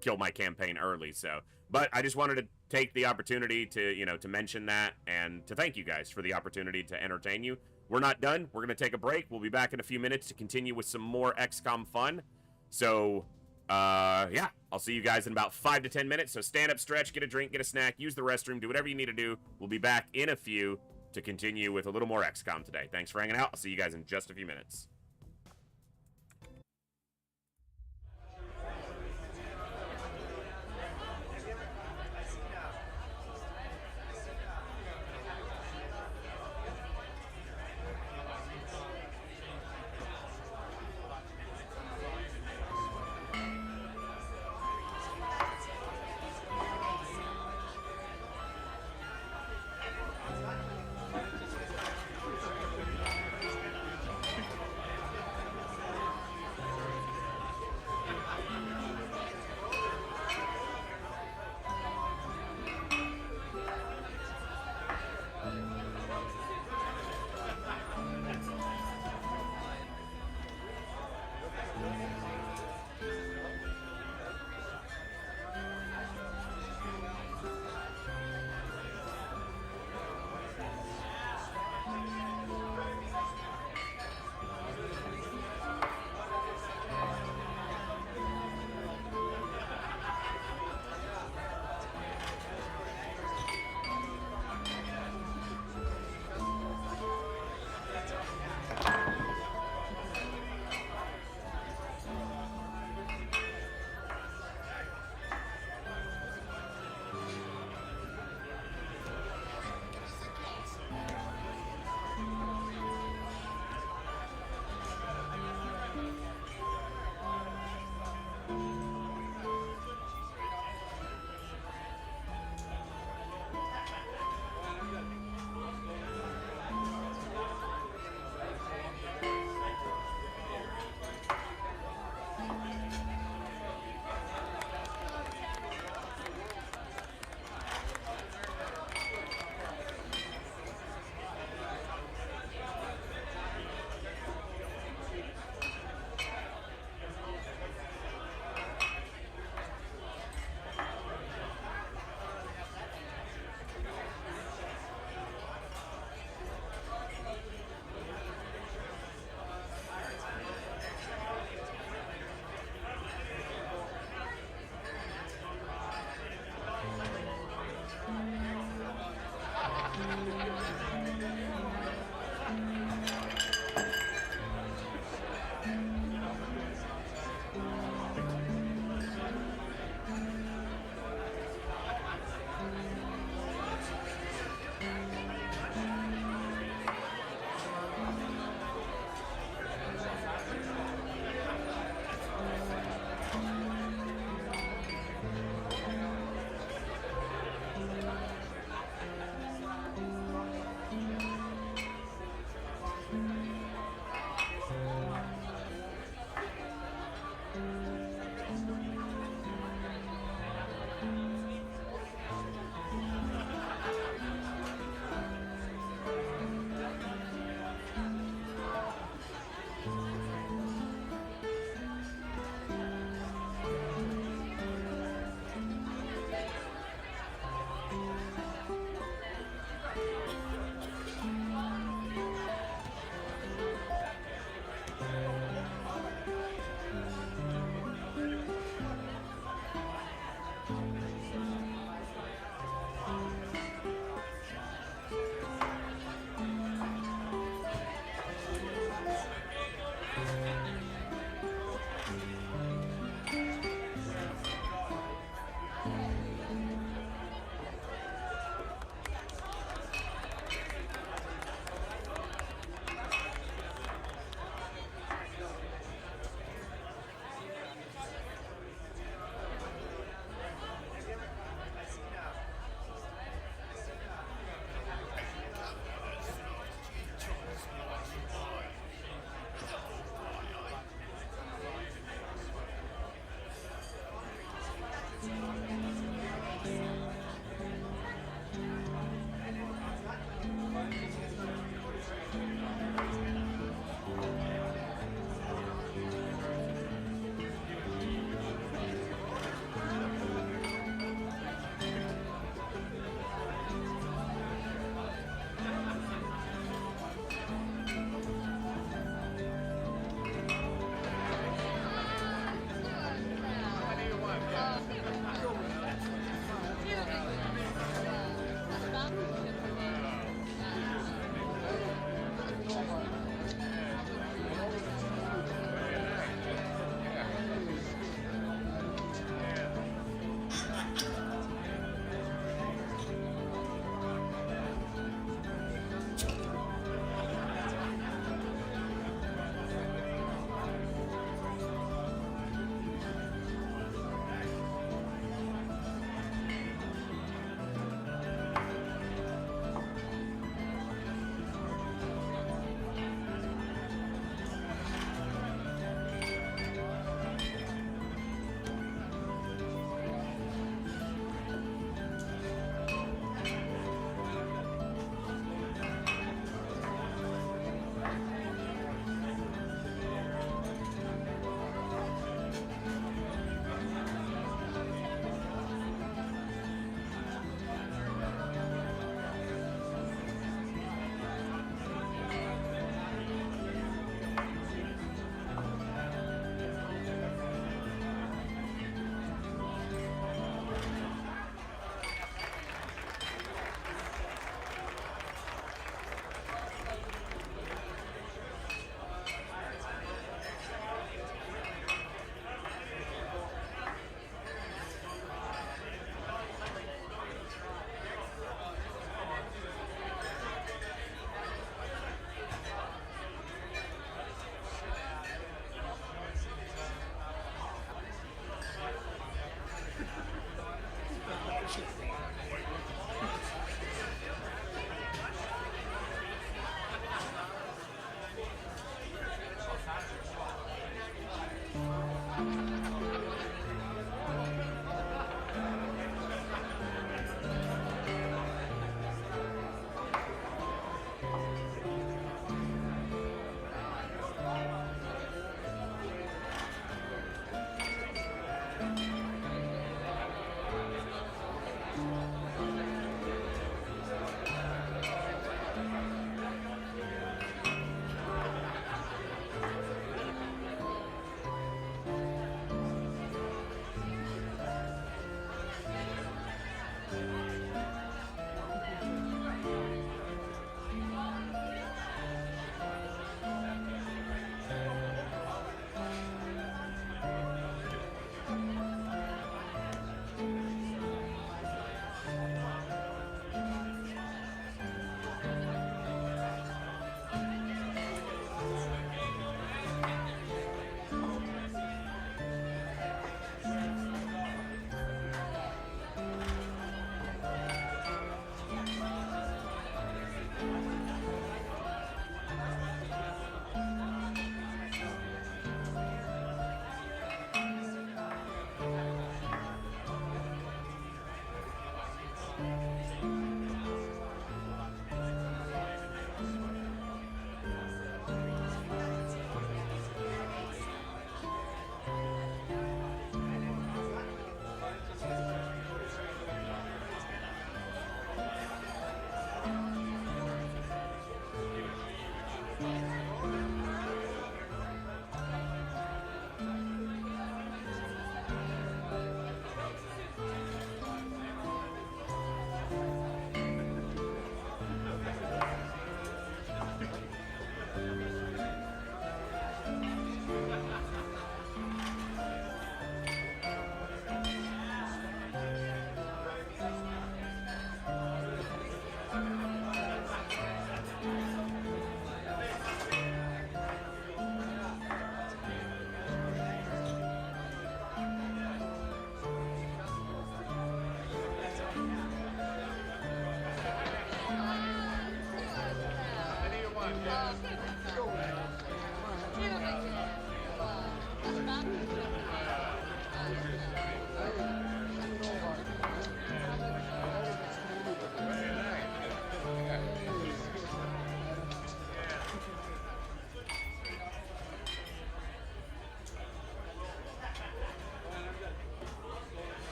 kill my campaign early. So, but I just wanted to take the opportunity to, you know, to mention that, and to thank you guys for the opportunity to entertain you. We're not done. We're going to take a break. We'll be back in a few minutes to continue with some more XCOM fun. So, yeah, I'll see you guys in about 5 to 10 minutes. So stand up, stretch, get a drink, get a snack, use the restroom, do whatever you need to do. We'll be back in a few to continue with a little more XCOM today. Thanks for hanging out. I'll see you guys in just a few minutes.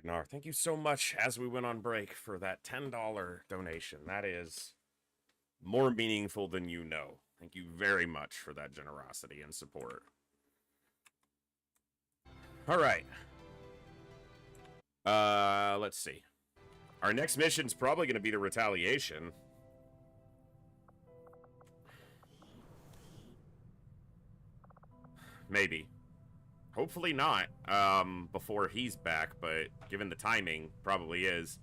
Ragnar, thank you so much as we went on break for that $10 donation. That is more meaningful than you know. Thank you very much for that generosity and support. All right. Let's see. Our next mission's probably going to be the retaliation. Maybe. Hopefully not, before he's back, but given the timing, probably is.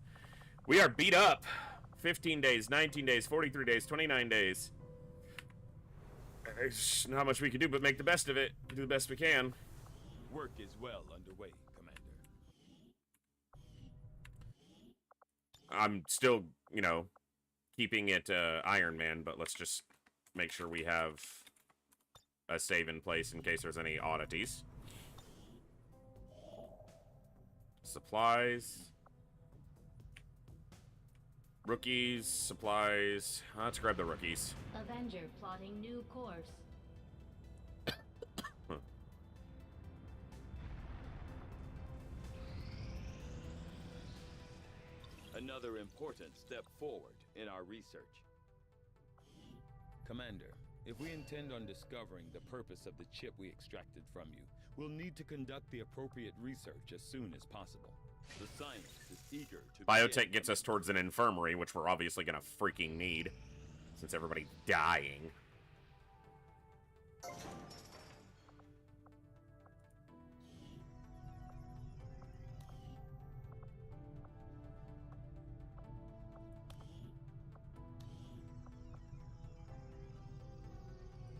We are beat up. 15 days, 19 days, 43 days, 29 days. There's not much we can do but make the best of it. Do the best we can. Work is well underway, Commander. I'm still, you know, keeping it Ironman, but let's just make sure we have a save in place in case there's any oddities. Supplies. Rookies, supplies. Let's grab the rookies. Avenger plotting new course. Another important step forward in our research. Commander, if we intend on discovering the purpose of the chip we extracted from you, we'll need to conduct the appropriate research as soon as possible. The scientist is eager to Biotech gets us towards an infirmary, which we're obviously gonna freaking need, since everybody's dying.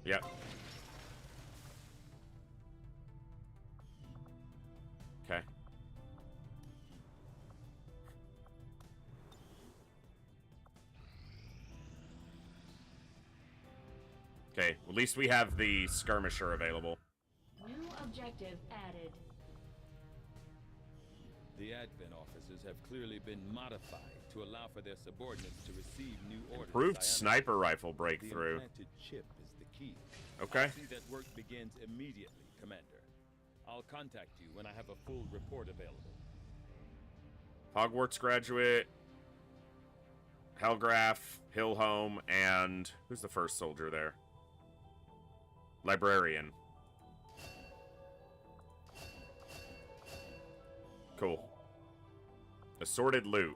Yep. Okay. Okay, at least we have the skirmisher available. New objective added. The advent officers have clearly been modified to allow for their subordinates to receive new orders. Improved sniper rifle breakthrough. The implanted chip is the key. Okay. I'll see that work begins immediately, Commander. I'll contact you when I have a full report available. Hogwarts graduate, Helgraf, Hillhome, and who's the first soldier there? Librarian. Cool. Assorted loot.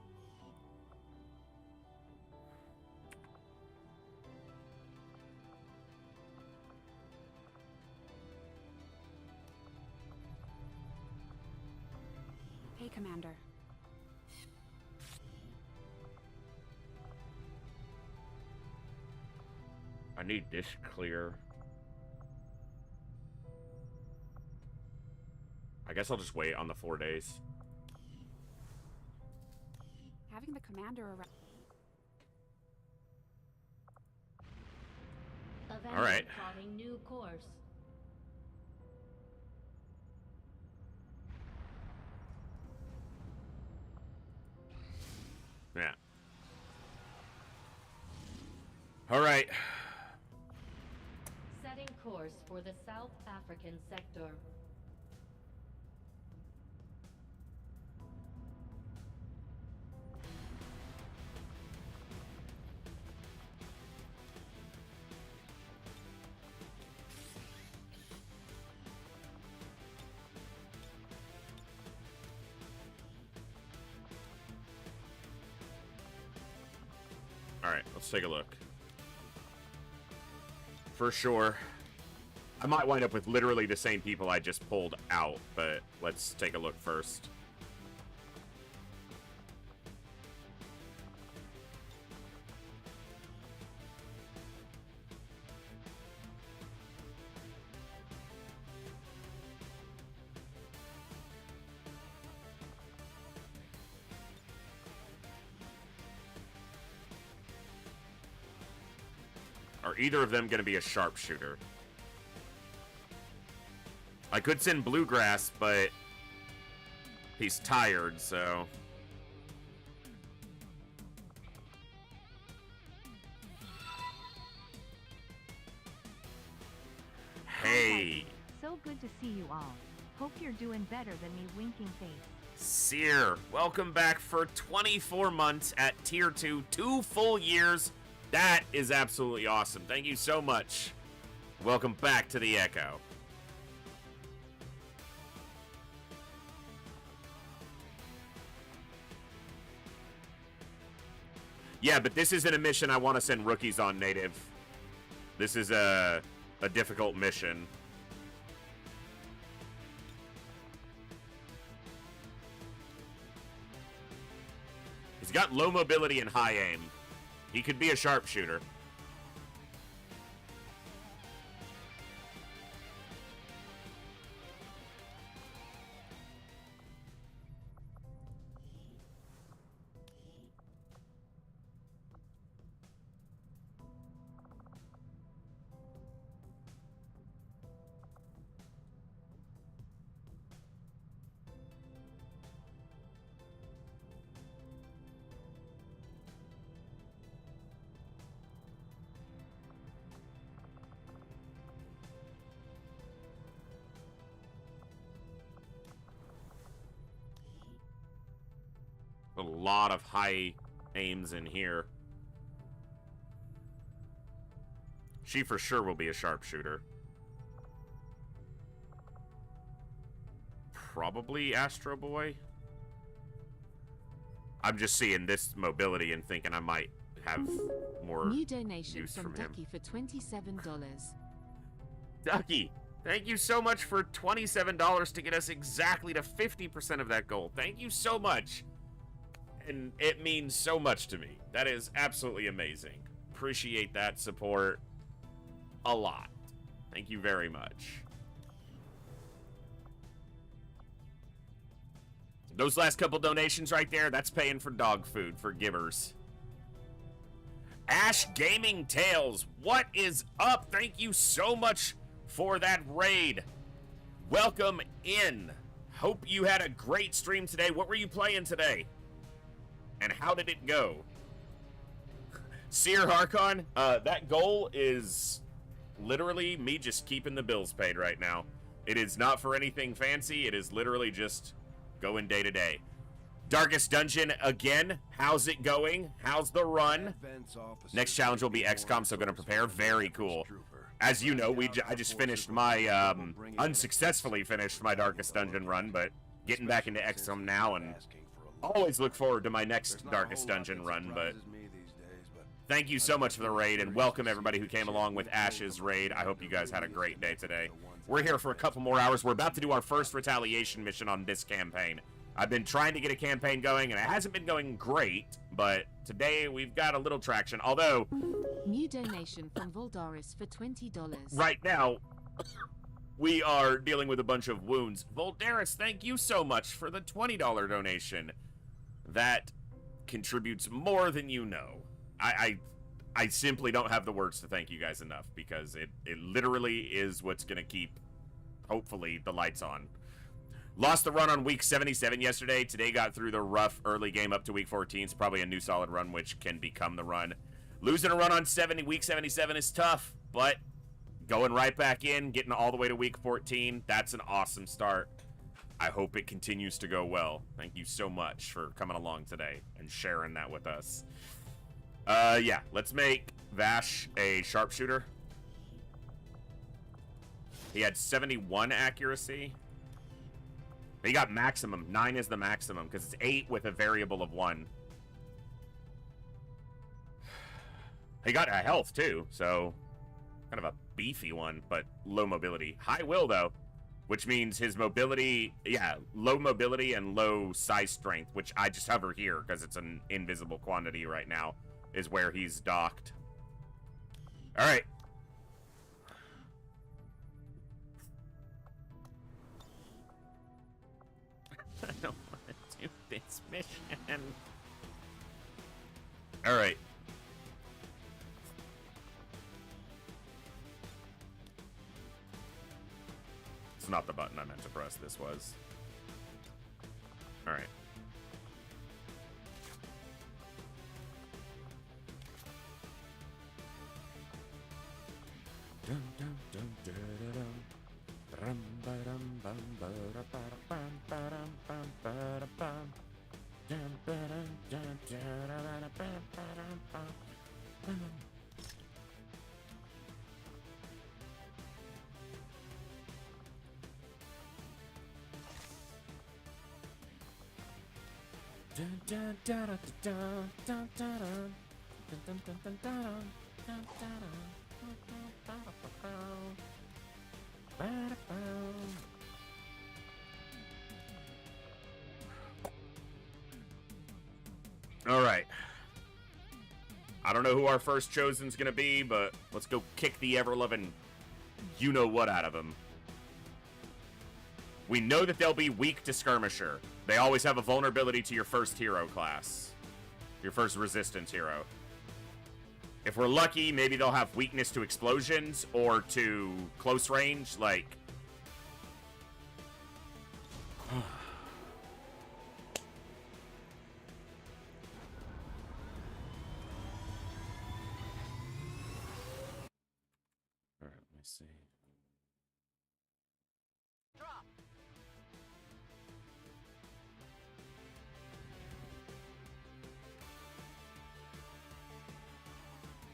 Hey, Commander. I need this clear. I guess I'll just wait on the 4 days. Having the commander around. Avenger All right. plotting new course. Yeah. All right. Setting course for the South African sector. Alright, let's take a look. For sure. I might wind up with literally the same people I just pulled out, but let's take a look first. Are either of them going to be a sharpshooter? I could send Bluegrass, but he's tired, so... Hey! So good to see you all. Hope you're doing better than me, winking face. Seer, welcome back for 24 months at Tier 2, 2 full years. That is absolutely awesome. Thank you so much. Welcome back to the Echo. Yeah, but this isn't a mission I want to send rookies on, Native. This is a difficult mission. He's got low mobility and high aim. He could be a sharpshooter. A lot of high aims in here. She for sure will be a sharpshooter. Probably Astro Boy. I'm just seeing this mobility and thinking I might have more New donation use from from him. Ducky for $27. Ducky, thank you so much for $27 to get us exactly to 50% of that goal. Thank you so much. And it means so much to me. That is absolutely amazing. Appreciate that support a lot. Thank you very much. Those last couple donations right there, that's paying for dog food for givers. Ash Gaming Tales, what is up? Thank you so much for that raid. Welcome in. Hope you had a great stream today. What were you playing today? And how did it go? Seer Harkon, that goal is literally me just keeping the bills paid right now. It is not for anything fancy. It is literally just going day to day. Darkest Dungeon again. How's it going? How's the run? Next challenge will be XCOM, so gonna prepare. Very cool. As you know, I just finished my, unsuccessfully finished my Darkest Dungeon run, but getting back into XCOM now, and always look forward to my next Darkest Dungeon run, but thank you so much for the raid, and welcome everybody who came along with Ash's raid. I hope you guys had a great day today. We're here for a couple more hours. We're about to do our first retaliation mission on this campaign. I've been trying to get a campaign going, and it hasn't been going great, but today we've got a little traction, although... New donation from Voldaris for $20. Right now, we are dealing with a bunch of wounds. Voldaris, thank you so much for the $20 donation. That contributes more than you know. I simply don't have the words to thank you guys enough, because it literally is what's going to keep, hopefully, the lights on. Lost the run on week 77 yesterday. Today got through the rough early game up to week 14. It's probably a new solid run, which can become the run. Losing a run on week 77 is tough, but going right back in, getting all the way to week 14, that's an awesome start. I hope it continues to go well. Thank you so much for coming along today and sharing that with us. Yeah, let's make Vash a sharpshooter. He had 71 accuracy. He got maximum. 9 is the maximum, because it's 8 with a variable of 1. He got a health, too, so kind of a beefy one, but low mobility. High will, though, which means his mobility, yeah, low mobility and low size strength, which I just hover here because it's an invisible quantity right now, is where he's docked. All right. I don't want to do this mission. All right. It's not the button I meant to press. This was. All right. Dum dum dum dum dum. Rum ba dum bum ba da ba da bum ba dum bum ba da bum. Dum ba dum dum da da da da bum ba dum bum bum. Dun dun da da da dun dun dun dun dun dun dun dun dun dun dun. All right. I don't know who our first chosen's gonna be, but let's go kick the ever-loving you-know-what out of him. We know that they'll be weak to Skirmisher. They always have a vulnerability to your first hero class. Your first resistance hero. If we're lucky, maybe they'll have weakness to explosions or to close range, like... Alright, let me see. Drop.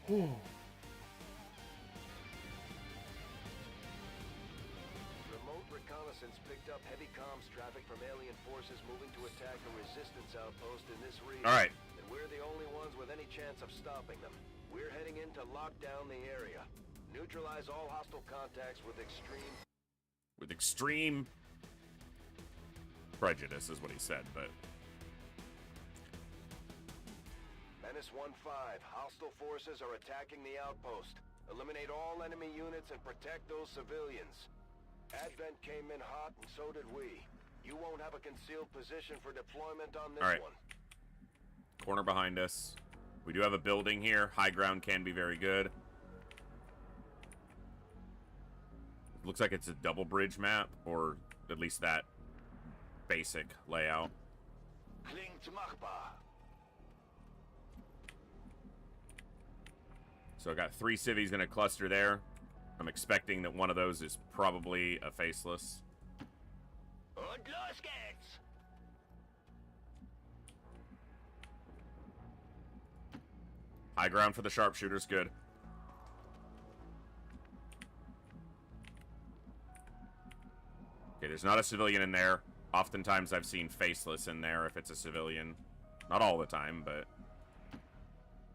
Remote reconnaissance picked up heavy comms traffic from alien forces moving to attack a resistance outpost in this region. All right. And we're the only ones with any chance of stopping them. We're heading in to lock down the area. Neutralize all hostile contacts with extreme... With extreme prejudice is what he said, but... Menace 1-5, hostile forces are attacking the outpost. Eliminate all enemy units and protect those civilians. Advent came in hot and so did we. You won't have a concealed position for deployment on this All right. one. Corner behind us. We do have a building here. High ground can be very good. Looks like it's a double bridge map, or at least that basic layout. Klingt machbar. So I got 3 civvies in a cluster there. I'm expecting that one of those is probably a faceless. Und los geht's! High ground for the sharpshooters, good. Okay, there's not a civilian in there. Oftentimes I've seen faceless in there if it's a civilian. Not all the time, but...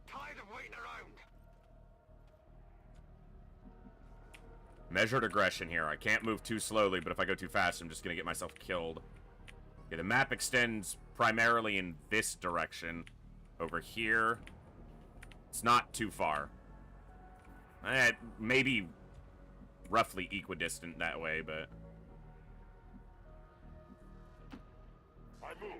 Tired of waiting around. Measured aggression here. I can't move too slowly, but if I go too fast, I'm just going to get myself killed. Okay, the map extends primarily in this direction. Over here. It's not too far. Maybe roughly equidistant that way, but... I move.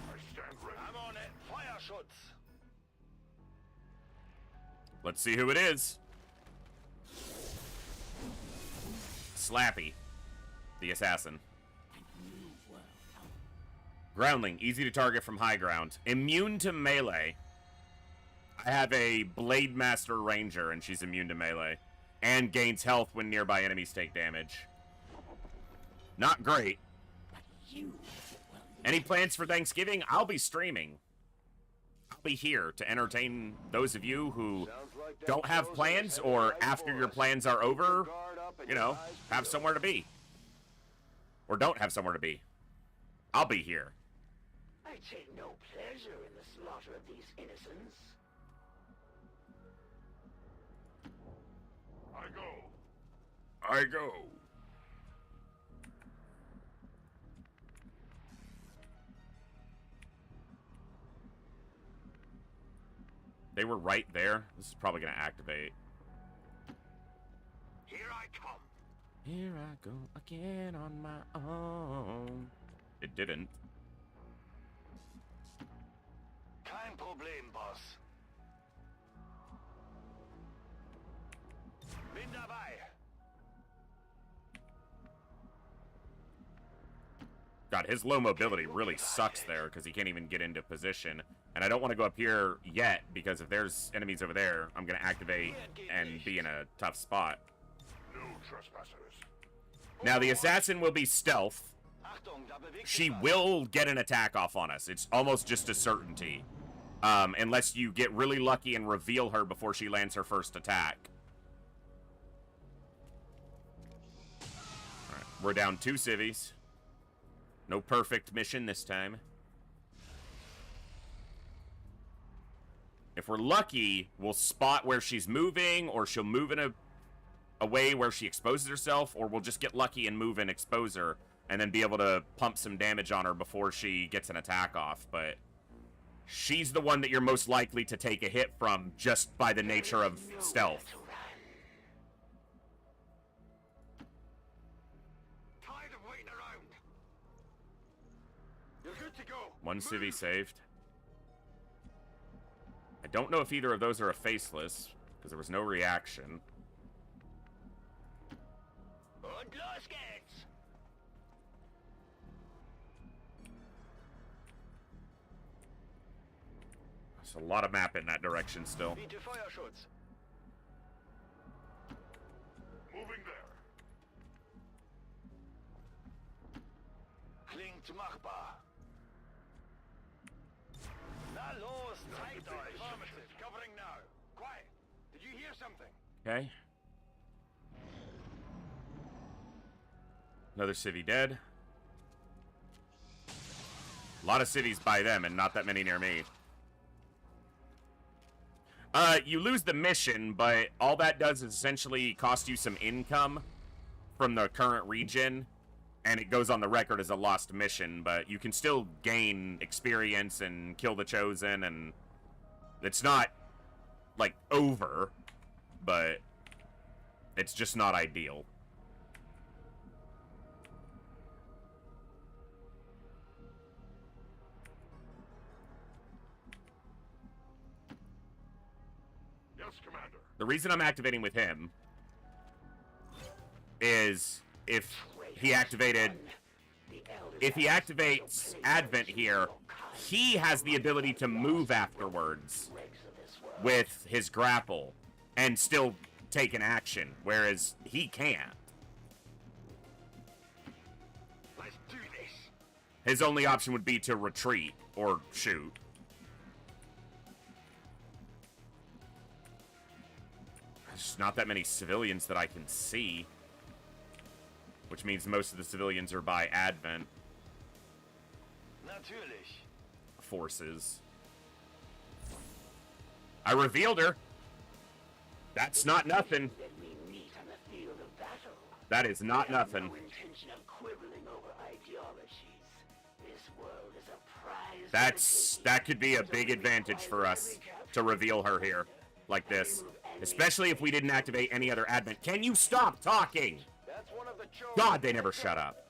I stand ready. I'm on it. Feuerschutz. Let's see who it is. Slappy, the assassin. Groundling, easy to target from high ground. Immune to melee. I have a Blade Master Ranger, and she's immune to melee. And gains health when nearby enemies take damage. Not great. Any plans for Thanksgiving? I'll be streaming. I'll be here to entertain those of you who don't have plans, or after your plans are over, you know, have somewhere to be. Or don't have somewhere to be. I'll be here. I take no pleasure in the slaughter of these innocents. I go. I go. They were right there. This is probably going to activate. Here I come. Here I go again on my own. It didn't. Kein Problem, Boss. Bin dabei. God, his low mobility really sucks there because he can't even get into position. And I don't want to go up here yet because if there's enemies over there, I'm going to activate and be in a tough spot. No trespassers. Now, the assassin will be stealth. She will get an attack off on us. It's almost just a certainty. Unless you get really lucky and reveal her before she lands her first attack. Alright, we're down 2 civvies. No perfect mission this time. If we're lucky, we'll spot where she's moving, or she'll move in a way where she exposes herself, or we'll just get lucky and move and expose her, and then be able to pump some damage on her before she gets an attack off. But she's the one that you're most likely to take a hit from just by the nature of stealth. Tired of waiting around. You're good to go. 1 civvy saved. I don't know if either of those are a faceless, because there was no reaction. Und los geht's. There's a lot of map in that direction still. Bitte Feuerschutz. Moving there. Klingt machbar. Na los, zeigt euch. Affirmative, covering now. Quiet. Did you hear something? Okay. Another civvy dead. A lot of cities by them and not that many near me. You lose the mission, but all that does is essentially cost you some income from the current region, and it goes on the record as a lost mission, but you can still gain experience and kill the Chosen, and it's not, like, over, but it's just not ideal. Yes, Commander. The reason I'm activating with him is if he activates Advent here, he has the ability to move afterwards with his grapple and still take an action, whereas he can't. Let's do this. His only option would be to retreat or shoot. There's not that many civilians that I can see, which means most of the civilians are by Advent Natürlich. forces. I revealed her. That's not nothing. Let me meet on the field of battle. That is not I have nothing. no intention of quibbling over ideologies. This world is a prize. That could be a big advantage for us to reveal her here like this. Especially if we didn't activate any other Advent. Can you stop talking? That's one of the Chosen. God, they never shut up.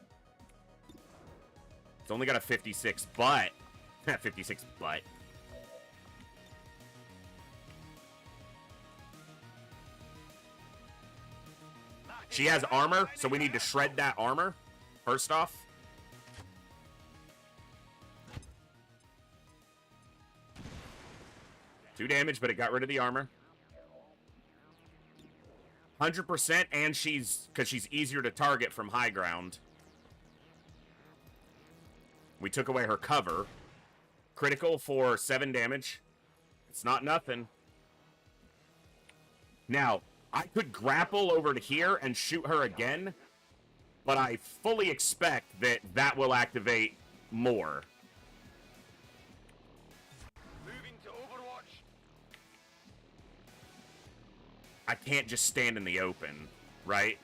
It's only got a 56 butt. 56 butt. She has armor, so we need to shred that armor, first off. Two damage, but it got rid of the armor. 100%, and because she's easier to target from high ground. We took away her cover. Critical for 7 damage. It's not nothing. Now, I could grapple over to here and shoot her again, but I fully expect that that will activate more. I can't just stand in the open, right?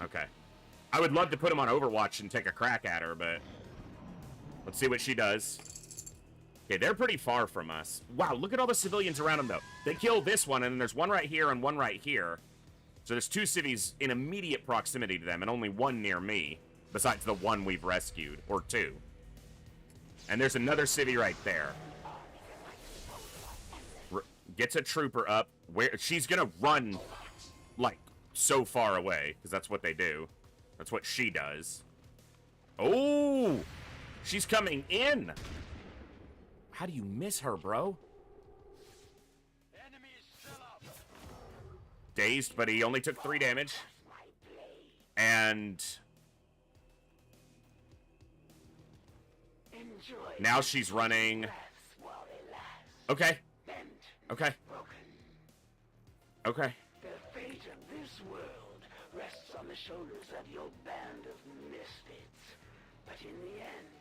Okay. I would love to put him on Overwatch and take a crack at her, but let's see what she does. Okay, they're pretty far from us. Wow, look at all the civilians around them, though. They kill this one, and then there's one right here and one right here. So there's 2 civvies in immediate proximity to them, and only 1 near me, besides the 1 we've rescued, or 2. And there's another civvy right there. Gets a trooper up. Where she's gonna run, like, so far away, because that's what they do. That's what she does. Oh! She's coming in! How do you miss her, bro? Dazed, but he only took 3 damage. And now she's running. Okay. Okay. Okay. The fate of this world rests on the shoulders of your band of misfits. But in the end,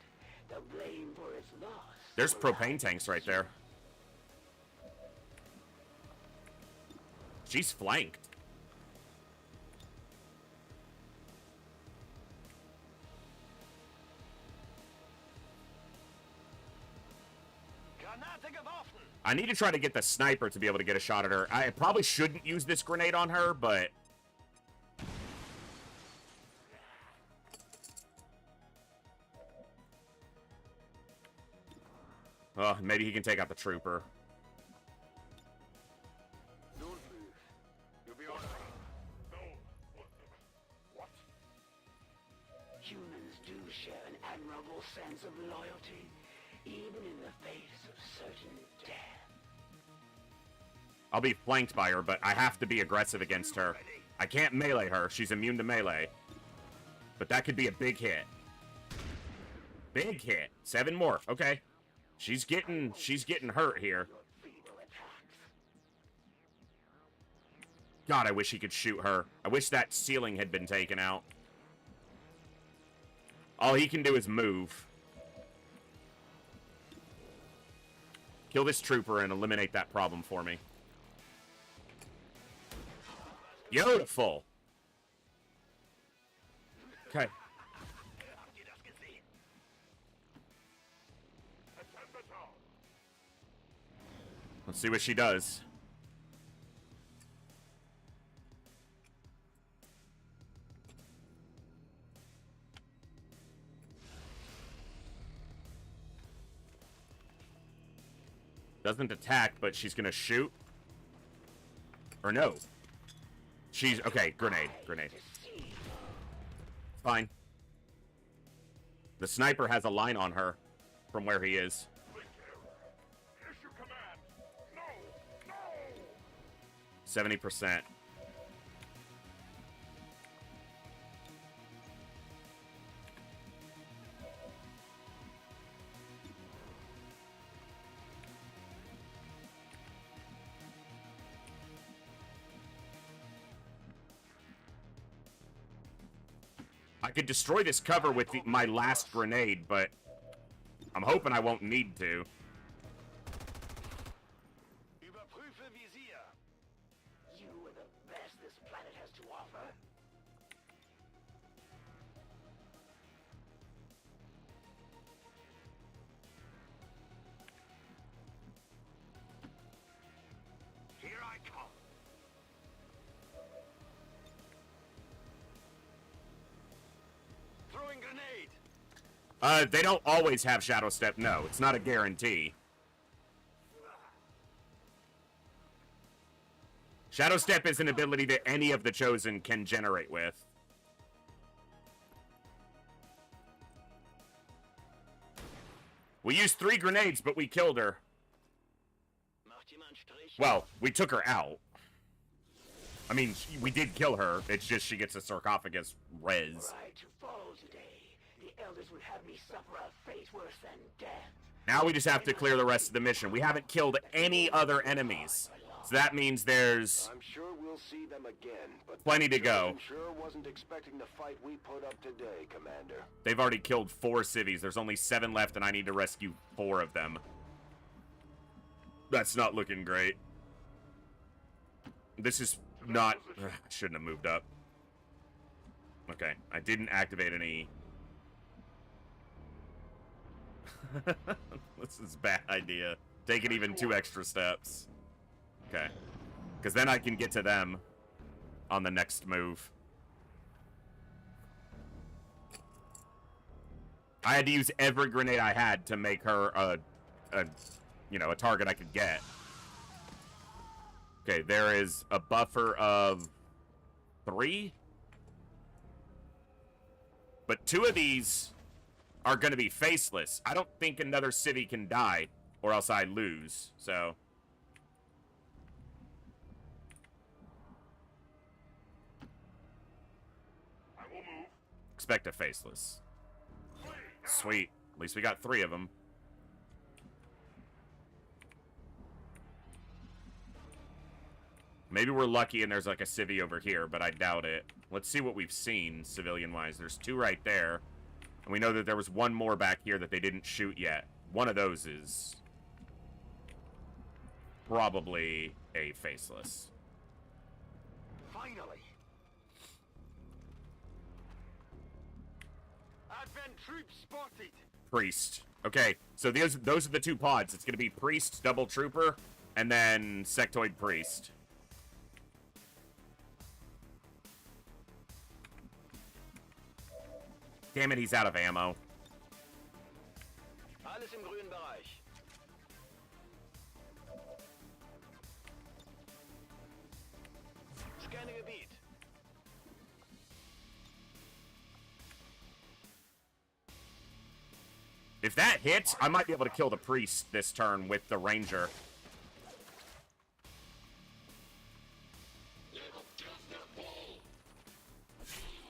the blame for its loss. There's propane tanks right there. She's flanked. I need to try to get the sniper to be able to get a shot at her. I probably shouldn't use this grenade on her, but... oh, maybe he can take out the trooper. Don't move. You'll be all right. What? Humans do share an admirable sense of loyalty, even in the face of certain death. I'll be flanked by her, but I have to be aggressive against her. I can't melee her. She's immune to melee. But that could be a big hit. Big hit. 7 more. Okay. She's getting hurt here. God, I wish he could shoot her. I wish that ceiling had been taken out. All he can do is move. Kill this trooper and eliminate that problem for me. Beautiful. Okay. Let's see what she does. Doesn't attack, but she's gonna shoot. Or no. She's... okay, grenade. Grenade. Fine. The sniper has a line on her from where he is. 70%. I could destroy this cover with my last grenade, but I'm hoping I won't need to. You are the best this planet has to offer. Here I come. Throwing grenade. They don't always have Shadow Step. No, it's not a guarantee. Shadow Step is an ability that any of the Chosen can generate with. We used 3 grenades, but we killed her. Well, we took her out. I mean, we did kill her. It's just she gets a sarcophagus res. Were I to fall today, the elders would have me suffer a fate worse than death. Now we just have to clear the rest of the mission. We haven't killed any other enemies. So that means there's I'm sure we'll see them again, but plenty to go. Sure wasn't expecting the fight we put up today, Commander. They've already killed 4 civvies. There's only 7 left, and I need to rescue 4 of them. That's not looking great. This is not... I shouldn't have moved up. Okay, I didn't activate any... This is a bad idea. Taking even 2 extra steps. Okay. Because then I can get to them on the next move. I had to use every grenade I had to make her a target I could get. Okay, there is a buffer of 3. But 2 of these are going to be faceless. I don't think another civvy can die, or else I lose, so... I will move. Expect a faceless. Sweet. At least we got 3 of them. Maybe we're lucky and there's like a civvy over here, but I doubt it. Let's see what we've seen, civilian-wise. There's 2 right there. And we know that there was 1 more back here that they didn't shoot yet. One of those is... probably a faceless. Finally. Advent troops spotted. Priest. Okay, so those are the 2 pods. It's going to be Priest, Double Trooper, and then Sectoid Priest. Damn it, he's out of ammo. Alles im grünen Bereich. Scanne Gebiet. If that hits, I might be able to kill the Priest this turn with the Ranger.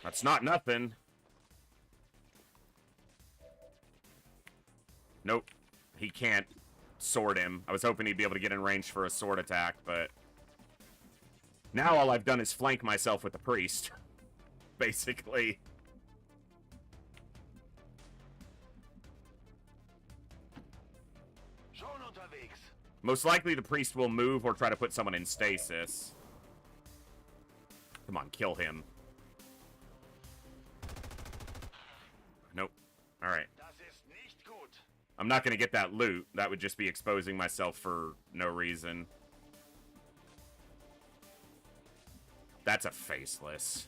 That's not nothing. Nope. He can't sword him. I was hoping he'd be able to get in range for a sword attack, but... now all I've done is flank myself with the Priest. Basically. Schon unterwegs. Most likely the Priest will move or try to put someone in stasis. Come on, kill him. Nope. Alright. I'm not going to get that loot. That would just be exposing myself for no reason. That's a faceless.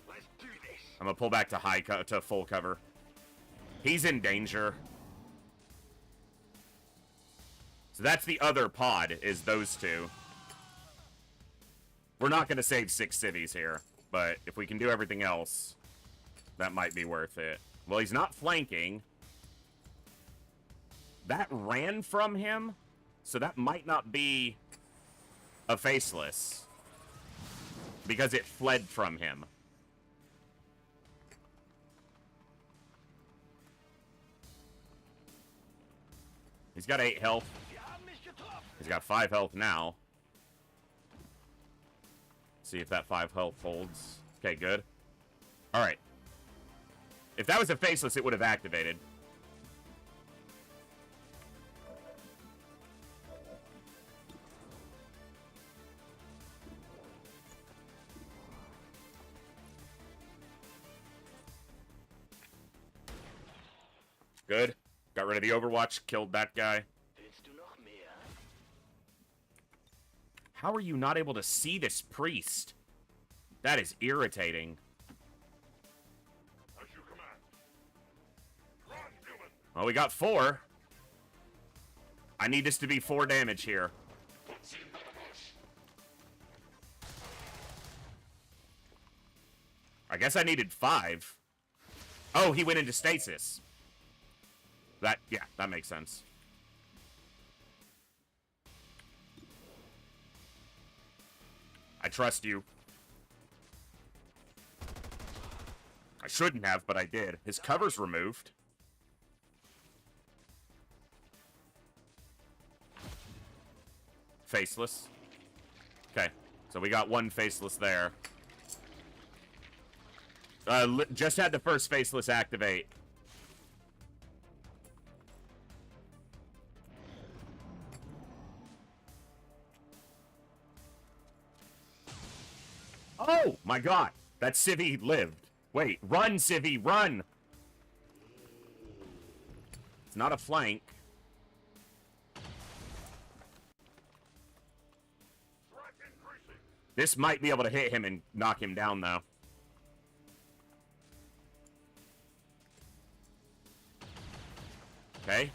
Let's do this. I'm going to pull back to to full cover. He's in danger. So that's the other pod, is those 2. We're not going to save 6 civvies here, but if we can do everything else, that might be worth it. Well, he's not flanking. That ran from him, so that might not be a faceless. Because it fled from him. He's got 8 health. He's got 5 health now. See if that 5 health holds. Okay, good. Alright. If that was a faceless, it would have activated. Good. Got rid of the Overwatch, killed that guy. How are you not able to see this Priest? That is irritating. As you command. Run, human. Well, we got 4. I need this to be 4 damage here. I guess I needed 5. Oh, he went into stasis. Yeah, that makes sense. I trust you. I shouldn't have, but I did. His cover's removed. Faceless. Okay, so we got one faceless there. Just had the first faceless activate. Oh, my God. That civvy lived. Wait, run, civvy, run! It's not a flank. This might be able to hit him and knock him down, though. Okay.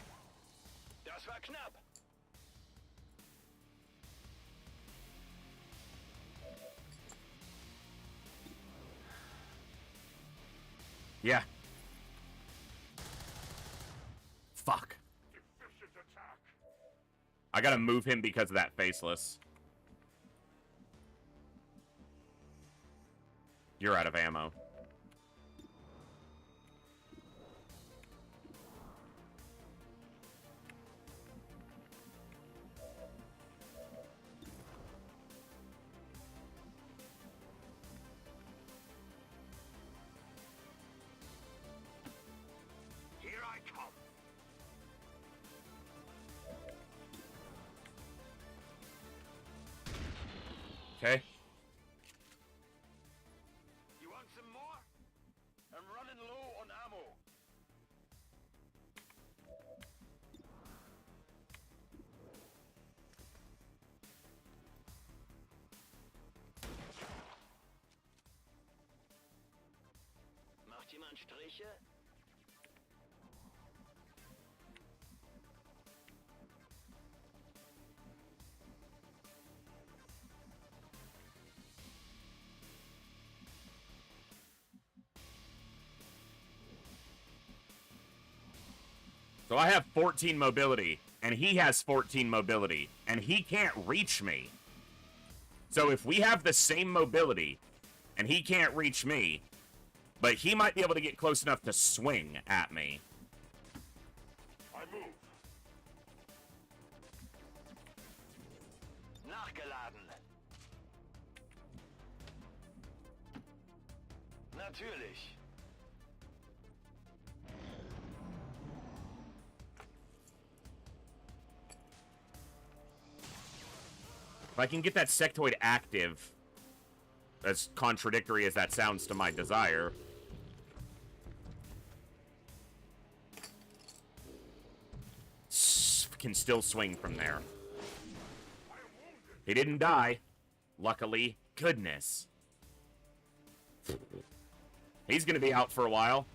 Das war knapp. Yeah. Fuck. I gotta move him because of that faceless. You're out of ammo. Here I come. Okay. You want some more? I'm running low on ammo. Macht jemand Striche? So I have 14 mobility, and he has 14 mobility, and he can't reach me. So if we have the same mobility, and he can't reach me, but he might be able to get close enough to swing at me. I move. Nachgeladen. Natürlich. If I can get that sectoid active, as contradictory as that sounds to my desire. Can still swing from there. He didn't die. Luckily. Goodness. He's gonna be out for a while.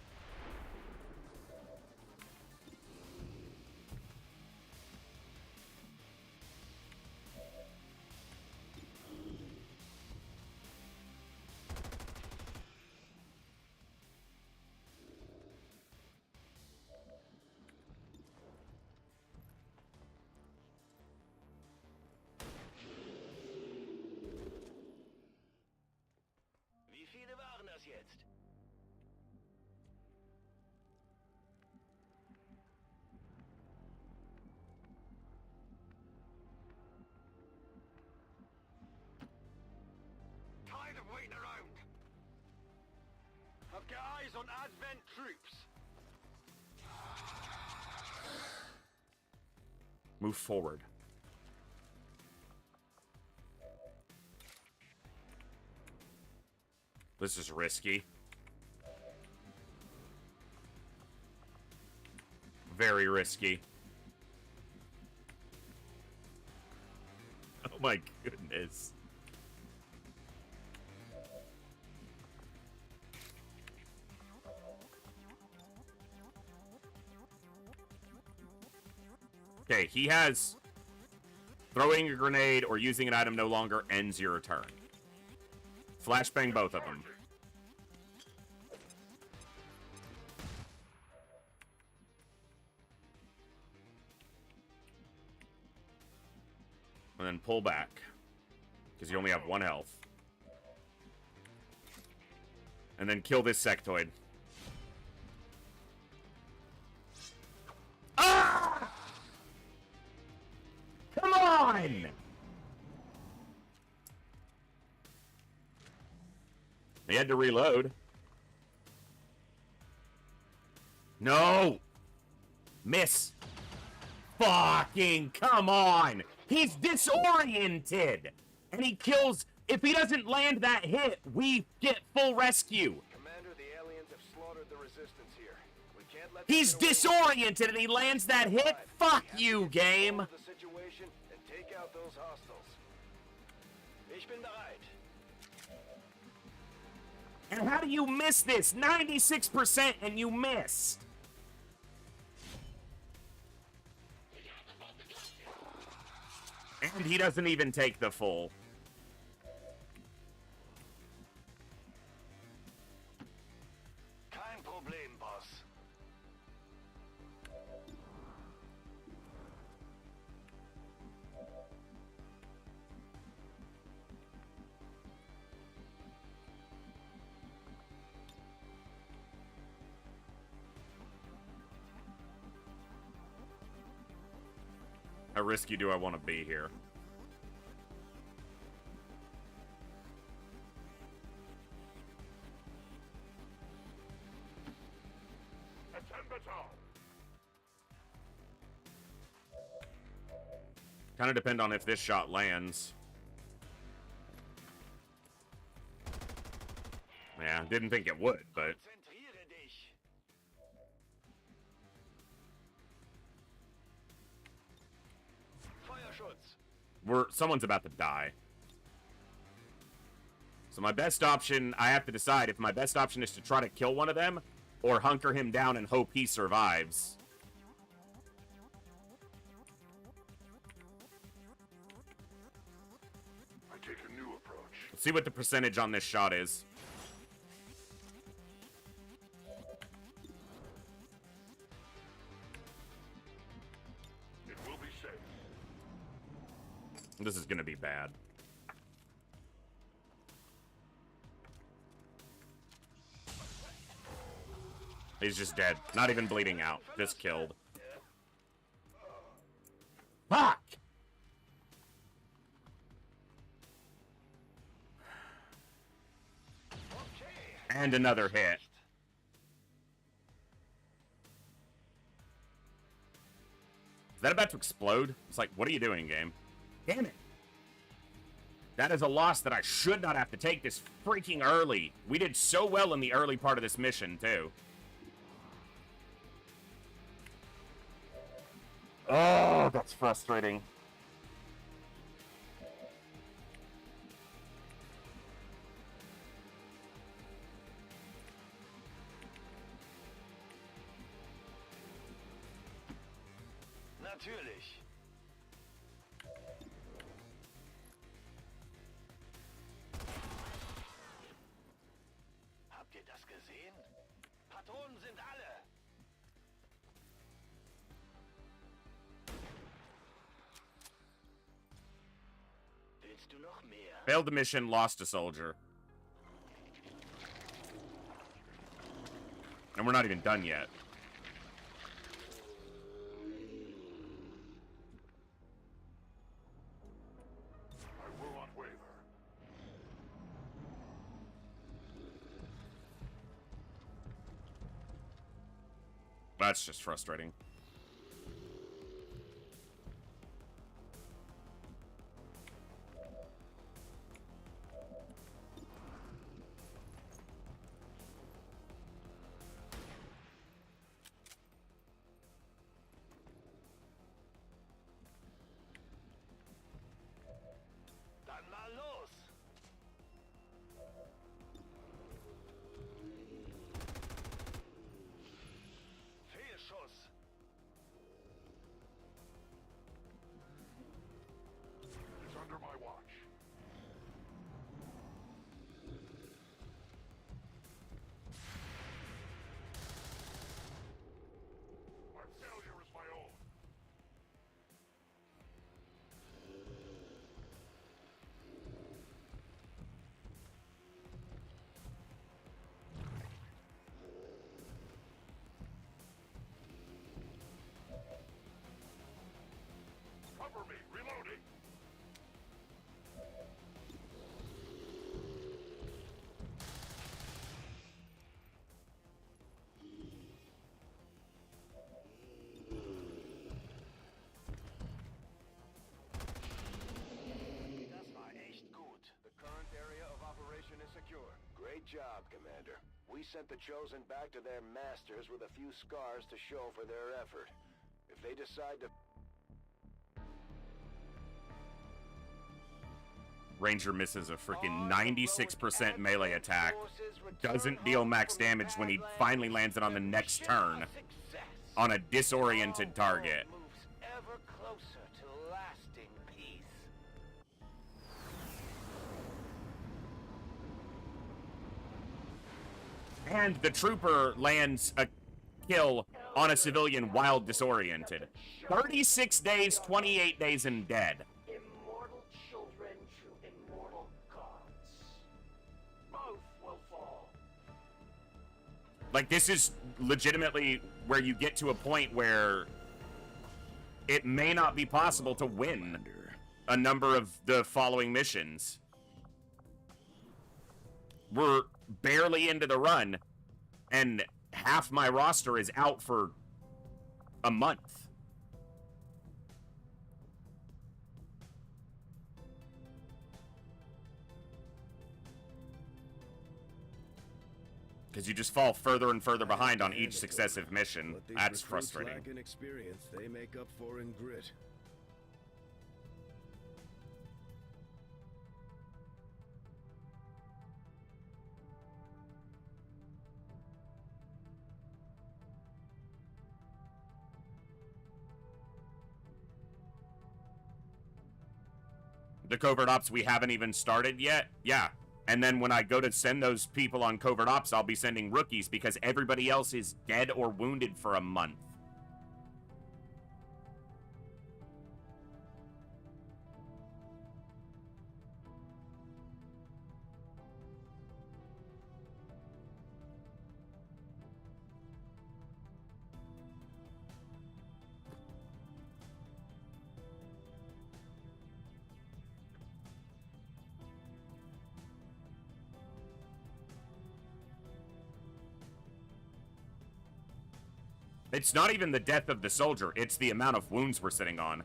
Wie viele waren das jetzt? Tired of waiting around. I've got eyes on Advent troops. Move forward. This is risky. Very risky. Oh my goodness. Okay, he has throwing a grenade or using an item no longer ends your turn. Flashbang both of them. And then pull back. Because you only have 1 health. And then kill this sectoid. Ah! Come on! had to reload. No! Miss! Fucking come on! He's disoriented! And he kills... If he doesn't land that hit, we get full rescue. Commander, the aliens have slaughtered the resistance here. We can't let He's disoriented and he lands that hit? Fuck you, game! the situation and take out those hostiles. Ich bin bereit. And how do you miss this? 96% and you missed! And he doesn't even take the full. Kein Problem, Boss. How risky do I want to be here? Kind of depend on if this shot lands. Yeah, didn't think it would, but... Konzentriere dich. Feuerschutz. Someone's about to die. So my best option, I have to decide if my best option is to try to kill one of them or hunker him down and hope he survives. I take a new approach. Let's see what the percentage on this shot is. It will be safe. This is gonna be bad. He's just dead. Not even bleeding out. Just killed. Fuck! And another hit. Is that about to explode? It's like, what are you doing, game? Damn it. That is a loss that I should not have to take this freaking early. We did so well in the early part of this mission, too. Oh, that's frustrating. Natürlich. Habt ihr das gesehen? Patronen sind alle. Willst du noch mehr? Failed the mission, lost a soldier. And we're not even done yet. I will not waver. That's just frustrating. Dann mal los. Fehlschuss. We sent the Chosen back to their masters with a few scars to show for their effort. If they decide to... Ranger misses a freaking 96% melee attack. Doesn't deal max damage when he finally lands it on the next turn on a disoriented target. Moves ever closer to lasting peace. And the trooper lands a kill on a civilian while disoriented. 36 days, 28 days, and dead. Immortal children to immortal gods. Both will fall. Like, this is legitimately where you get to a point where it may not be possible to win a number of the following missions. We're barely into the run, and half my roster is out for a month. Because you just fall further and further behind on each successive mission. What these That's recruits frustrating. lack in experience, they make up for in grit. The covert ops we haven't even started yet? Yeah. And then when I go to send those people on covert ops, I'll be sending rookies because everybody else is dead or wounded for a month. It's not even the death of the soldier, it's the amount of wounds we're sitting on.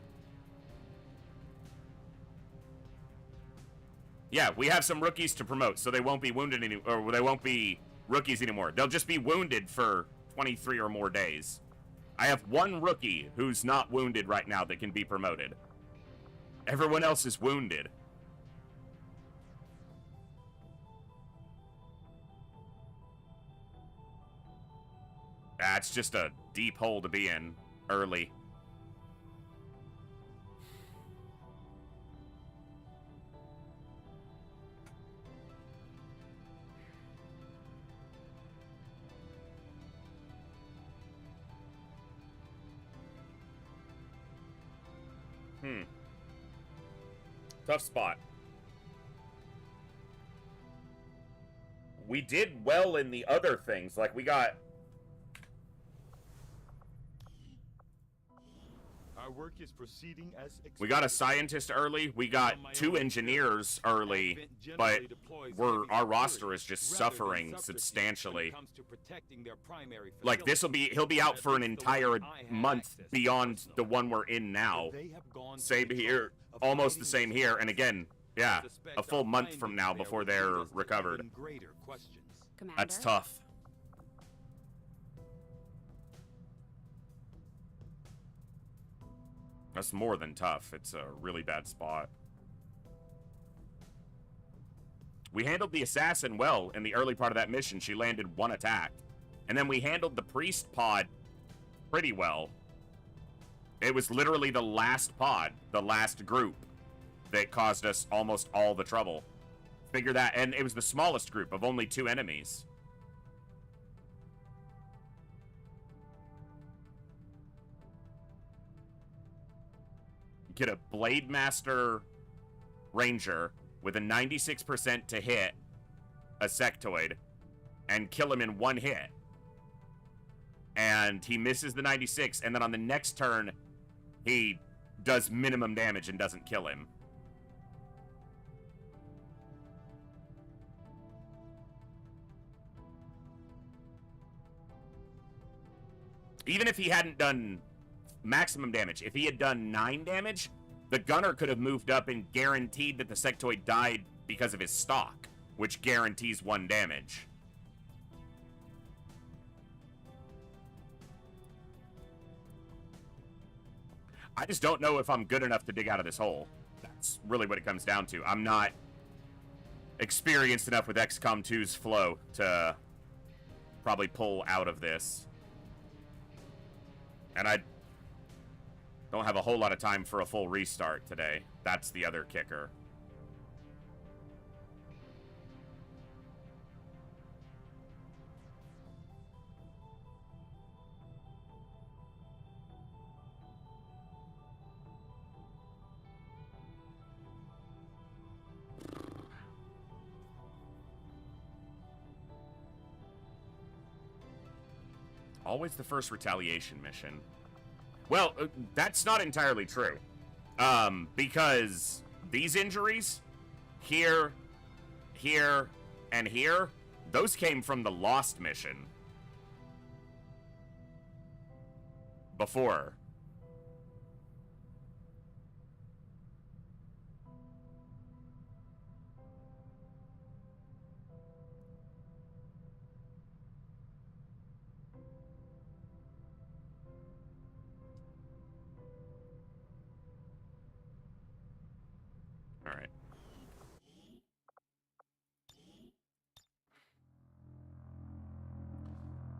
Yeah, we have some rookies to promote, so they won't be wounded or they won't be rookies anymore. They'll just be wounded for 23 or more days. I have one rookie who's not wounded right now that can be promoted. Everyone else is wounded. That's just a deep hole to be in early. Tough spot. We did well in the other things. Like, we got... Our work is proceeding as expected. We got a scientist early. We got 2 engineers early, but our roster is just suffering substantially. Like, he'll be out for an entire month beyond the one we're in now. Same here, almost the same here, and again, yeah, a full month from now before they're recovered. Commander? That's tough. That's more than tough. It's a really bad spot. We handled the assassin well in the early part of that mission. She landed 1 attack. And then we handled the priest pod pretty well. It was literally the last pod, the last group, that caused us almost all the trouble. Figure that, and it was the smallest group of only 2 enemies. Get a Blade Master Ranger with a 96% to hit a sectoid and kill him in 1 hit. And he misses the 96, and then on the next turn, he does minimum damage and doesn't kill him. Even if he hadn't done maximum damage, if he had done 9 damage, the gunner could have moved up and guaranteed that the sectoid died because of his stock, which guarantees 1 damage. I just don't know if I'm good enough to dig out of this hole. That's really what it comes down to. I'm not experienced enough with XCOM 2's flow to probably pull out of this. And I don't have a whole lot of time for a full restart today. That's the other kicker. Always the first retaliation mission. Well, that's not entirely true. Because these injuries, here, and here, those came from the Lost mission. Before. All right.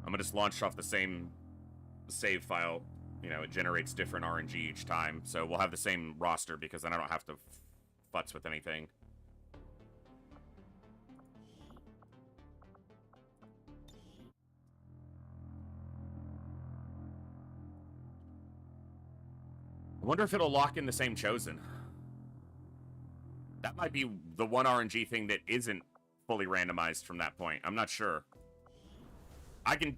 I'm gonna just launch off the same save file. You know, it generates different RNG each time, so we'll have the same roster because then I don't have to futz with anything. I wonder if it'll lock in the same Chosen. That might be the one RNG thing that isn't fully randomized from that point. I'm not sure. I can...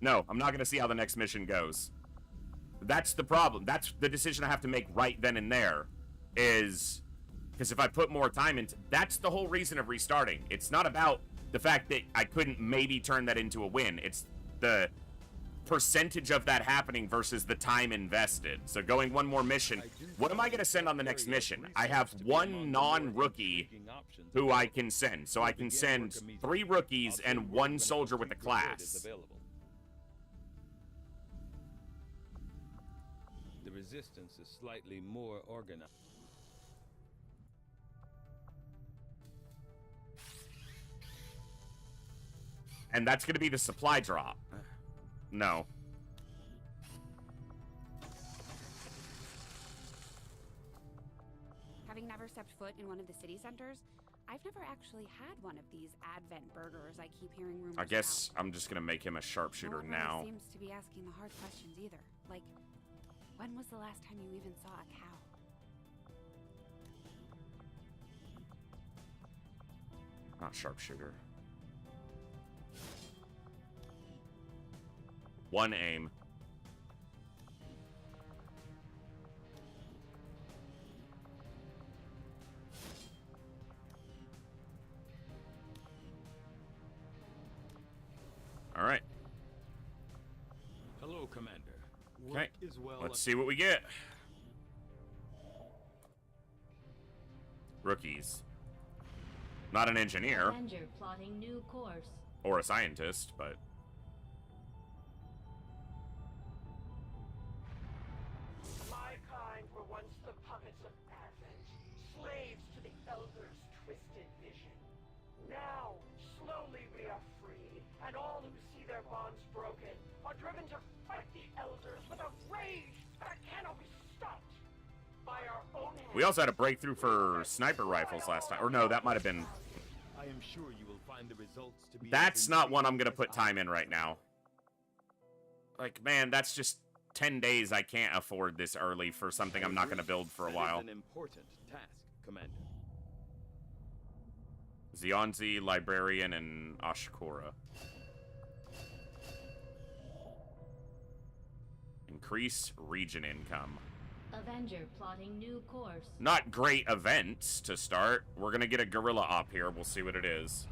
No, I'm not going to see how the next mission goes. That's the problem. That's the decision I have to make right then and there. Is... Because if I put more time into... That's the whole reason of restarting. It's not about the fact that I couldn't maybe turn that into a win. It's the percentage of that happening versus the time invested. So going one more mission, what am I going to send on the next mission? I have one non-rookie who I can send. So I can send 3 rookies and 1 soldier with a class. The resistance is slightly more organized. And that's going to be the supply drop. No. Having never stepped foot in one of the city centers, I've never actually had one of these Advent burgers I keep hearing rumors I guess about. I'm just going to make him a sharpshooter No one now. really seems to be asking the hard questions either. Like, when was the last time you even saw a cow? Not sharpshooter. 1 aim. All right. Hello, Commander. Okay. Let's see what we get. Rookies. Not an engineer. Avenger plotting new course. Or a scientist, but... My kind were once the puppets of Advent, slaves to the Elders' twisted vision. Now, slowly we are free, and all who see their bonds broken are driven to fight the Elders with a rage that cannot be stopped. By our own hands. We also had a breakthrough for sniper rifles last time. Or no, that might have been... I am sure you will find the results to be... That's not one I'm going to put time in right now. Like, man, that's just 10 days I can't afford this early for something I'm not going to build for a while. That is an important task, Commander. Zionzi, Librarian, and Ashkora. Increase region income. Avenger plotting new course. Not great events to start. We're gonna get a gorilla op here. We'll see what it is.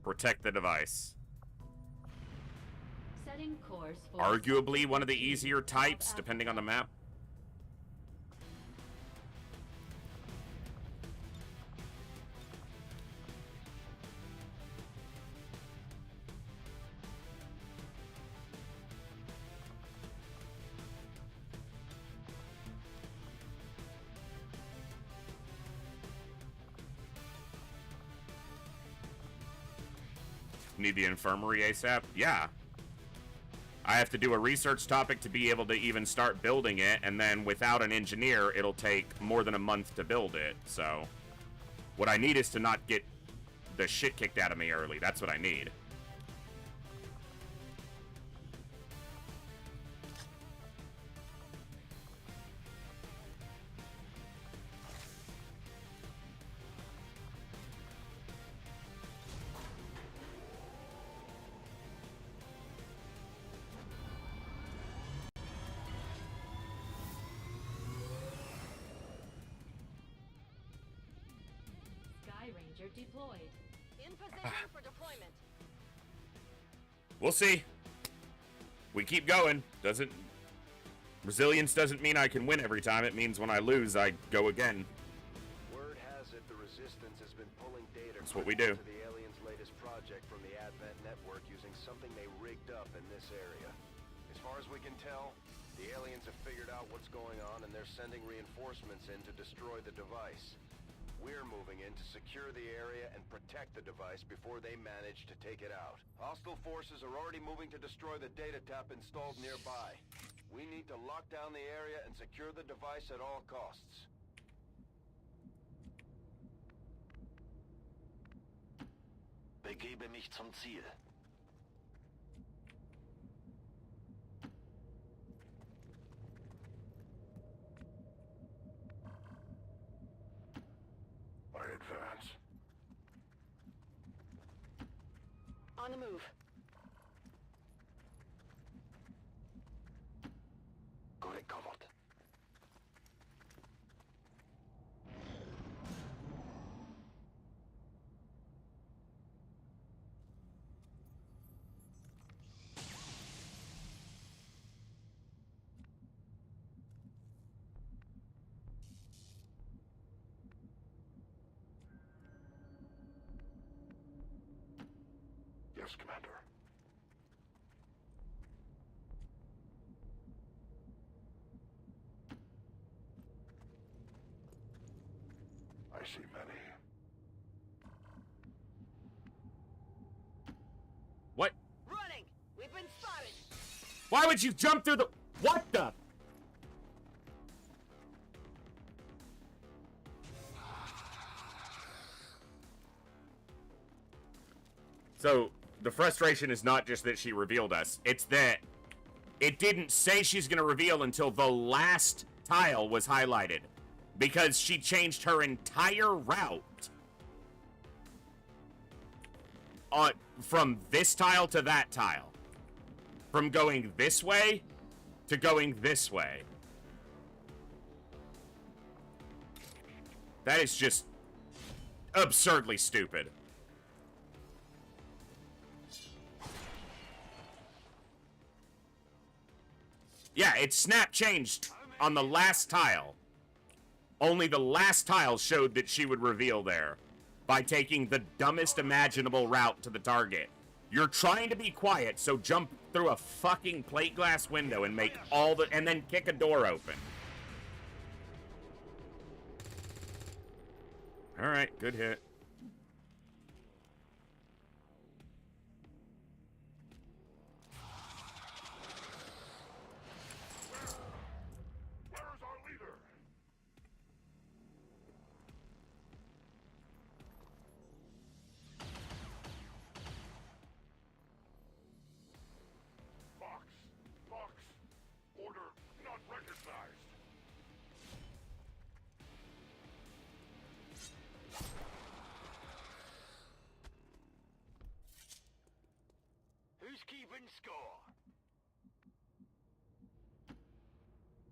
Protect the device. Setting course for Arguably one of the easier types, depending on the map. Need the infirmary ASAP? Yeah. I have to do a research topic to be able to even start building it, and then without an engineer, it'll take more than a month to build it, so... What I need is to not get the shit kicked out of me early. That's what I need. Sky Ranger deployed. In position for deployment. We'll see. We keep going. Resilience doesn't mean I can win every time. It means when I lose, I go again. Word has it the Resistance has been pulling data That's what we do. to the aliens' latest project from the Advent network using something they rigged up in this area. As far as we can tell, the aliens have figured out what's going on and they're sending reinforcements in to destroy the device. We're moving in to secure the area and protect the device before they manage to take it out. Hostile forces are already moving to destroy the data tap installed nearby. We need to lock down the area and secure the device at all costs. Begebe mich zum Ziel. I advance. On the move. Got it covered. Yes, Commander. I see many. What? Running! We've been spotted! Why would you jump through the... What the... So, the frustration is not just that she revealed us. It's that it didn't say she's going to reveal until the last tile was highlighted. Because she changed her entire route. From this tile to that tile. From going this way to going this way. That is just absurdly stupid. Yeah, it snap changed on the last tile. Only the last tile showed that she would reveal there by taking the dumbest imaginable route to the target. You're trying to be quiet, so jump through a fucking plate glass window and make all the... and then kick a door open. Alright, good hit. Keeping score.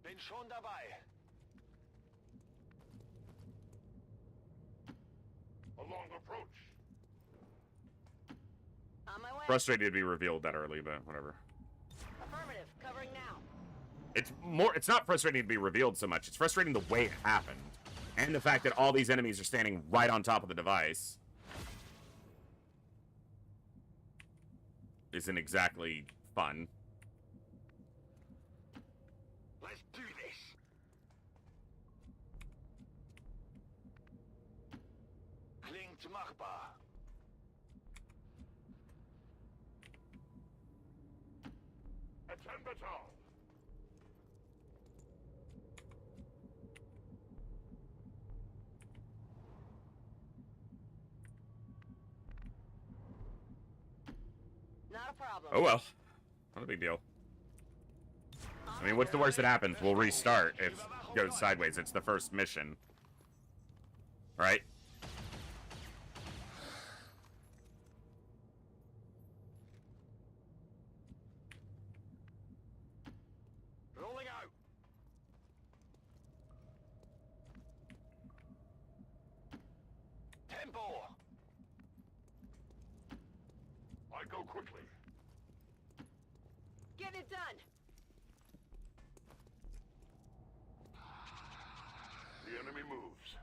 Bin schon dabei. Along approach. On my way. Frustrated to be revealed that early, but whatever. Affirmative. Covering now. It's not frustrating to be revealed so much. It's frustrating the way it happened. And the fact that all these enemies are standing right on top of the device. Isn't exactly fun. Let's do this. Klingt machbar. Baton baton. Not a problem. Oh well. Not a big deal. I mean, what's the worst that happens? We'll restart if it goes sideways. It's the first mission. Right? Rolling out. Tempo. I go quickly. Get it done. The enemy moves.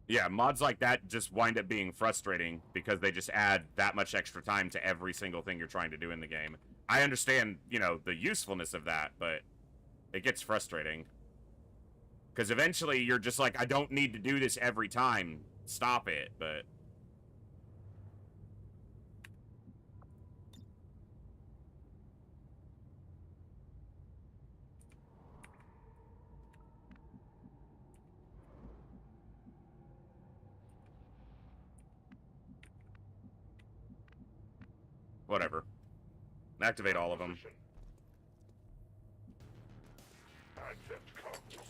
Yeah, mods like that just wind up being frustrating because they just add that much extra time to every single thing you're trying to do in the game. I understand, you know, the usefulness of that, but it gets frustrating. Because eventually you're just like, I don't need to do this every time. Stop it, but... Whatever. Activate all of them. Advent comes.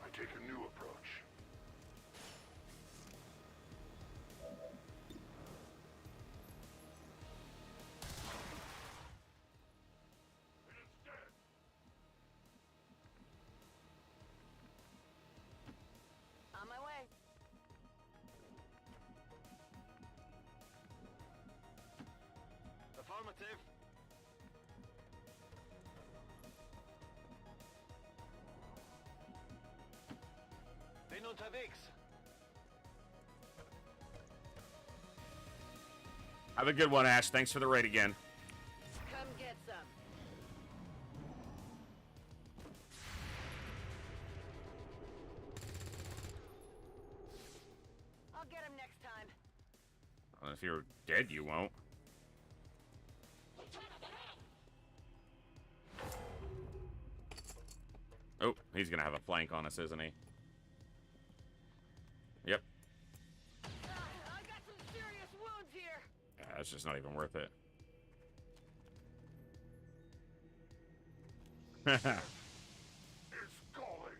I take a new approach. It is dead. On my way. Affirmative. Bin unterwegs. Have a good one, Ash. Thanks for the raid again. Come get some. I'll get him next time. Well, if you're dead, you won't. Oh, he's gonna have a flank on us, isn't he? Yep. I got some serious wounds here. Yeah, that's just not even worth it. Is calling.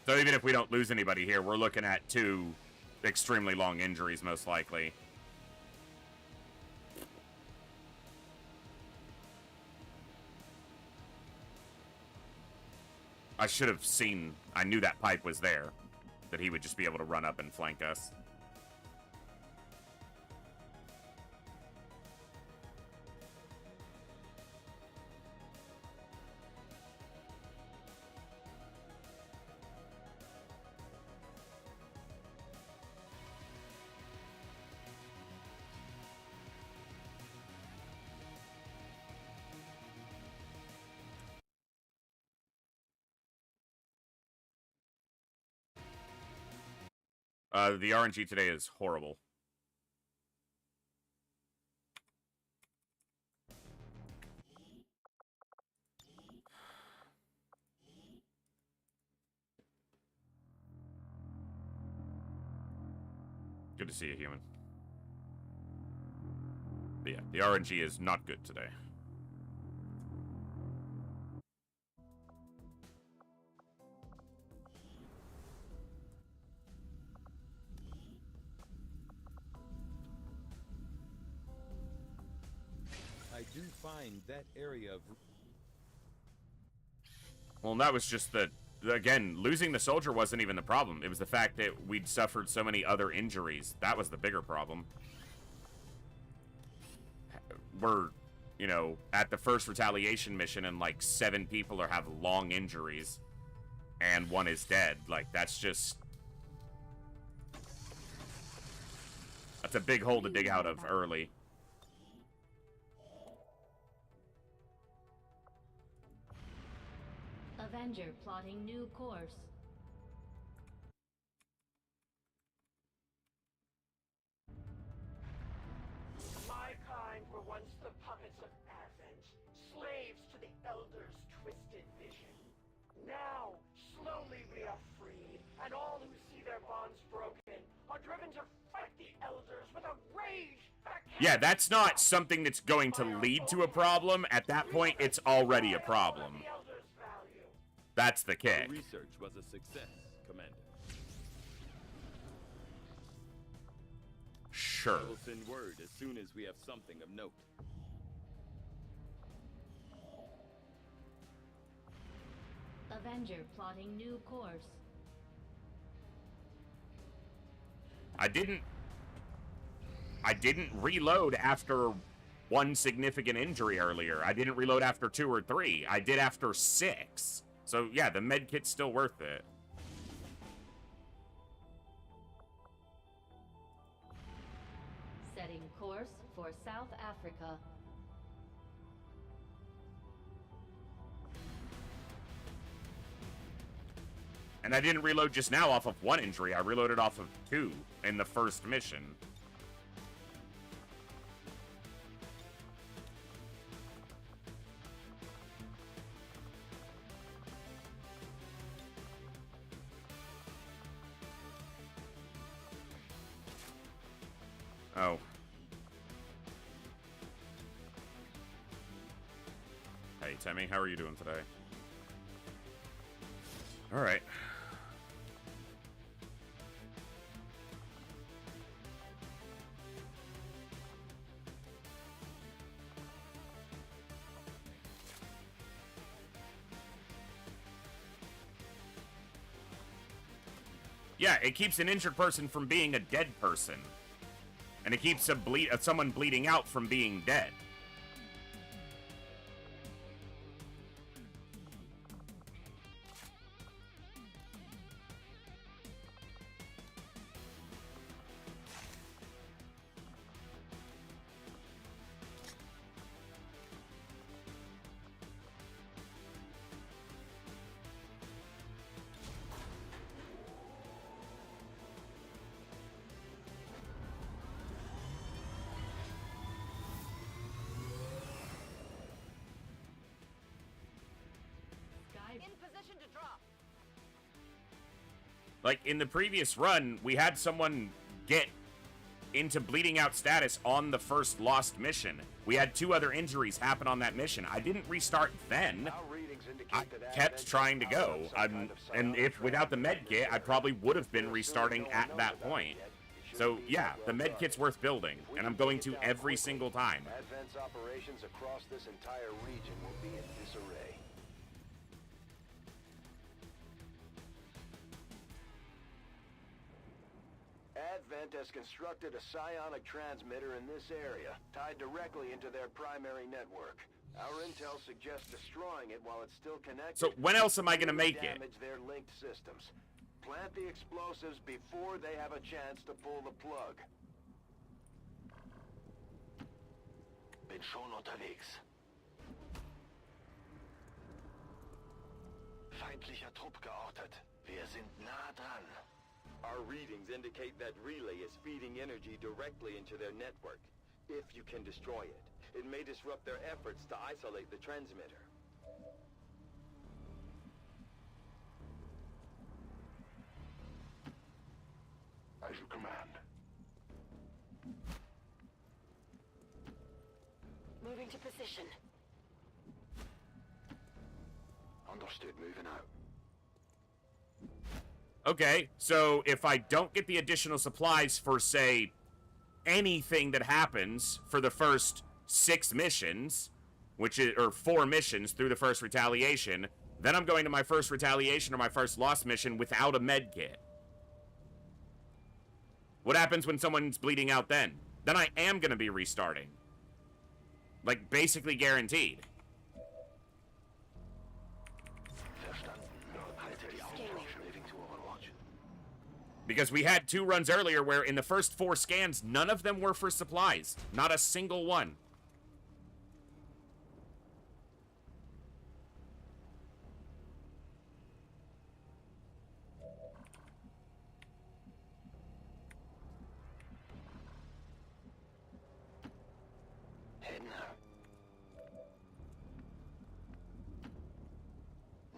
So even if we don't lose anybody here, we're looking at 2 extremely long injuries, most likely. I should have seen... I knew that pipe was there. That he would just be able to run up and flank us. The RNG today is horrible. Good to see you, human. But yeah, the RNG is not good today. I do find that area of... Well, that was just again, losing the soldier wasn't even the problem. It was the fact that we'd suffered so many other injuries. That was the bigger problem. We're, you know, at the first retaliation mission and like 7 people have long injuries and 1 is dead. Like, that's just... That's a big hole to dig out of early. Avenger plotting new course. My kind were once the puppets of Advent, slaves to the Elder's twisted vision. Now, slowly we are freed, and all who see their bonds broken are driven to fight the Elders with a rage that can't... Yeah, that's not something that's going to lead to a problem. At that point, it's already a problem. That's the kick. Our research was a success, Commander. Sure. I will send word as soon as we have something of note. Avenger plotting new course. I didn't reload after 1 significant injury earlier. I didn't reload after 2 or 3. I did after 6. So, yeah, the medkit's still worth it. Setting course for South Africa. And I didn't reload just now off of 1 injury. I reloaded off of 2 in the first mission. Oh. Hey, Temmie, how are you doing today? All right. Yeah, it keeps an injured person from being a dead person. And it keeps someone bleeding out from being dead. In position to drop. Like, in the previous run, we had someone get into bleeding out status on the first lost mission. We had 2 other injuries happen on that mission. I didn't restart then. I kept trying to go. And if without the med kit, I probably would have been restarting at that point. So, yeah, the med kit's worth building, and I'm going to every single time. Advent's operations across this entire region will be in disarray. Advent has constructed a psionic transmitter in this area, tied directly into their primary network. Our intel suggests destroying it while it's still connected. So when else am I going to make it? Damage their linked systems. Plant the explosives before they have a chance to pull the plug. Bin schon unterwegs. Feindlicher Trupp geortet. Wir sind nah dran. Our readings indicate that relay is feeding energy directly into their network. If you can destroy it, it may disrupt their efforts to isolate the transmitter. As you command. Moving to position. Understood, moving out. Okay, so if I don't get the additional supplies for, say, anything that happens for the first 6 missions, or 4 missions through the first retaliation. Then I'm going to my first retaliation or my first lost mission without a med kit. What happens when someone's bleeding out then? Then I am going to be restarting. Like, basically guaranteed. Because we had 2 runs earlier where in the first 4 scans, none of them were for supplies. Not a single one.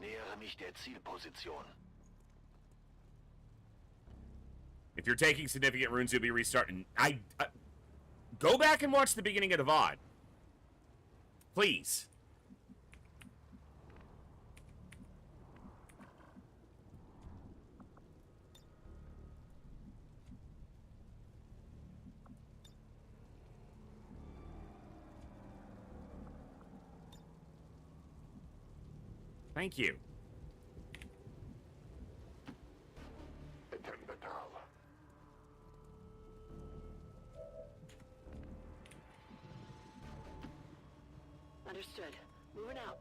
Nähere mich der Zielposition. If you're taking significant runes, you'll be restarting. Go back and watch the beginning of the VOD. Please. Thank you. Understood. Moving out.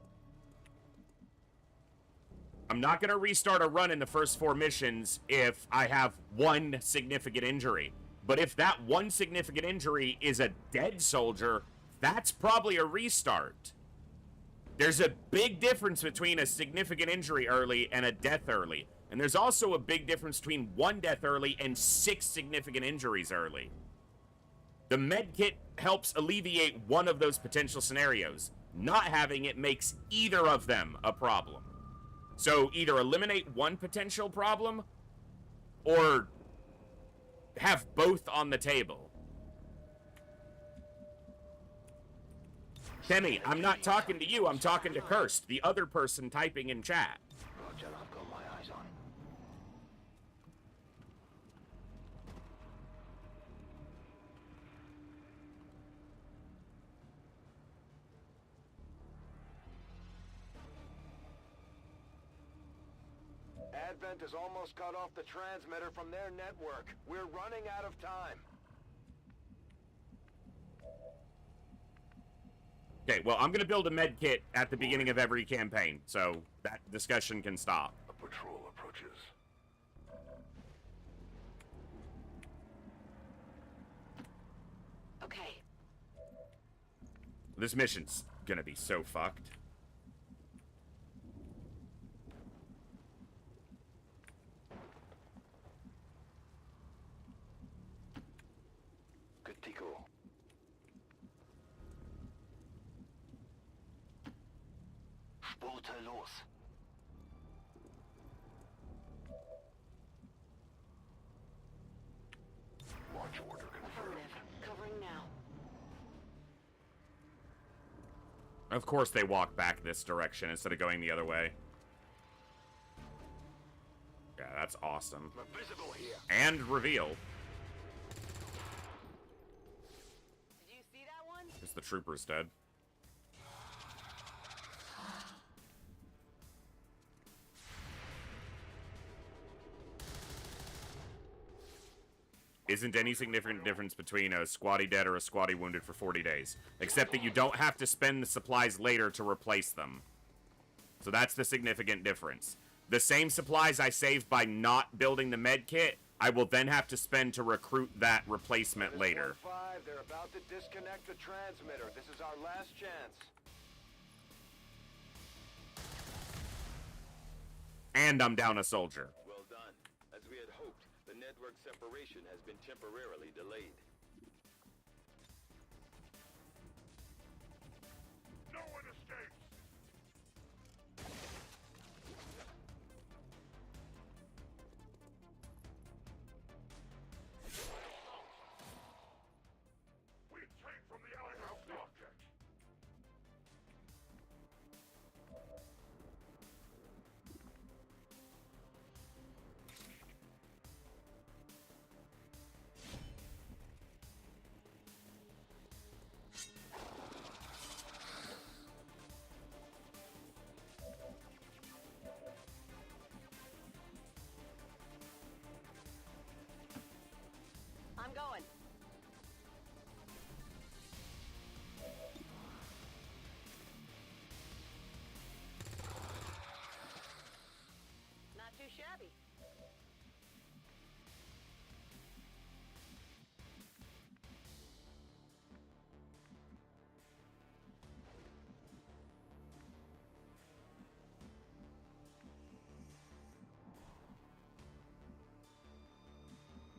I'm not going to restart a run in the first 4 missions if I have 1 significant injury. But if that 1 significant injury is a dead soldier, that's probably a restart. There's a big difference between a significant injury early and a death early. And there's also a big difference between 1 death early and 6 significant injuries early. The med kit helps alleviate one of those potential scenarios. Not having it makes either of them a problem. So either eliminate one potential problem or have both on the table. Kenny, I'm not talking to you, I'm talking to Cursed, the other person typing in chat. Roger, I've got my eyes on. Advent has almost cut off the transmitter from their network. We're running out of time. Okay, well, I'm going to build a med kit at the beginning of every campaign, so that discussion can stop. A patrol approaches. Okay. This mission's going to be so fucked. Good Tico. Spurte los. Launch order confirmed. Covering now. Of course they walk back this direction instead of going the other way. Yeah, that's awesome. Visible here. And reveal. Did you see that one? Is the trooper's dead? Isn't any significant difference between a squatty dead or a squatty wounded for 40 days. Except that you don't have to spend the supplies later to replace them. So that's the significant difference. The same supplies I saved by not building the med kit, I will then have to spend to recruit that replacement later. 5, they're about to disconnect the transmitter. This is our last chance. And I'm down a soldier. Well done. As we had hoped, the network separation has been temporarily delayed. No one escapes! We take from the lighthouse object!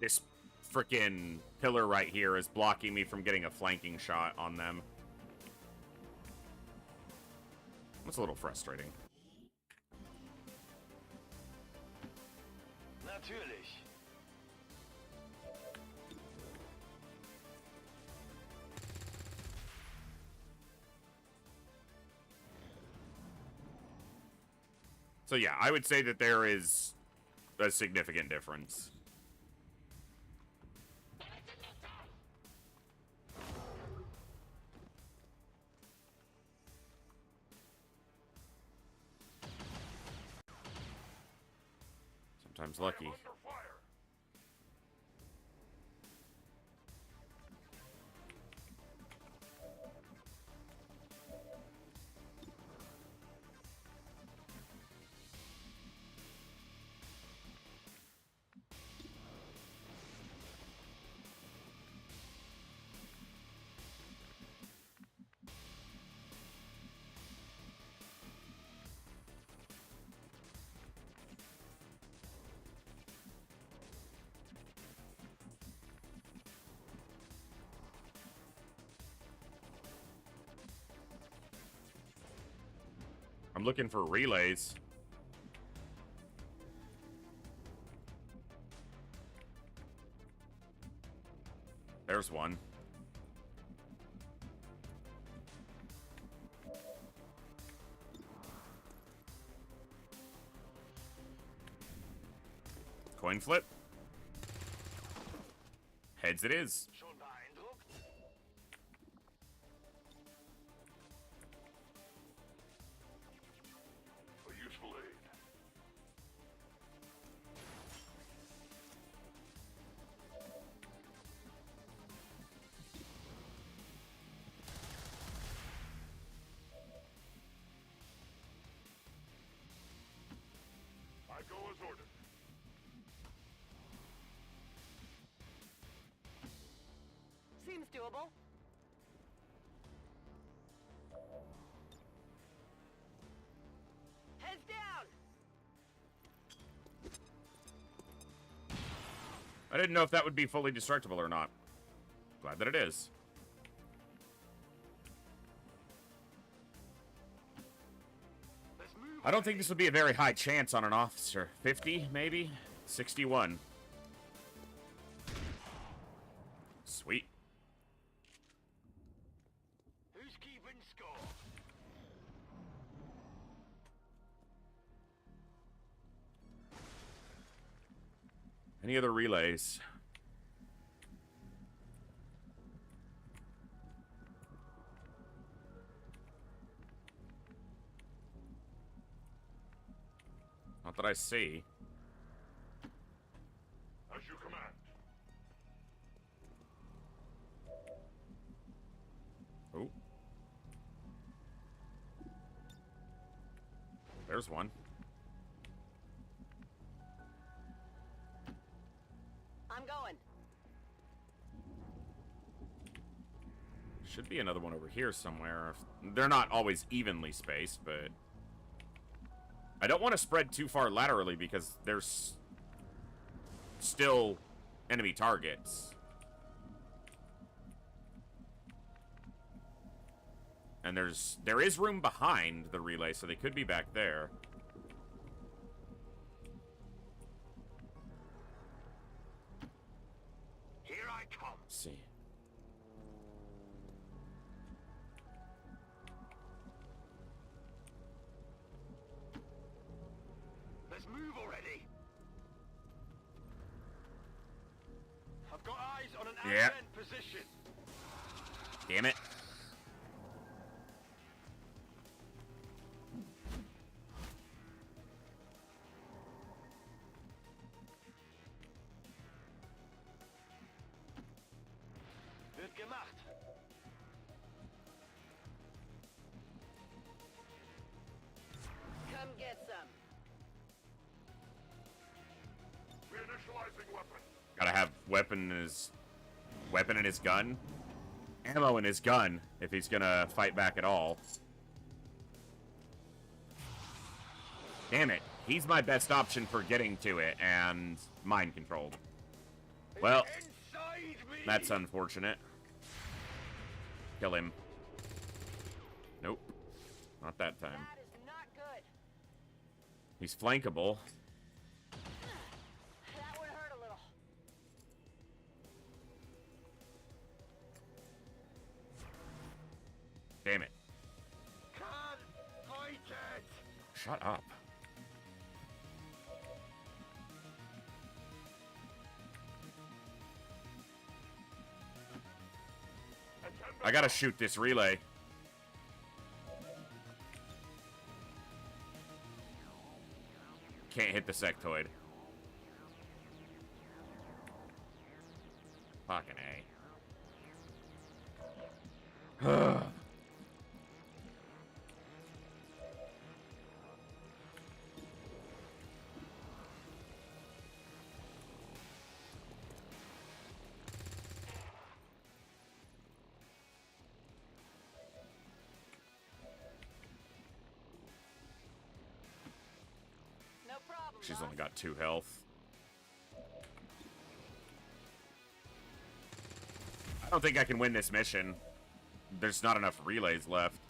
This frickin' pillar right here is blocking me from getting a flanking shot on them. That's a little frustrating. Natürlich. So yeah, I would say that there is a significant difference. Sometimes lucky. I'm looking for relays. There's one. Coin flip. Heads it is. Schon beeindruckt? A useful aid. I go as ordered. Seems doable. Heads down! I didn't know if that would be fully destructible or not. Glad that it is. I don't think this would be a very high chance on an officer. 50, maybe? 61. Sweet. Who's keeping score? Any other relays? Not that I see. As you command. Oh. There's one. I'm going. Should be another one over here somewhere. They're not always evenly spaced, but I don't want to spread too far laterally because there's still enemy targets. And there is room behind the relay, so they could be back there. Here I come. Let's see. Let's move already. I've got eyes on an Yeah. advent position. Damn it. Wird gemacht. Come get some. Reinitializing weapon. Gotta have weapon in his gun. Ammo in his gun if he's gonna fight back at all. Damn it. He's my best option for getting to it and mind controlled. Well, that's unfortunate. Kill him. Nope. Not that time. That is not good. He's flankable. That would hurt a little. Damn it. Can't fight it. Shut up. I gotta shoot this relay. Can't hit the sectoid. Fucking A. No problem. She's boss. only got 2 health. I don't think I can win this mission. There's not enough relays left.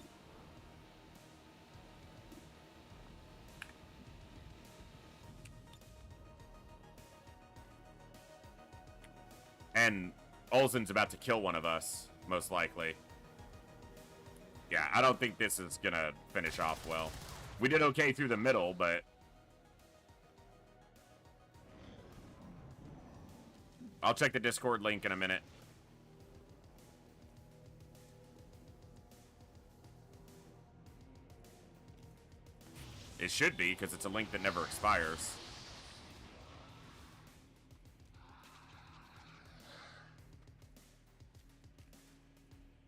And Olsen's about to kill one of us, most likely. Yeah, I don't think this is gonna finish off well. We did okay through the middle, but... I'll check the Discord link in a minute. It should be, because it's a link that never expires.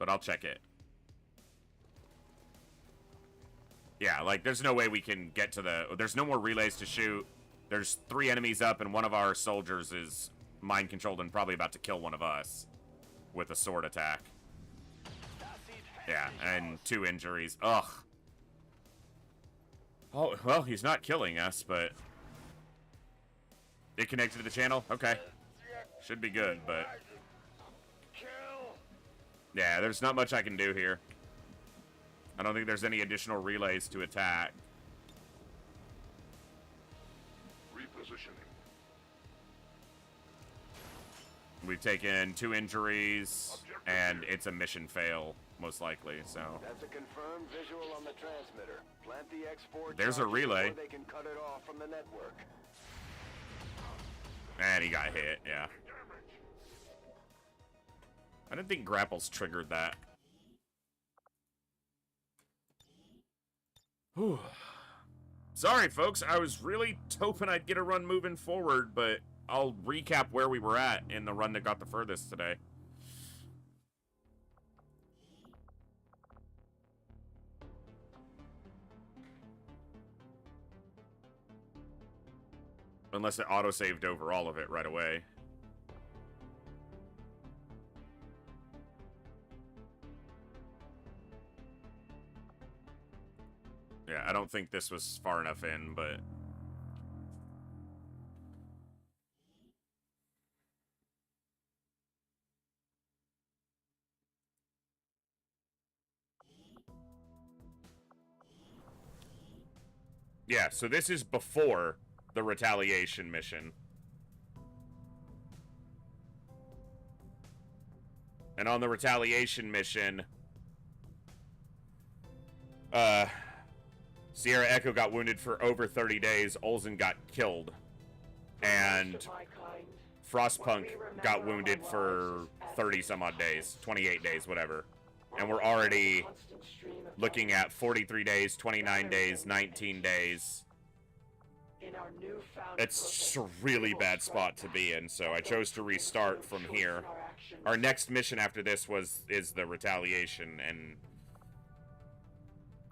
But I'll check it. Yeah, like, there's no way we can get to the... There's no more relays to shoot. There's 3 enemies up, and one of our soldiers is mind-controlled and probably about to kill one of us with a sword attack. Yeah, and 2 injuries. Ugh. Oh, well, he's not killing us, but... It connected to the channel? Okay. Should be good, but... Yeah, there's not much I can do here. I don't think there's any additional relays to attack. Repositioning. We've taken 2 injuries, and it's a mission fail, most likely, so... That's a confirmed visual on the transmitter. Plant the export There's a relay. before they can cut it off from the network. And he got hit, yeah. I didn't think grapples triggered that. Whew. Sorry, folks. I was really hoping I'd get a run moving forward, but I'll recap where we were at in the run that got the furthest today. Unless it auto-saved over all of it right away. Yeah, I don't think this was far enough in, but... Yeah, so this is before the retaliation mission. And on the retaliation mission, Sierra Echo got wounded for over 30 days. Olsen got killed. And Frostpunk got wounded for 30 some odd days, 28 days, whatever. And we're already looking at 43 days, 29 days, 19 days. It's just a really bad spot to be in, so I chose to restart from here. Our next mission after this is the retaliation, and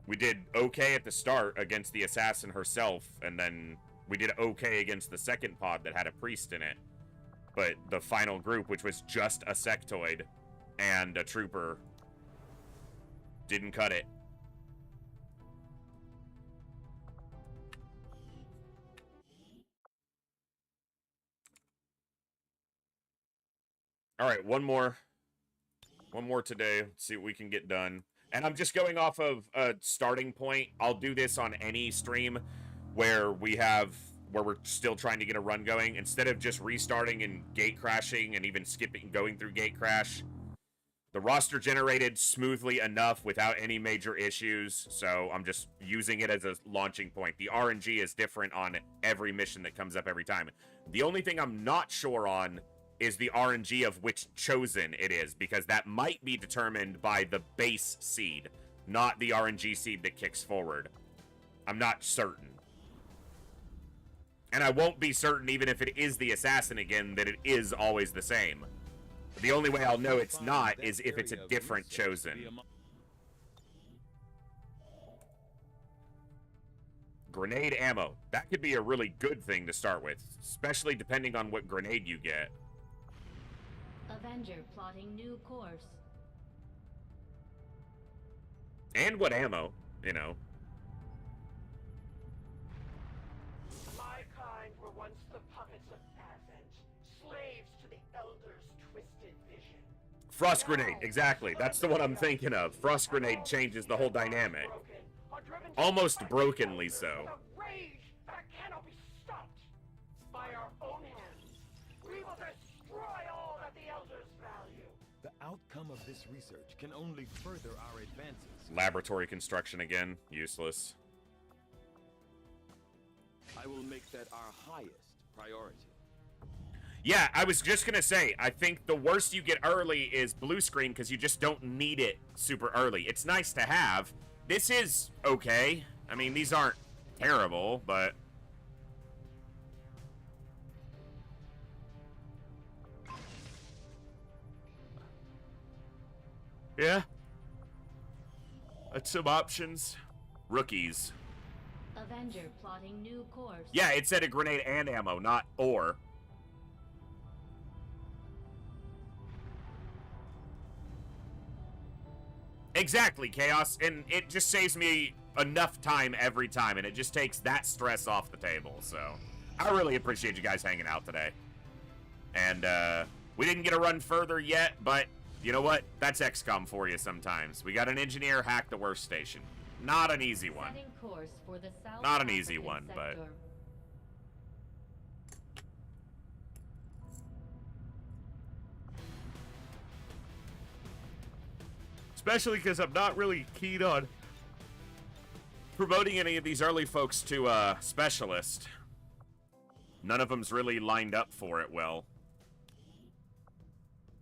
we did okay at the start against the assassin herself, and then we did okay against the second pod that had a priest in it. But the final group, which was just a sectoid and a trooper, didn't cut it. All right, one more. One more today. See what we can get done. And I'm just going off of a starting point. I'll do this on any stream where we're still trying to get a run going. Instead of just restarting and gate crashing and even skipping, going through gate crash, the roster generated smoothly enough without any major issues, so I'm just using it as a launching point. The RNG is different on every mission that comes up every time. The only thing I'm not sure on is the RNG of which chosen it is, because that might be determined by the base seed, not the RNG seed that kicks forward. I'm not certain. And I won't be certain, even if it is the assassin again, that it is always the same. The only way I'll know it's not is if it's a different chosen. Grenade ammo. That could be a really good thing to start with, especially depending on what grenade you get. Avenger plotting new course. And what ammo, you know. My kind were once the puppets of Advent, slaves to the Elder's twisted vision. Frost grenade, exactly. That's the one I'm thinking of. Frost grenade changes the whole dynamic. Almost brokenly so. Rage that cannot be stopped. By our own hands, we will destroy all that the Elders value. The outcome of this research can only further our advances. Laboratory construction again, useless. I will make that our highest priority. Yeah, I was just gonna say, I think the worst you get early is blue screen because you just don't need it super early. It's nice to have. This is okay. I mean, these aren't terrible, but... yeah. That's some options. Rookies. Avenger plotting new course. Yeah, it said a grenade and ammo, not or. Exactly, Chaos, and it just saves me enough time every time, and it just takes that stress off the table, so I really appreciate you guys hanging out today. And we didn't get a run further yet, but you know what? That's XCOM for you sometimes. We got an engineer hack the worst station. Not an easy one. Setting course for the South Not an easy African one, but... sector. especially because I'm not really keen on promoting any of these early folks to specialist. None of them's really lined up for it well.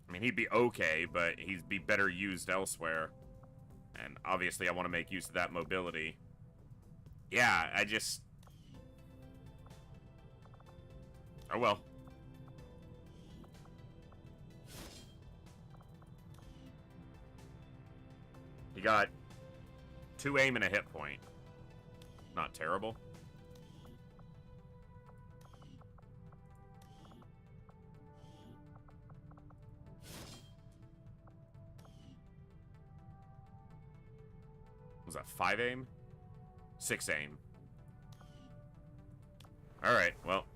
I mean, he'd be okay, but he'd be better used elsewhere. And obviously I want to make use of that mobility. Yeah, I just... oh well. He got 2 aim and a hit point. Not terrible. Was that 5 aim? 6 aim. Alright, well.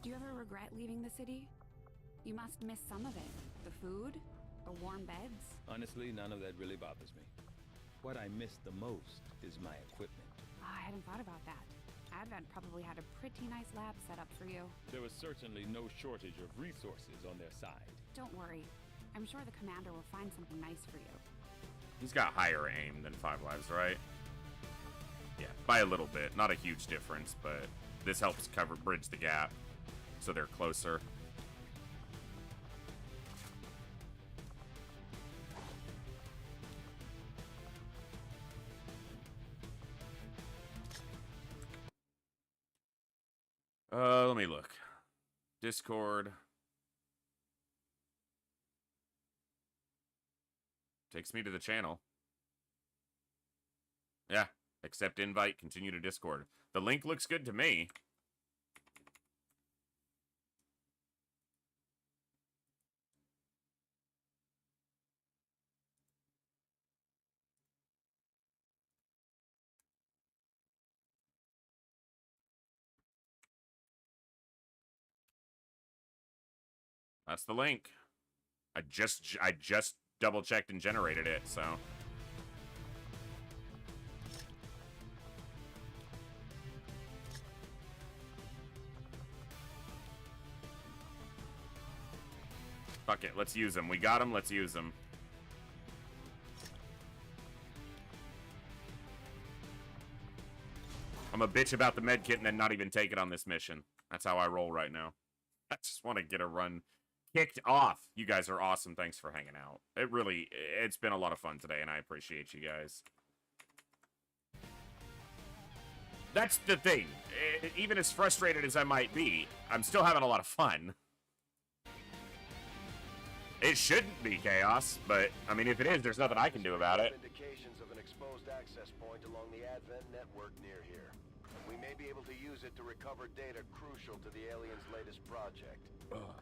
Do you ever regret leaving the city? You must miss some of it. The food, the warm beds. Honestly, none of that really bothers me. What I miss the most is my equipment. Oh, I hadn't thought about that. Advent probably had a pretty nice lab set up for you. There was certainly no shortage of resources on their side. Don't worry. I'm sure the commander will find something nice for you. He's got higher aim than 5 Lives, right? Yeah, by a little bit. Not a huge difference, but this helps bridge the gap. So they're closer. Let me look. Discord. Takes me to the channel. Yeah. Accept invite, continue to Discord. The link looks good to me. That's the link. I just double checked and generated it, so. Fuck it, let's use them. We got them, let's use them. I'm a bitch about the medkit and then not even take it on this mission. That's how I roll right now. I just want to get a run kicked off. You guys are awesome. Thanks for hanging out. It's been a lot of fun today, and I appreciate you guys. That's the thing. Even as frustrated as I might be, I'm still having a lot of fun. It shouldn't be chaos, but, I mean, if it is, there's nothing I can do about it. Indications of an exposed access point along the Advent network near here. We may be able to use it to recover data crucial to the aliens' latest project.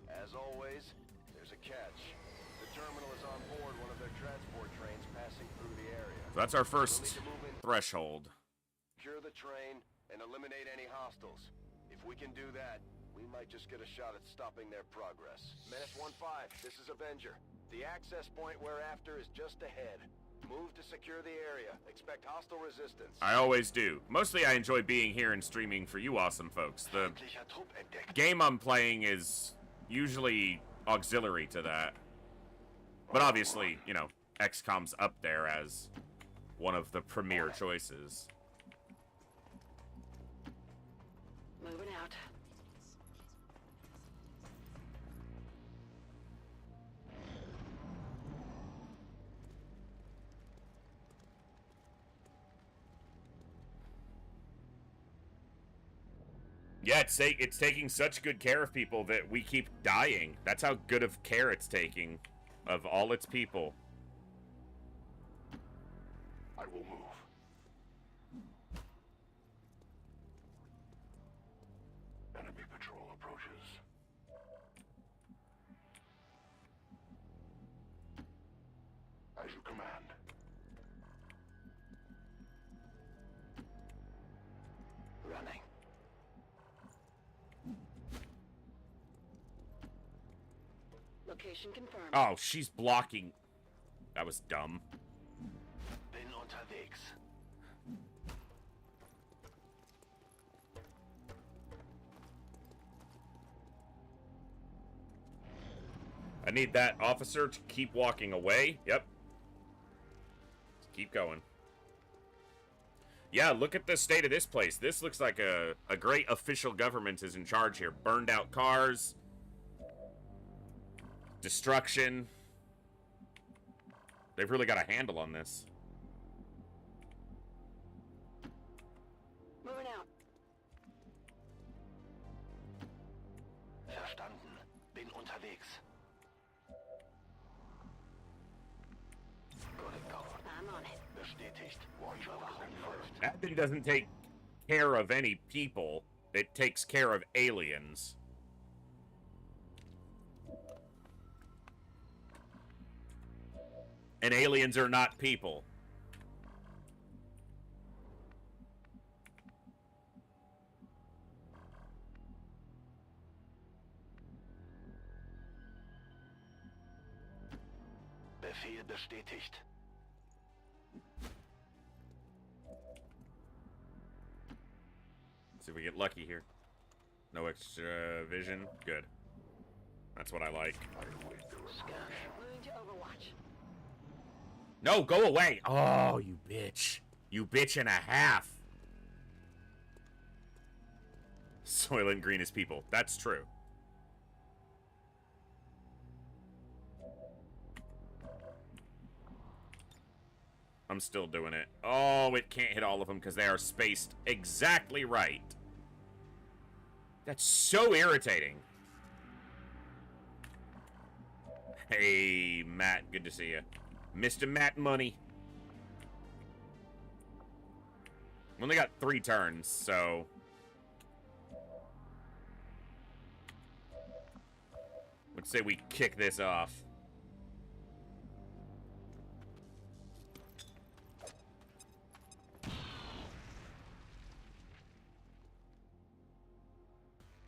As always, there's a catch. The terminal is on board one of their transport trains passing through the area. So that's our first threshold. Secure the train and eliminate any hostiles. If we can do that, we might just get a shot at stopping their progress. Menace 1-5, this is Avenger. The access point we're after is just ahead. Move to secure the area. Expect hostile resistance. I always do. Mostly I enjoy being here and streaming for you awesome folks. The game I'm playing is usually auxiliary to that. But obviously, you know, XCOM's up there as one of the premier choices. Moving out. Yeah, it's taking such good care of people that we keep dying. That's how good of care it's taking of all its people. I will move. Enemy patrol approaches. As you command. Running. Location confirmed. Oh, she's blocking. That was dumb. Bin unterwegs. I need that officer to keep walking away. Yep. Just keep going. Yeah, look at the state of this place. This looks like a great official government is in charge here. Burned out cars. Destruction. They've really got a handle on this. Moving out. Verstanden. Bin unterwegs. I'm on it. Bestätigt. Überwachung läuft. That thing doesn't take care of any people. It takes care of aliens. And aliens are not people. Befehl bestätigt. Let's see if we get lucky here. No extra vision. Good. That's what I like. Moving to Overwatch. No, go away. Oh, you bitch. You bitch and a half. Soylent Green is people. That's true. I'm still doing it. Oh, it can't hit all of them because they are spaced exactly right. That's so irritating. Hey, Matt. Good to see you. Mr. Matt Money. We only got 3 turns, so... let's say we kick this off.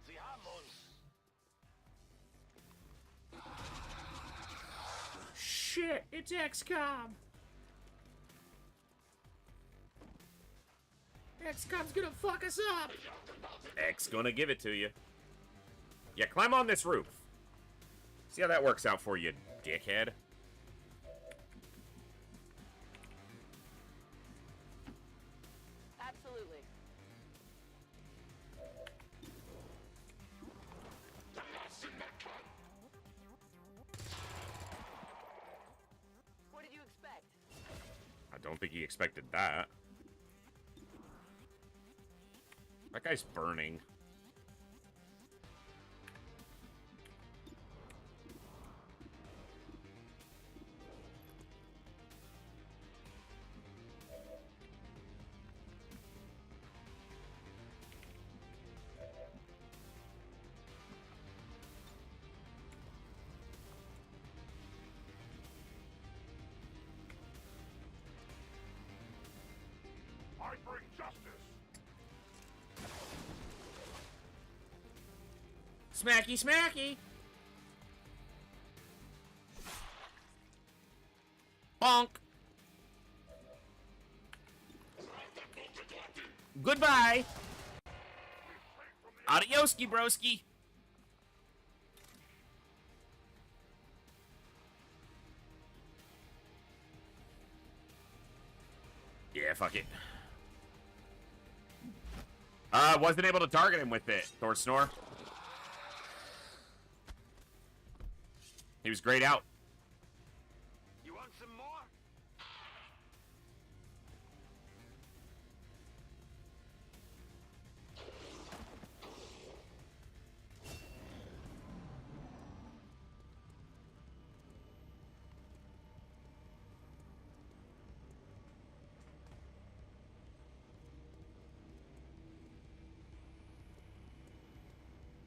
Sie haben uns. shit, it's XCOM. XCOM's gonna fuck us up. X gonna give it to you. Yeah, climb on this roof. See how that works out for you, dickhead. Absolutely. What did you expect? I don't think he expected that. That guy's burning. I bring justice. Smacky, smacky. Bonk. Goodbye. Adioski, broski. Yeah, fuck it. Wasn't able to target him with it, Thor Snore. He was grayed out. You want some more?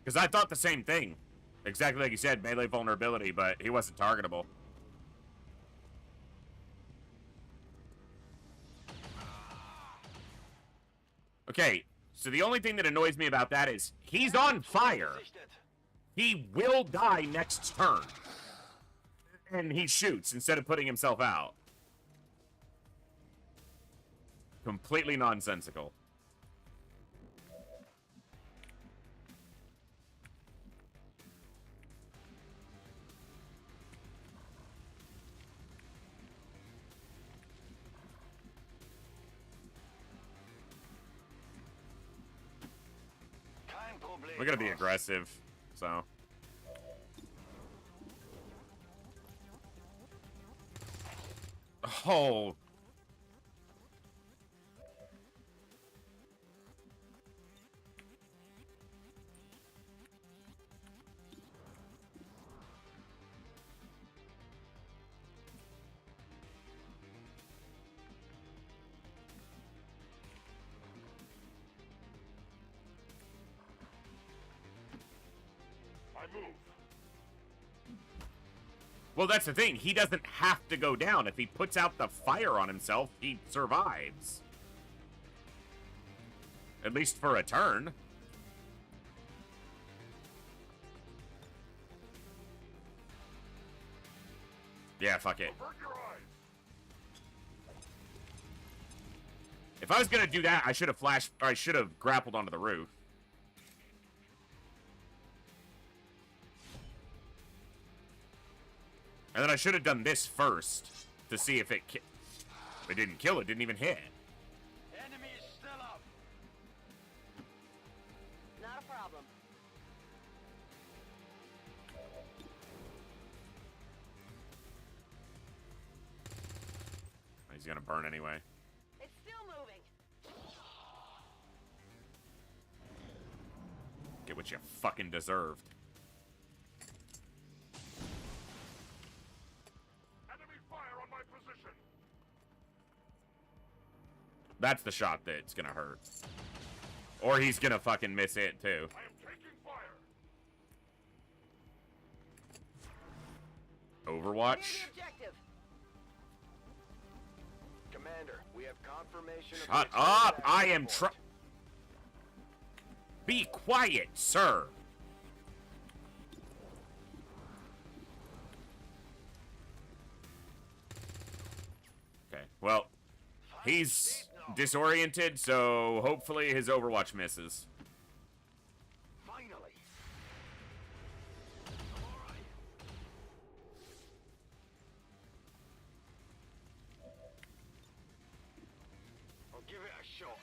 Because I thought the same thing. Exactly like you said, melee vulnerability, but he wasn't targetable. Okay, so the only thing that annoys me about that is he's on fire. He will die next turn. And he shoots instead of putting himself out. Completely nonsensical. We're gonna be aggressive, so. Oh. Move. Well, that's the thing. He doesn't have to go down. If he puts out the fire on himself, he survives. At least for a turn. Yeah, fuck it. If I was gonna do that, I should have flashed, or I should have grappled onto the roof. And then I should have done this first to see if it didn't kill it, didn't even hit. Enemy is still up. Not a problem. He's gonna burn anyway. It's still moving. Get what you fucking deserved. That's the shot that's gonna hurt. Or he's gonna fucking miss it too. I am taking fire. Overwatch? Commander, we have confirmation of Shut up! I am Be quiet, sir! He's disoriented, so hopefully his Overwatch misses. Finally. I'll give it a shot.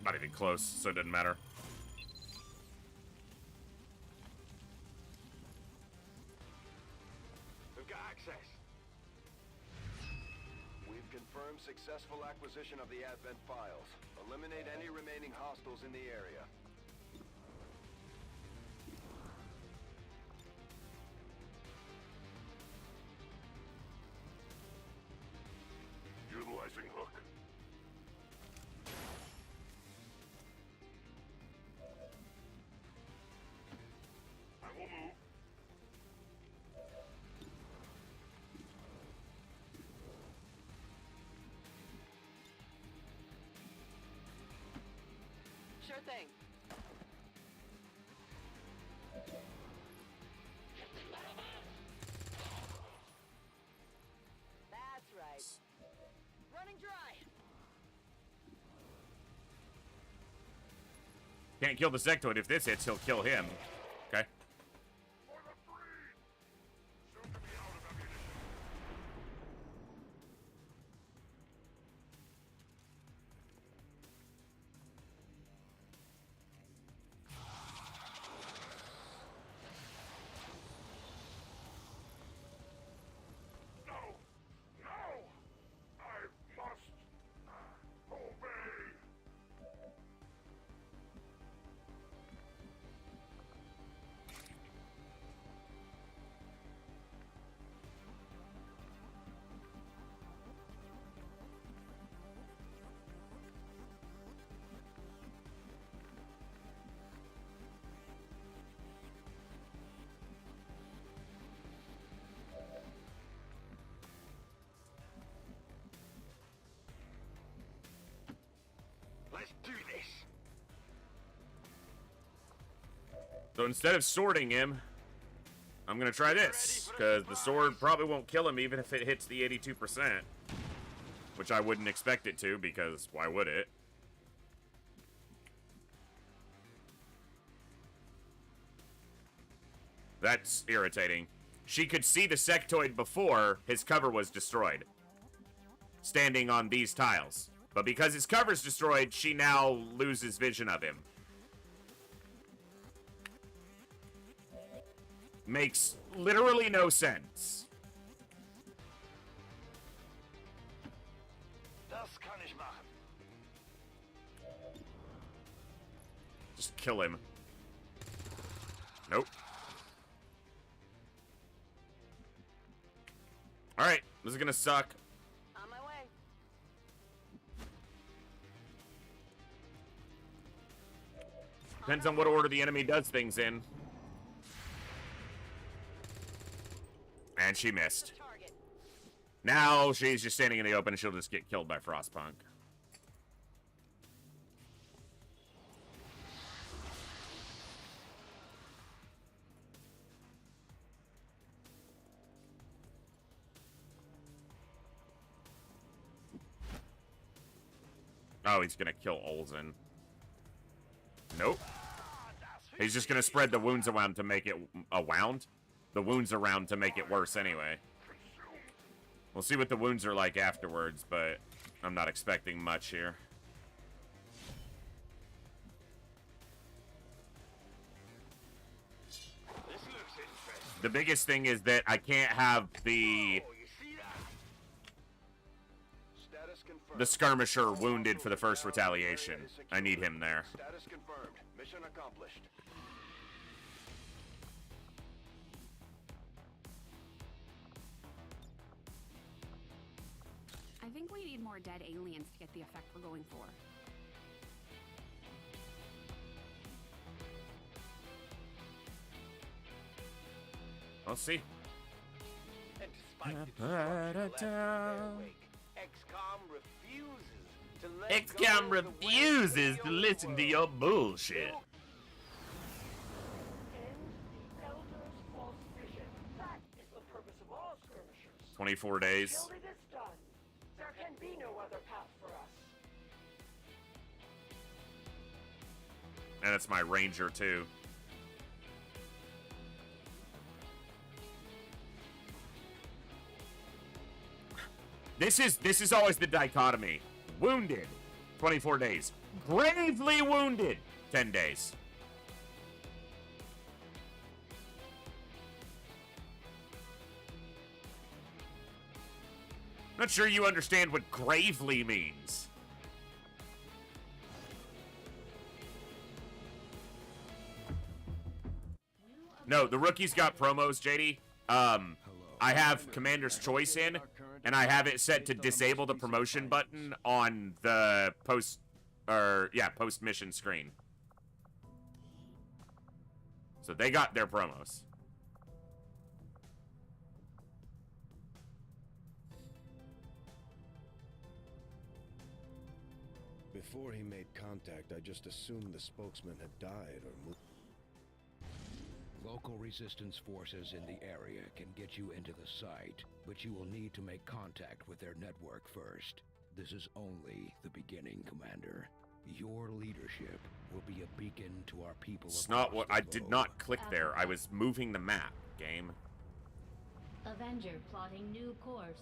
Not even close, so it doesn't matter. We've got access. We've confirmed successful acquisition of the Advent files. Eliminate any remaining hostiles in the area. Utilizing hook. I will move. Sure thing. That's right. Running dry. Can't kill the sectoid. If this hits, he'll kill him. Okay. For the breed! Soon to be out of ammunition. No! No! I must obey! Let's do this. So instead of sorting him, I'm gonna try this, because the sword probably won't kill him even if it hits the 82%. Which I wouldn't expect it to, because why would it? That's irritating. She could see the sectoid before his cover was destroyed, standing on these tiles. But because his cover's destroyed, she now loses vision of him. Makes literally no sense. Das kann ich machen. Just kill him. Nope. Alright, this is gonna suck. On my way. Depends on what order the enemy does things in. And she missed. Now she's just standing in the open and she'll just get killed by Frostpunk. Oh, he's gonna kill Olsen. Nope. He's just gonna spread the wounds around to make it the wounds around to make it worse anyway. We'll see what the wounds are like afterwards, but I'm not expecting much here. The biggest thing is that I can't have the skirmisher wounded for the first retaliation. I need him there. Status confirmed. Mission accomplished. I think we need more dead aliens to get the effect we're going for. We'll see. And fight the destruction left in their wake. XCOM refuses to let XCOM go of the refuses ways to of the listen old to world. your bullshit. End the Elder's false vision. That is the purpose of all skirmishers. 24 days. Till it is done, there can be no other path for us. And it's my ranger too. This is always the dichotomy. Wounded, 24 days. Gravely wounded, 10 days. Not sure you understand what gravely means. No, the rookies got promos, JD. I have Commander's Choice in, and I have it set to disable the promotion button on the post-mission screen. So they got their promos. Before he made contact, I just assumed the spokesman had died or moved. Local resistance forces in the area can get you into the site, but you will need to make contact with their network first. This is only the beginning, Commander. Your leadership will be a beacon to our people. It's not what I did not click there. I was moving the map, game. Avenger plotting new course.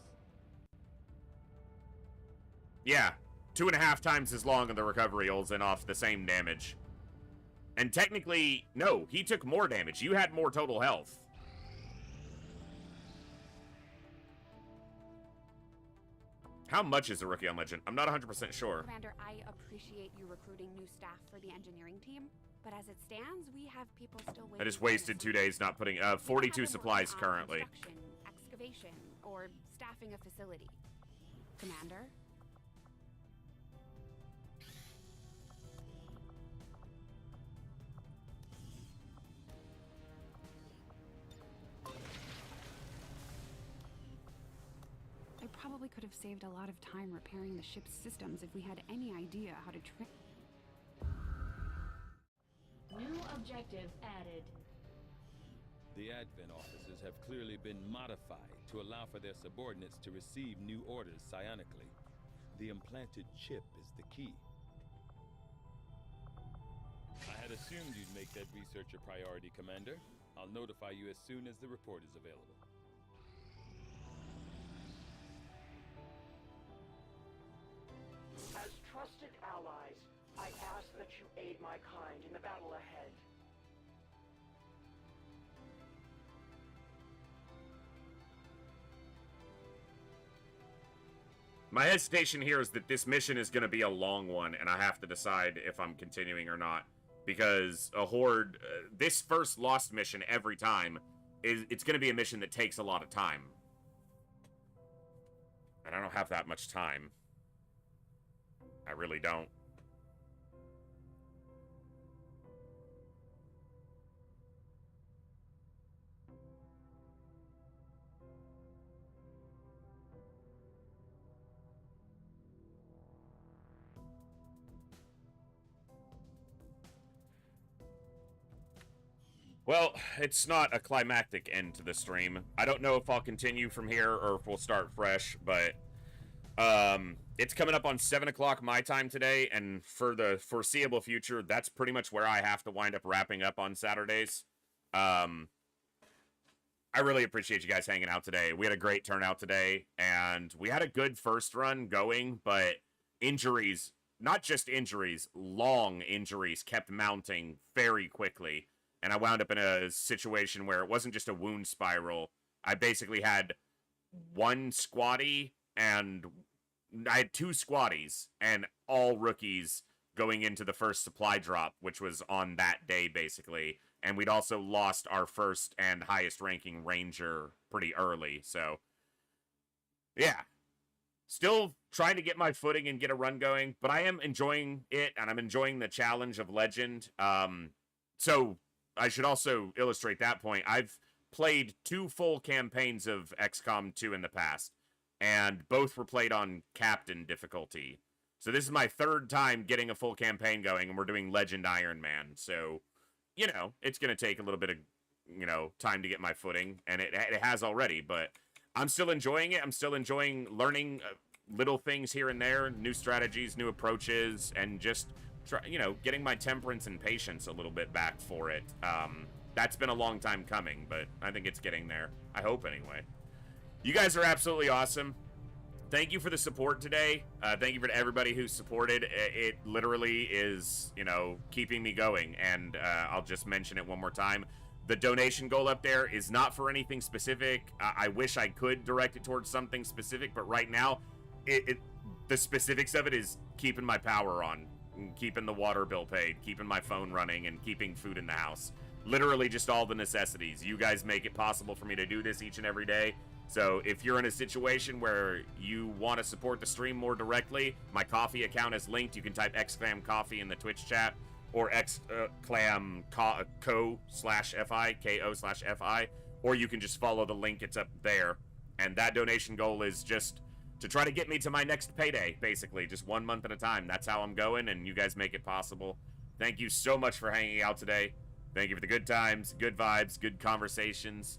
Yeah, 2.5 times as long of the recovery holds in off the same damage. And technically, no, he took more damage. You had more total health. How much is a rookie on Legend? I'm not 100% sure. Commander, I appreciate you recruiting new staff for the engineering team, but as it stands, we have people still waiting. I just wasted 2 days not putting 42 supplies currently. Construction, excavation, or staffing a facility. Commander? I probably could have saved a lot of time repairing the ship's systems if we had any idea how to trick. New objective added. The Advent officers have clearly been modified to allow for their subordinates to receive new orders psionically. The implanted chip is the key. I had assumed you'd make that research a priority, Commander. I'll notify you as soon as the report is available. As trusted allies, I ask that you aid my kind in the battle ahead. My hesitation here is that this mission is going to be a long one, and I have to decide if I'm continuing or not. Because a horde, this first Lost mission every time, it's going to be a mission that takes a lot of time. And I don't have that much time. I really don't. Well, it's not a climactic end to the stream. I don't know if I'll continue from here or if we'll start fresh, but it's coming up on 7 o'clock my time today, and for the foreseeable future, that's pretty much where I have to wind up wrapping up on Saturdays. I really appreciate you guys hanging out today. We had a great turnout today, and we had a good first run going, but injuries, not just injuries, long injuries kept mounting very quickly. And I wound up in a situation where it wasn't just a wound spiral. I basically had one squatty, and I had 2 squatties, and all rookies going into the first supply drop, which was on that day, basically. And we'd also lost our first and highest ranking ranger pretty early, so yeah. Still trying to get my footing and get a run going, but I am enjoying it, and I'm enjoying the challenge of Legend. So I should also illustrate that point. I've played 2 full campaigns of XCOM 2 in the past, and both were played on Captain difficulty. So this is my 3rd time getting a full campaign going, and we're doing Legend Ironman. So, you know, it's going to take a little bit of, you know, time to get my footing, and it has already, but I'm still enjoying it. I'm still enjoying learning little things here and there, new strategies, new approaches, and just, you know, getting my temperance and patience a little bit back for it. That's been a long time coming, but I think it's getting there. I hope, anyway. You guys are absolutely awesome. Thank you for the support today. Thank you for everybody who supported. It literally is, you know, keeping me going. And I'll just mention it one more time. The donation goal up there is not for anything specific. I wish I could direct it towards something specific, but right now, the specifics of it is keeping my power on, keeping the water bill paid, keeping my phone running, and keeping food in the house. Literally just all the necessities. You guys make it possible for me to do this each and every day. So if you're in a situation where you want to support the stream more directly, my coffee account is linked. You can type xclamcoffee in the Twitch chat, or xclamco/fi, ko/fi, or you can just follow the link. It's up there. And that donation goal is just to try to get me to my next payday, basically, just 1 month at a time. That's how I'm going, and you guys make it possible. Thank you so much for hanging out today. Thank you for the good times, good vibes, good conversations.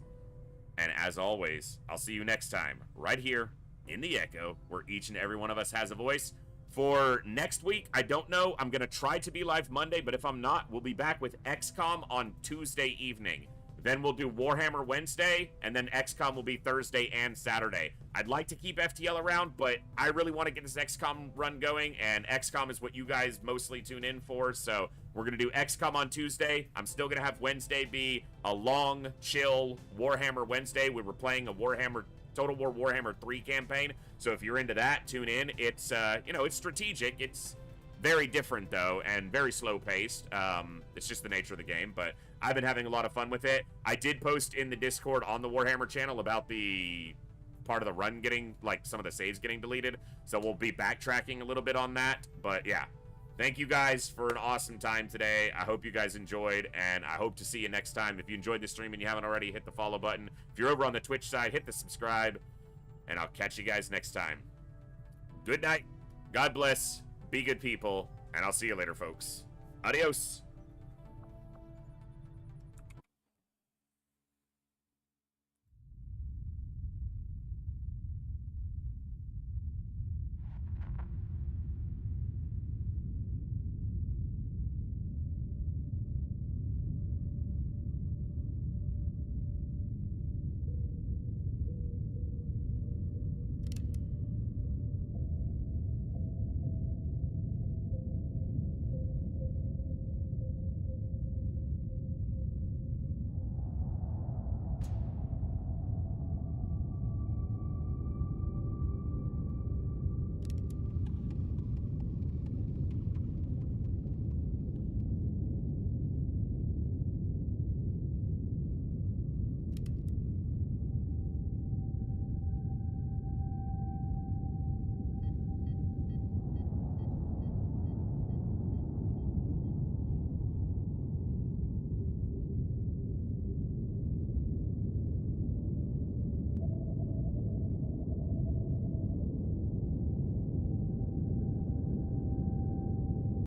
And as always, I'll see you next time, right here in the Echo, where each and every one of us has a voice. For next week, I don't know. I'm going to try to be live Monday, but if I'm not, we'll be back with XCOM on Tuesday evening. Then we'll do Warhammer Wednesday, and then XCOM will be Thursday and Saturday. I'd like to keep FTL around, but I really want to get this XCOM run going, and XCOM is what you guys mostly tune in for, so we're going to do XCOM on Tuesday. I'm still going to have Wednesday be a long, chill Warhammer Wednesday. We were playing a Total War Warhammer 3 campaign, so if you're into that, tune in. It's, you know, it's strategic. It's very different, though, and very slow-paced. It's just the nature of the game, but I've been having a lot of fun with it. I did post in the Discord on the Warhammer channel about the part of the run getting, like, some of the saves getting deleted, so we'll be backtracking a little bit on that, but yeah. Thank you guys for an awesome time today. I hope you guys enjoyed, and I hope to see you next time. If you enjoyed the stream and you haven't already, hit the follow button. If you're over on the Twitch side, hit the subscribe, and I'll catch you guys next time. Good night. God bless. Be good people, and I'll see you later, folks. Adios.